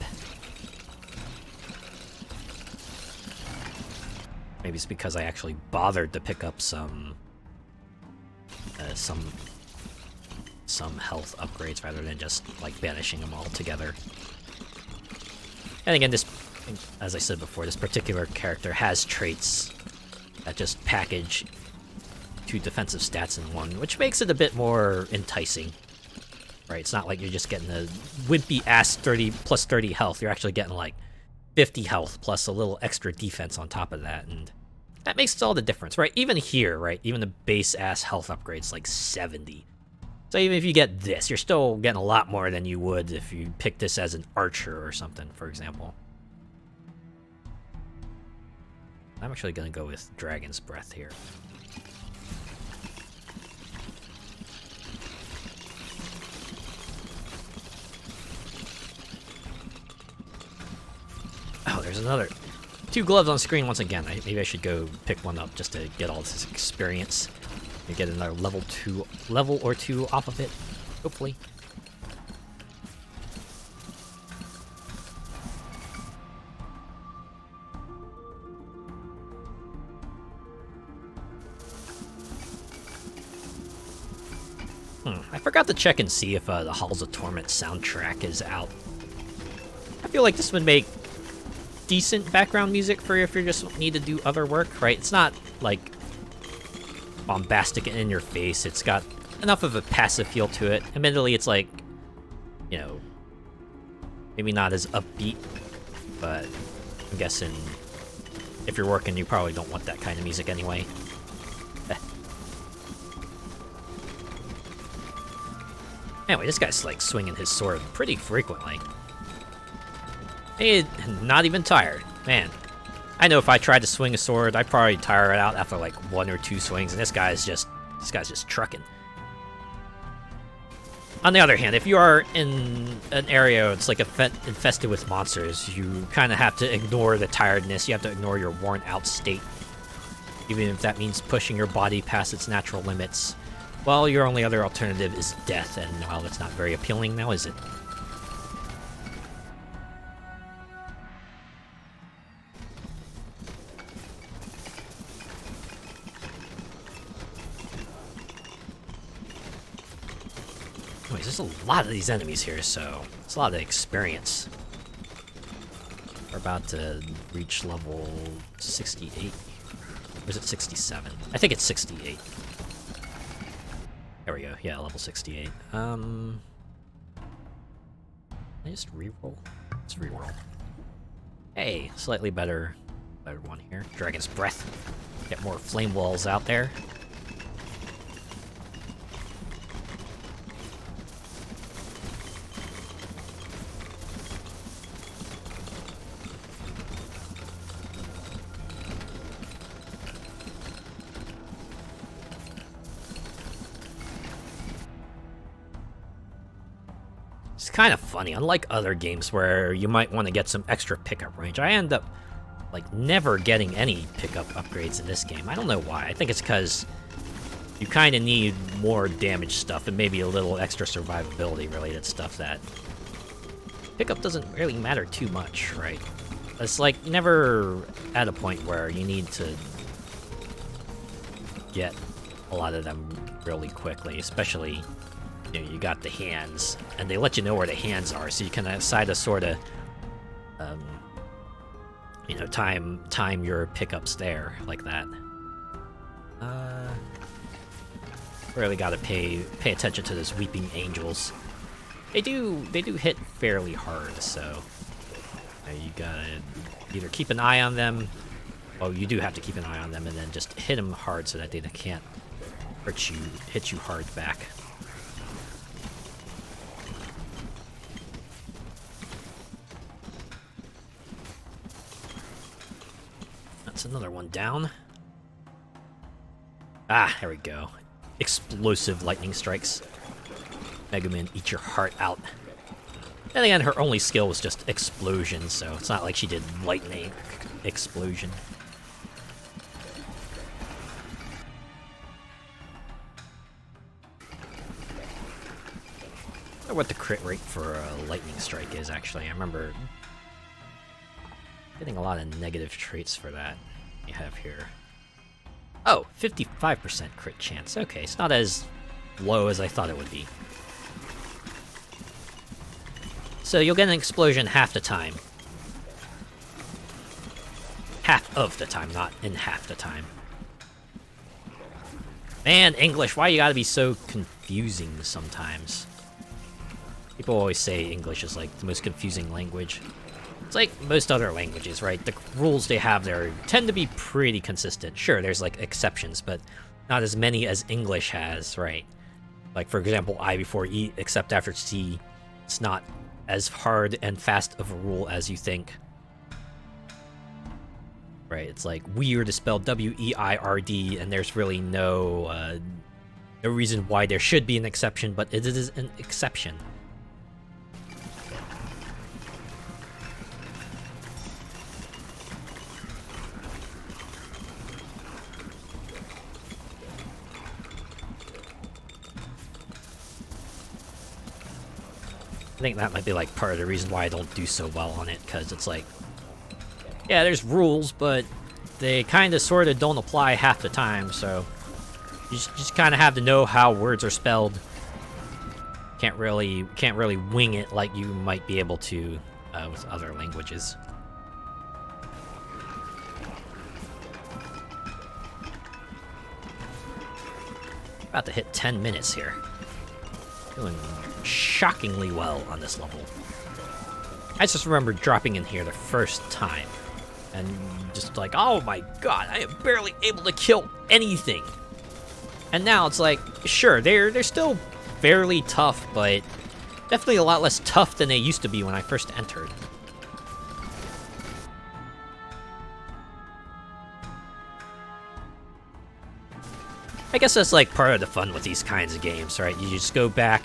Maybe it's because I actually bothered to pick up some health upgrades rather than just like banishing them all together. And again, this, as I said before, this particular character has traits that just package two defensive stats in one, which makes it a bit more enticing. Right, it's not like you're just getting a wimpy-ass 30 plus 30 health. You're actually getting like 50 health plus a little extra defense on top of that, and that makes all the difference, right? Even here, right, even the base-ass health upgrade's like 70. So even if you get this, you're still getting a lot more than you would if you pick this as an archer or something, for example. I'm actually going to go with Dragon's Breath here. Oh, there's another. 2 gloves on screen once again. Maybe I should go pick one up just to get all this experience. And get another level or two off of it, hopefully. I forgot to check and see if the Halls of Torment soundtrack is out. I feel like this would make decent background music for if you just need to do other work, right? It's not, like, bombastic and in your face. It's got enough of a passive feel to it. Admittedly, it's like, you know, maybe not as upbeat, but I'm guessing if you're working, you probably don't want that kind of music anyway. Anyway, this guy's like swinging his sword pretty frequently. Hey, not even tired. Man, I know if I tried to swing a sword, I'd probably tire it out after like 1 or 2 swings, and this guy's just trucking. On the other hand, if you are in an area it's like infested with monsters, you kind of have to ignore the tiredness. You have to ignore your worn out state, even if that means pushing your body past its natural limits. Well, your only other alternative is death, and well, that's not very appealing now, is it? Anyways, there's a lot of these enemies here, so it's a lot of experience. We're about to reach level 68. Or is it 67? I think it's 68. There we go. Yeah, level 68. Can I just reroll? Let's reroll. Hey, slightly better Another one here. Dragon's Breath. Get more flame walls out there. It's kind of funny. Unlike other games where you might want to get some extra pickup range, I end up like never getting any pickup upgrades in this game. I don't know why. I think it's because you kind of need more damage stuff and maybe a little extra survivability related stuff that pickup doesn't really matter too much, right? It's like never at a point where you need to get a lot of them really quickly, especially, you know, you got the hands, and they let you know where the hands are, so you can decide to sort of, you know, time your pickups there, like that. Really gotta pay attention to those Weeping Angels. They do hit fairly hard, so you gotta either keep an eye on them. Oh, you do have to keep an eye on them, and then just hit them hard so that they can't hit you hard back. That's another one down. Ah, there we go. Explosive lightning strikes. Mega Man, eat your heart out. And again, her only skill was just explosion, so it's not like she did lightning explosion. I wonder what the crit rate for a lightning strike is, actually. I remember getting a lot of negative traits for that. You have here. Oh, 55% crit chance. Okay, it's not as low as I thought it would be. So you'll get an explosion half the time. Half of the time, not in half the time. Man, English, why you gotta be so confusing sometimes? People always say English is like the most confusing language. It's like most other languages, right? The rules they have there tend to be pretty consistent. Sure, there's like exceptions, but not as many as English has, right? Like, for example, I before E except after C. It's not as hard and fast of a rule as you think. Right, it's like weird is spelled W-E-I-R-D, and there's really no reason why there should be an exception, but it is an exception. I think that might be like part of the reason why I don't do so well on it, because it's like, yeah, there's rules, but they kind of sort of don't apply half the time, so you just kind of have to know how words are spelled. Can't really wing it like you might be able to with other languages. About to hit 10 minutes here. Doing shockingly well on this level. I just remember dropping in here the first time and just like, oh my god, I am barely able to kill anything. And now it's like, sure, they're still fairly tough, but definitely a lot less tough than they used to be when I first entered. I guess that's like part of the fun with these kinds of games, right? You just go back,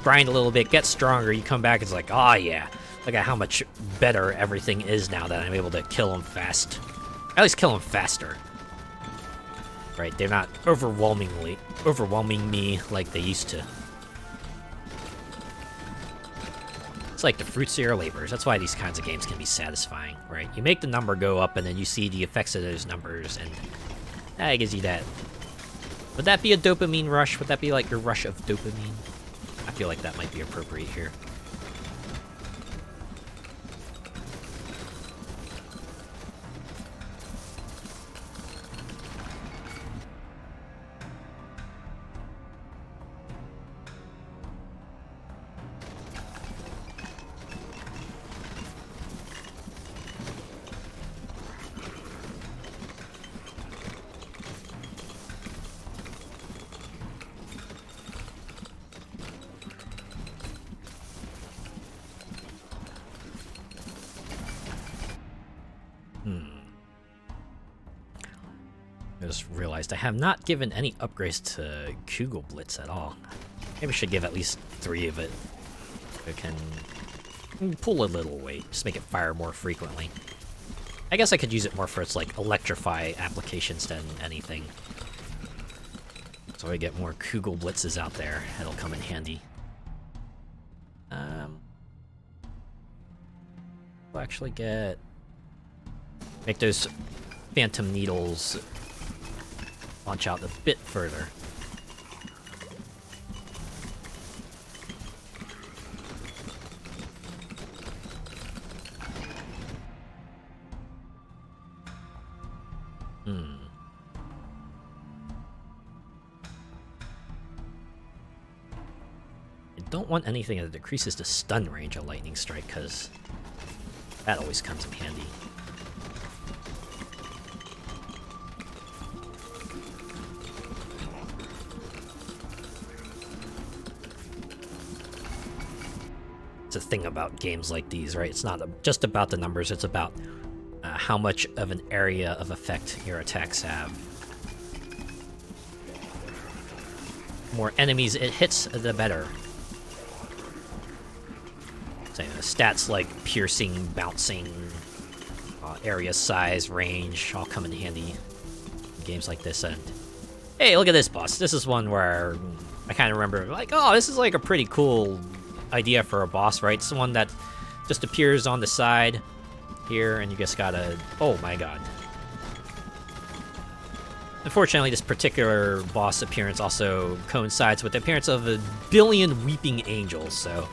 grind a little bit, get stronger, you come back, it's like, oh yeah, look at how much better everything is now that I'm able to kill them fast. At least kill them faster. Right, they're not overwhelming me like they used to. It's like the fruits of your labors. That's why these kinds of games can be satisfying, right? You make the number go up and then you see the effects of those numbers, and that gives you that. Would that be a dopamine rush? Would that be like your rush of dopamine? I feel like that might be appropriate here. I just realized I have not given any upgrades to Kugel Blitz at all. Maybe I should give at least 3 of it. It can pull a little weight, just make it fire more frequently. I guess I could use it more for its like electrify applications than anything. So I get more Kugel Blitzes out there, it'll come in handy. We'll actually make those Phantom Needles launch out a bit further. I don't want anything that decreases the stun range of Lightning Strike, because that always comes in handy. It's a thing about games like these, right? It's not just about the numbers, it's about how much of an area of effect your attacks have. The more enemies it hits, the better. So, stats like piercing, bouncing, area size, range, all come in handy in games like this. And hey, look at this boss. This is one where I kind of remember, like, oh, this is like a pretty cool idea for a boss, right? It's the one that just appears on the side here, and you just gotta... Oh my god. Unfortunately, this particular boss appearance also coincides with the appearance of a billion weeping angels, so...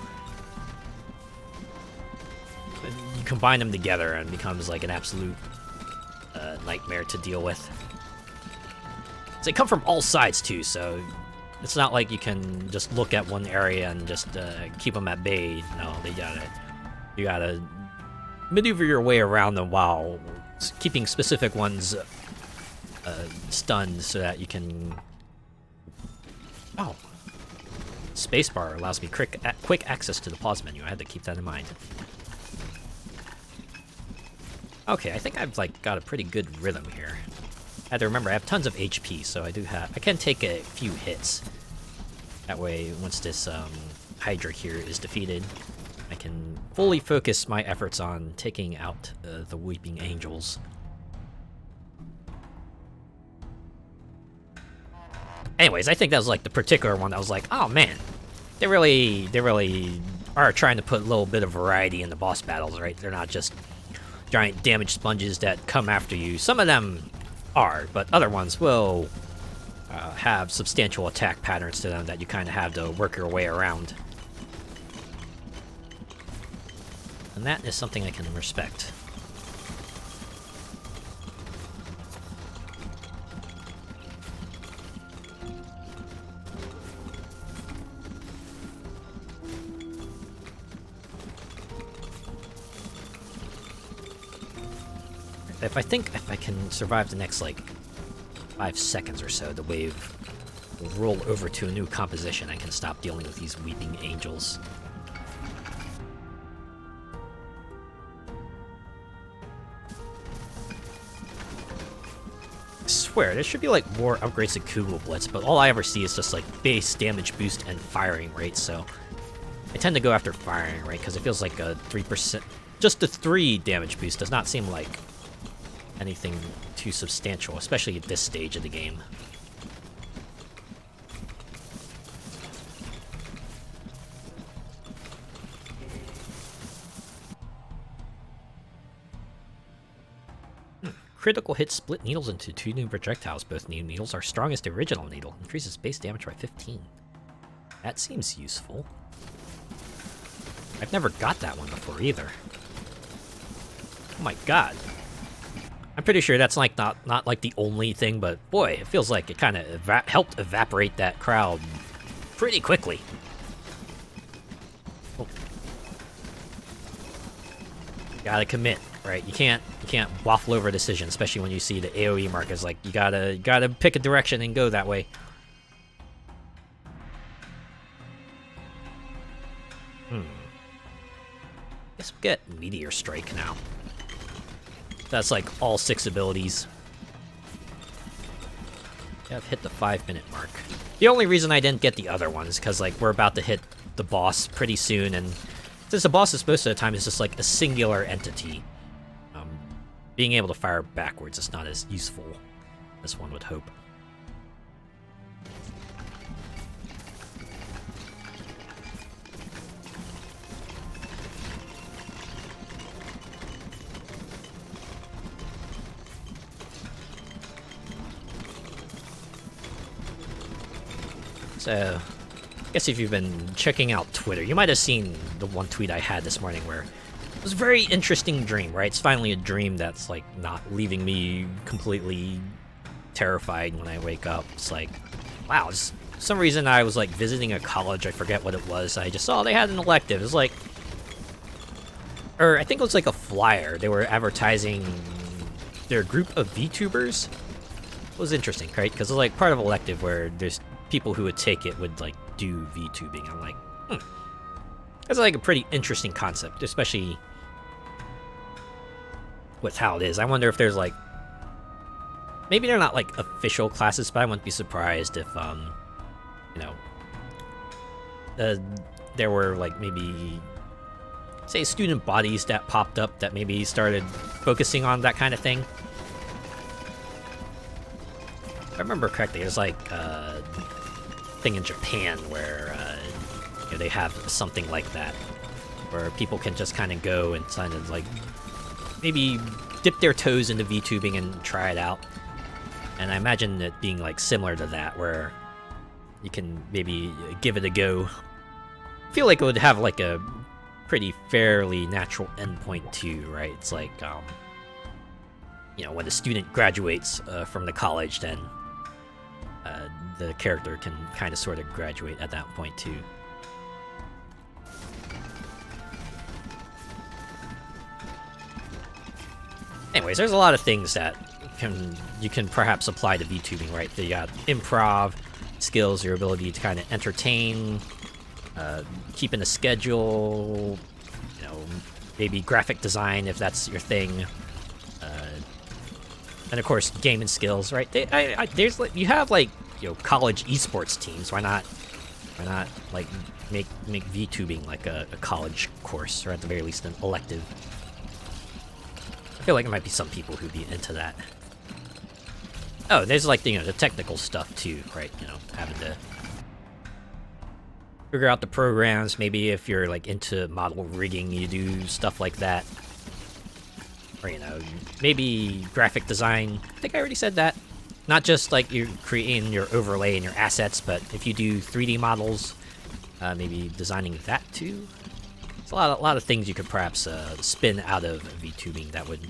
you combine them together and it becomes like an absolute nightmare to deal with. So they come from all sides too, so it's not like you can just look at one area and just keep them at bay. No, you gotta maneuver your way around them while keeping specific ones stunned so that you can... Oh. Spacebar allows me quick access to the pause menu. I had to keep that in mind. Okay, I think I've like got a pretty good rhythm here. I have to remember I have tons of HP, so I can take a few hits. That way, once this Hydra here is defeated, I can fully focus my efforts on taking out the Weeping Angels. Anyways, I think that was like the particular one that was like, oh man, they really are trying to put a little bit of variety in the boss battles, right? They're not just giant damage sponges that come after you. Some of them are, but other ones will have substantial attack patterns to them that you kind of have to work your way around. And that is something I can respect. If I can survive the next, like, 5 seconds or so, the wave will roll over to a new composition. I can stop dealing with these Weeping Angels. I swear, there should be, like, more upgrades to Kugel Blitz, but all I ever see is just, like, base damage boost and firing rate, so I tend to go after firing rate, because it feels like a 3%... Just a 3 damage boost does not seem like anything too substantial, especially at this stage of the game. Critical hits split needles into 2 new projectiles. Both new needles are strong as the original needle. Increases base damage by 15. That seems useful. I've never got that one before either. Oh my god. I'm pretty sure that's like not like the only thing, but boy, it feels like it kind of helped evaporate that crowd pretty quickly. Oh. Gotta commit, right? You can't waffle over a decision, especially when you see the AoE markers. Like you gotta pick a direction and go that way. Guess we'll get Meteor Strike now. That's like all 6 abilities. Yeah, I've hit the 5-minute mark. The only reason I didn't get the other ones, because like we're about to hit the boss pretty soon, and since the boss is most of the time is just like a singular entity, being able to fire backwards is not as useful as one would hope. So, I guess if you've been checking out Twitter, you might have seen the one tweet I had this morning where it was a very interesting dream, right? It's finally a dream that's, like, not leaving me completely terrified when I wake up. It's like, wow, for some reason I was, like, visiting a college, I forget what it was. I just saw they had an elective. It was like, or I think it was like a flyer. They were advertising their group of VTubers. It was interesting, right? Because it was, like, part of elective where there's people who would take it would, like, do VTubing. I'm like, that's like a pretty interesting concept, especially with how it is. I wonder if there's like, maybe they're not like official classes, but I wouldn't be surprised if, you know, there were like maybe, say, student bodies that popped up that maybe started focusing on that kind of thing. If I remember correctly, there's like a thing in Japan where you know, they have something like that, where people can just kind of go and kind of like maybe dip their toes into VTubing and try it out. And I imagine it being like similar to that, where you can maybe give it a go. I feel like it would have like a pretty fairly natural endpoint too, right? It's like, you know, when a student graduates from the college, then the character can kind of sort of graduate at that point too. Anyways, there's a lot of things that you can perhaps apply to VTubing, right? You got improv skills, your ability to kind of entertain, keeping a schedule, you know, maybe graphic design if that's your thing, and of course gaming skills, right? There's like, you have like, you know, college esports teams. Why not like make VTubing like a college course, or at the very least an elective? I feel like there might be some people who'd be into that. Oh, there's like, you know, the technical stuff too, right? You know, having to figure out the programs. Maybe if you're like into model rigging, you do stuff like that. Or, you know, maybe graphic design. I think I already said that. Not just like you're creating your overlay and your assets, but if you do 3D models, maybe designing that too. There's a lot of things you could perhaps spin out of VTubing that would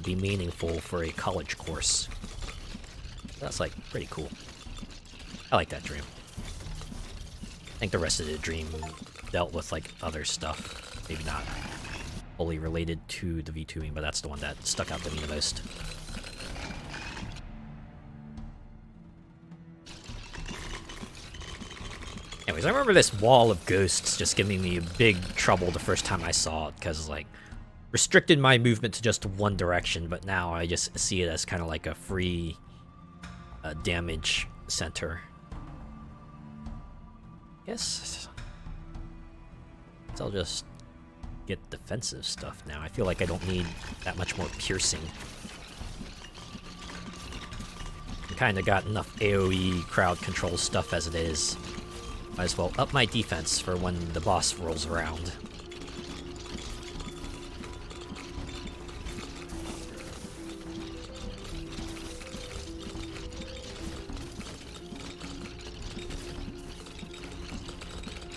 be meaningful for a college course. That's like pretty cool. I like that dream. I think the rest of the dream dealt with like other stuff, maybe not fully related to the VTubing, but that's the one that stuck out to me the most. Anyways, I remember this wall of ghosts just giving me a big trouble the first time I saw it, because like restricted my movement to just one direction, but now I just see it as kind of like a free damage center. Guess I'll just get defensive stuff now. I feel like I don't need that much more piercing. I kind of got enough AoE crowd control stuff as it is. Might as well up my defense for when the boss rolls around.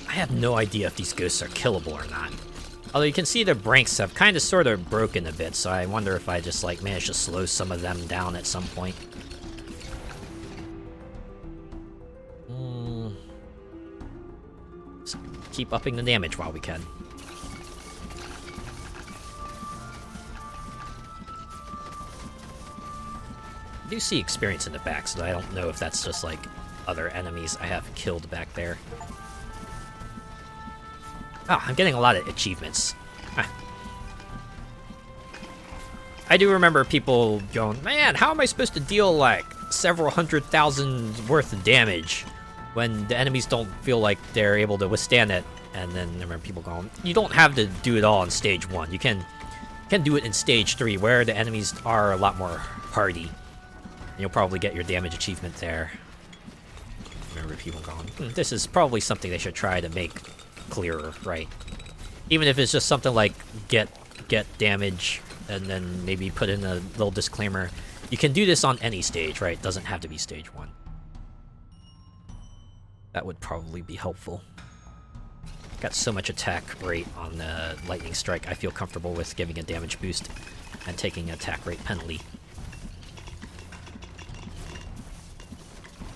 I have no idea if these ghosts are killable or not. Although you can see their ranks have kind of sort of broken a bit, so I wonder if I just like manage to slow some of them down at some point. Just keep upping the damage while we can. I do see experience in the back, so I don't know if that's just like other enemies I have killed back there. Oh, I'm getting a lot of achievements. I do remember people going, man, how am I supposed to deal like several 100,000 worth of damage when the enemies don't feel like they're able to withstand it? And then I remember people going, you don't have to do it all in stage 1. You can do it in stage 3, where the enemies are a lot more hardy. And you'll probably get your damage achievement there. Remember people going, this is probably something they should try to make clearer, right? Even if it's just something like get damage, and then maybe put in a little disclaimer. You can do this on any stage, right? It doesn't have to be stage 1. That would probably be helpful. Got so much attack rate on the Lightning Strike, I feel comfortable with giving a damage boost and taking an attack rate penalty.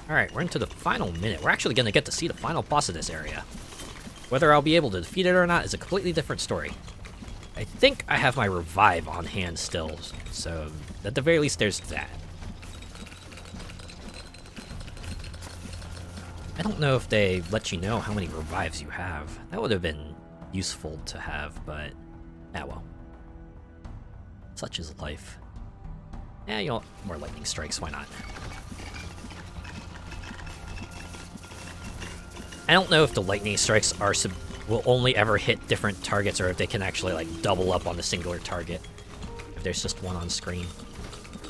Alright, we're into the final minute. We're actually going to get to see the final boss of this area. Whether I'll be able to defeat it or not is a completely different story. I think I have my revive on hand still, so at the very least there's that. I don't know if they let you know how many revives you have. That would have been useful to have, but well. Such is life. Yeah, you know, more lightning strikes, why not? I don't know if the lightning strikes will only ever hit different targets, or if they can actually like double up on the singular target if there's just one on screen.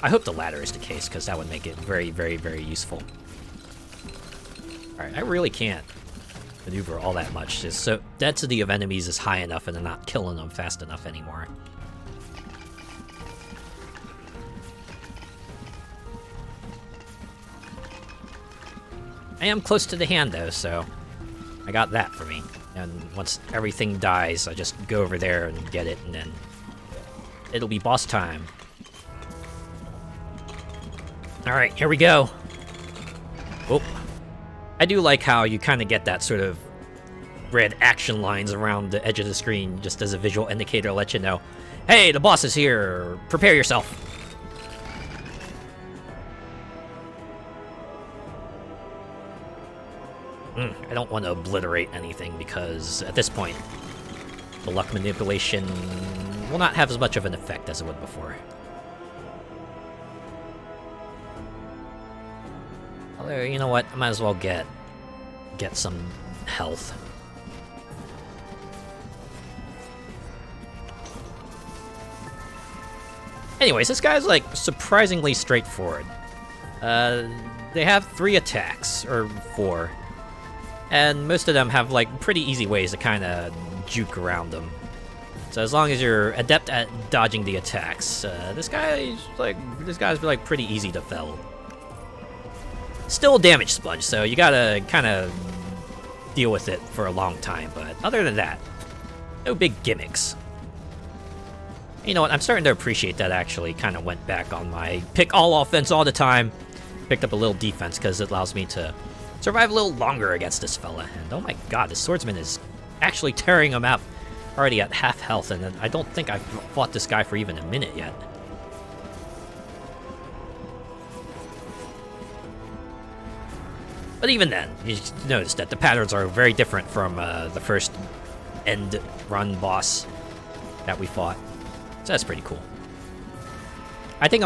I hope the latter is the case, because that would make it very, very, very useful. Alright, I really can't maneuver all that much. Just so density of enemies is high enough and I'm not killing them fast enough anymore. I am close to the hand though, so I got that for me. And once everything dies, I just go over there and get it, and then it'll be boss time. Alright, here we go. Oh. I do like how you kind of get that sort of red action lines around the edge of the screen just as a visual indicator to let you know, hey, the boss is here, prepare yourself. I don't want to obliterate anything because at this point, the luck manipulation will not have as much of an effect as it would before. Although, you know what, I might as well get some health. Anyways, this guy's like surprisingly straightforward. They have 3 attacks, or 4. And most of them have like pretty easy ways to kind of juke around them. So as long as you're adept at dodging the attacks, this guy's like pretty easy to fell. Still a damage sponge, so you gotta kind of deal with it for a long time. But other than that, no big gimmicks. You know what? I'm starting to appreciate that. Actually, kind of went back on my pick all offense all the time. Picked up a little defense because it allows me to survive a little longer against this fella. And oh my god, this swordsman is actually tearing him out already at half health, and I don't think I've fought this guy for even a minute yet. But even then, you notice that the patterns are very different from the first end run boss that we fought. So that's pretty cool. I think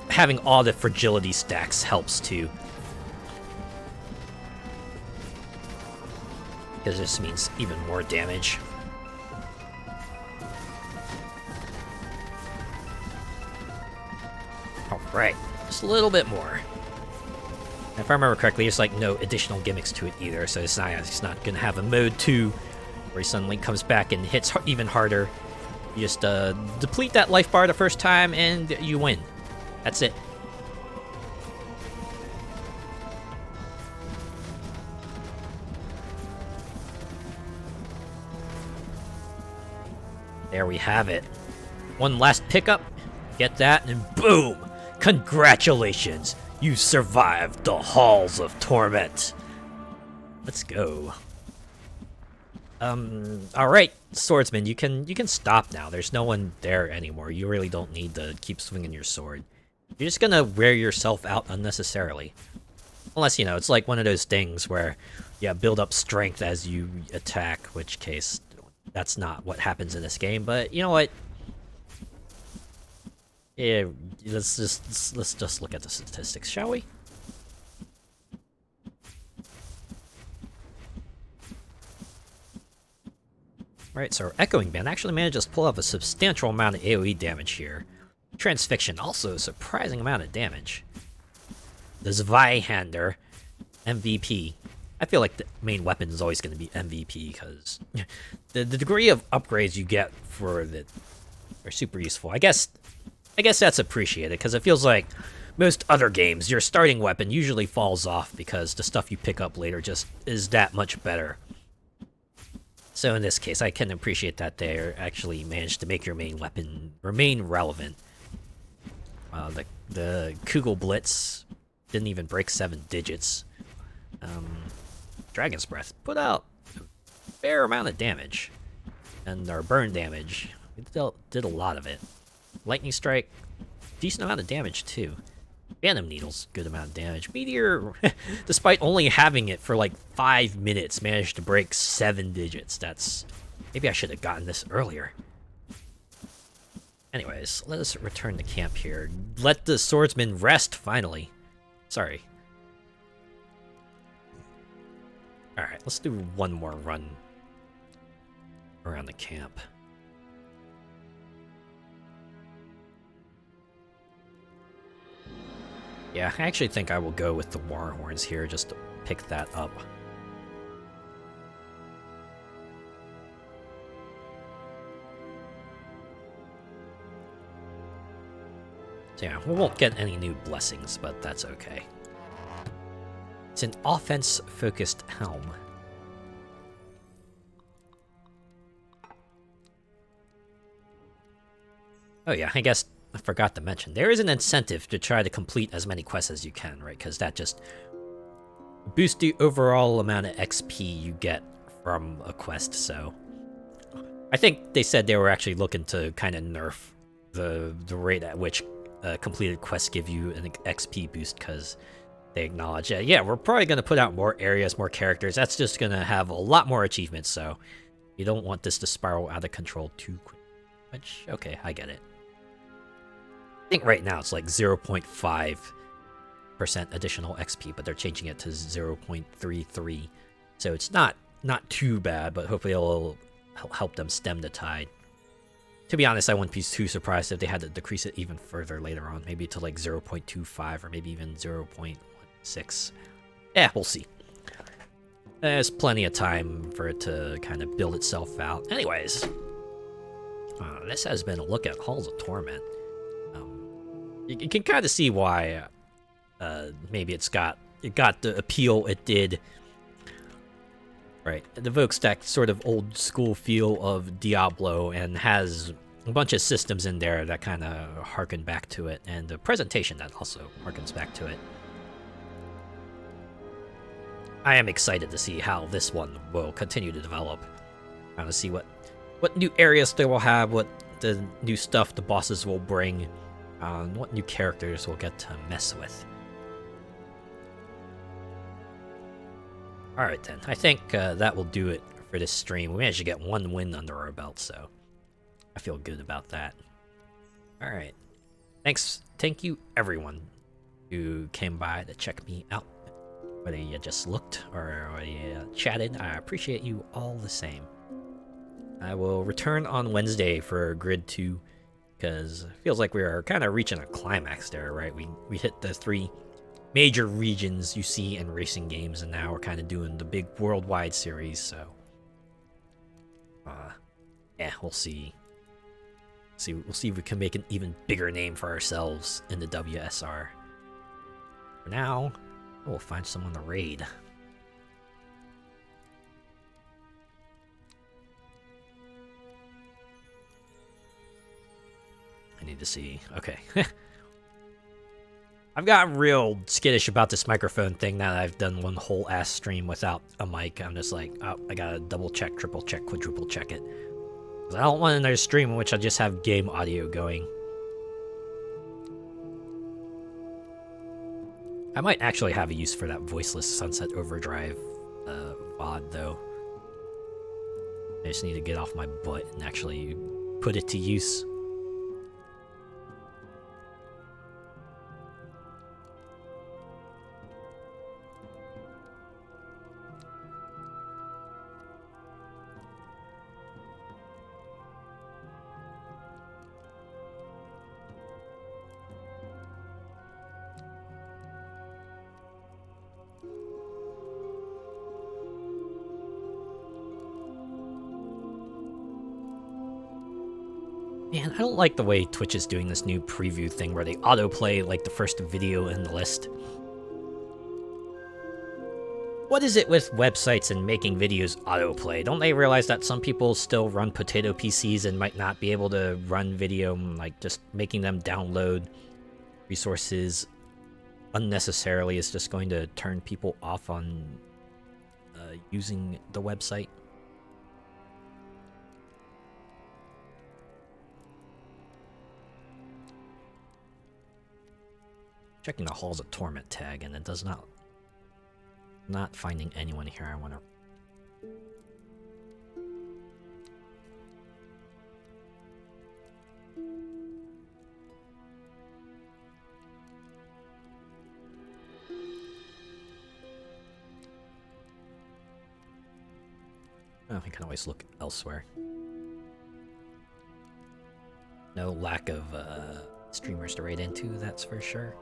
having all the fragility stacks helps too. Because this means even more damage. Alright, just a little bit more. If I remember correctly, there's like no additional gimmicks to it either, so it's not gonna have a mode 2 where he suddenly comes back and hits even harder. You just deplete that life bar the first time and you win. That's it. There we have it. One last pickup. Get that, and boom! Congratulations! You survived the halls of torment. Let's go. Alright, swordsman, you can stop now. There's no one there anymore. You really don't need to keep swinging your sword. You're just gonna wear yourself out unnecessarily. Unless, you know, it's like one of those things where, yeah, build up strength as you attack, which case, that's not what happens in this game, but you know what? Yeah, let's just look at the statistics, shall we? Right, so our Echoing Band actually manages to pull up a substantial amount of AoE damage here. Transfixion, also a surprising amount of damage. The Zweihander, MVP. I feel like the main weapon is always going to be MVP, because the degree of upgrades you get for it are super useful. I guess that's appreciated, because it feels like most other games, your starting weapon usually falls off because the stuff you pick up later just is that much better. So in this case, I can appreciate that they actually managed to make your main weapon remain relevant. The Kugel Blitz didn't even break 7 digits. Dragon's Breath put out a fair amount of damage. And our burn damage, we did a lot of it. Lightning Strike, decent amount of damage too. Phantom Needle's good amount of damage. Meteor, despite only having it for like 5 minutes, managed to break 7 digits. Maybe I should have gotten this earlier. Anyways, let us return to camp here. Let the Swordsman rest, finally. Sorry. Alright, let's do one more run around the camp. Yeah, I actually think I will go with the War Horns here just to pick that up. So yeah, we won't get any new blessings, but that's okay. It's an offense-focused helm. Oh yeah, I guess I forgot to mention, there is an incentive to try to complete as many quests as you can, right? Because that just boosts the overall amount of XP you get from a quest, so... I think they said they were actually looking to kind of nerf the rate at which completed quests give you an XP boost, because they acknowledge, yeah, we're probably going to put out more areas, more characters, that's just going to have a lot more achievements, so you don't want this to spiral out of control too quick. Which, okay, I get it. I think right now it's like 0.5% additional XP, but they're changing it to 0.33. So it's not too bad, but hopefully it'll help them stem the tide. To be honest, I wouldn't be too surprised if they had to decrease it even further later on, maybe to like 0.25 or maybe even 0.16. Yeah, we'll see. There's plenty of time for it to kind of build itself out. Anyways, this has been a look at Halls of Torment. You can kind of see why maybe it got the appeal it did. Right, it evokes that sort of old school feel of Diablo and has a bunch of systems in there that kind of harken back to it, and the presentation that also harkens back to it. I am excited to see how this one will continue to develop. I want to see what new areas they will have, what the new stuff the bosses will bring. What new characters we'll get to mess with. Alright then, I think that will do it for this stream. We managed to get 1 win under our belt, so I feel good about that. Alright. Thank you everyone who came by to check me out. Whether you just looked or you chatted, I appreciate you all the same. I will return on Wednesday for Grid 2. Because it feels like we are kind of reaching a climax there, right? We hit the 3 major regions you see in racing games, and now we're kind of doing the big worldwide series, so... yeah, we'll see. We'll see if we can make an even bigger name for ourselves in the WSR. For now, we'll find someone to raid. I need to see. Okay. I've gotten real skittish about this microphone thing now that I've done one whole ass stream without a mic. I'm just like, oh, I gotta double check, triple check, quadruple check it. 'Cause I don't want another stream in which I just have game audio going. I might actually have a use for that voiceless Sunset Overdrive VOD, though. I just need to get off my butt and actually put it to use. Man, I don't like the way Twitch is doing this new preview thing where they autoplay like the first video in the list. What is it with websites and making videos autoplay? Don't they realize that some people still run potato PCs and might not be able to run video, like just making them download resources unnecessarily is just going to turn people off on using the website? Checking the Halls of Torment tag, and it does not finding anyone here. I want to. Oh, I can always look elsewhere. No lack of streamers to raid into, that's for sure.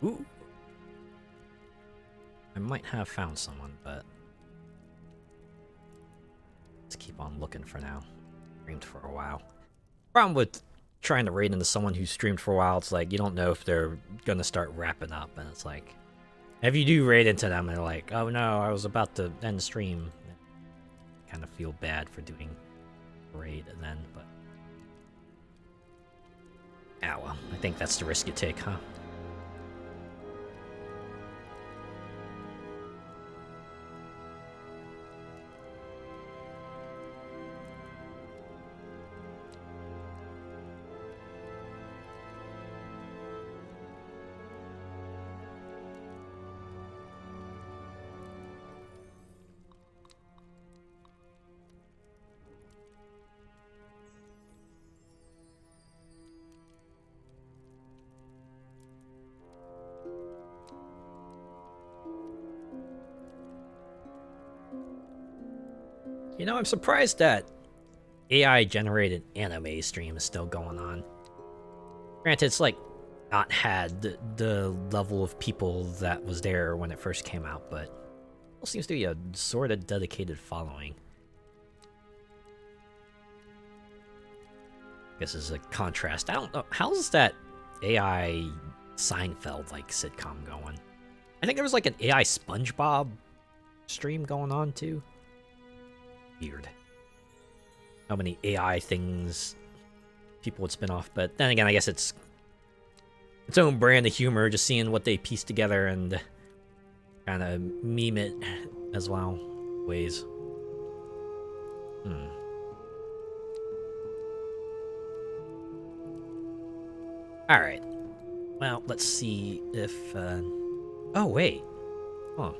Ooh. I might have found someone, but let's keep on looking for now. Streamed for a while. Problem with trying to raid into someone who streamed for a while, it's like you don't know if they're gonna start wrapping up, and it's like if you do raid into them and they're like, oh no, I was about to end the stream, I kind of feel bad for doing raid then, but well, I think that's the risk you take, huh? You know, I'm surprised that AI-generated anime stream is still going on. Granted, it's like not had the level of people that was there when it first came out, but it seems to be a sort of dedicated following. I guess as a contrast, I don't know, how's that AI Seinfeld-like sitcom going? I think there was like an AI SpongeBob stream going on too. Weird. How many AI things people would spin off, but then again, I guess it's its own brand of humor, just seeing what they piece together and kind of meme it as well. Ways. Alright. Well, let's see if... Oh, wait. Huh.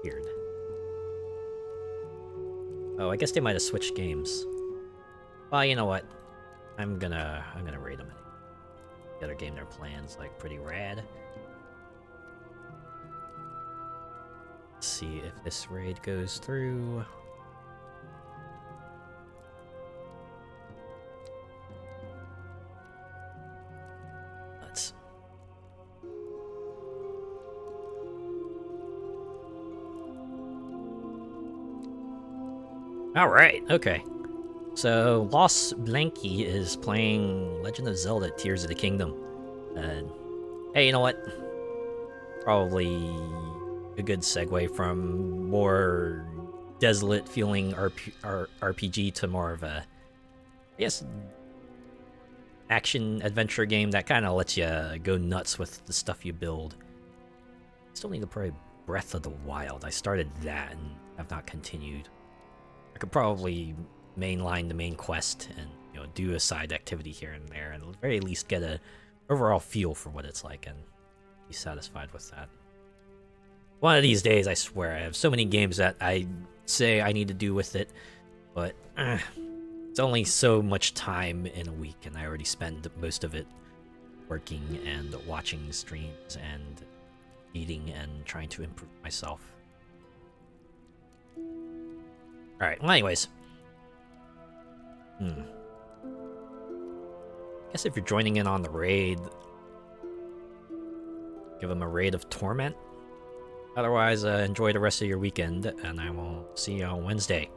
Weird. Oh, I guess they might have switched games. Well, you know what? I'm gonna raid them. The other game they're playing's like pretty rad. Let's see if this raid goes through. Let's. Alright, okay. So, Los Blanky is playing Legend of Zelda Tears of the Kingdom. Hey, you know what? Probably a good segue from more desolate feeling RPG to more of a, I guess, action adventure game that kind of lets you go nuts with the stuff you build. Still need to play Breath of the Wild. I started that and have not continued. I could probably mainline the main quest and do a side activity here and there, and at the very least get a overall feel for what it's like and be satisfied with that. One of these days, I swear, I have so many games that I say I need to do with it, but it's only so much time in a week, and I already spend most of it working and watching streams and eating and trying to improve myself. Alright, well anyways. Guess if you're joining in on the raid, give them a raid of Torment. Otherwise, enjoy the rest of your weekend, and I will see you on Wednesday.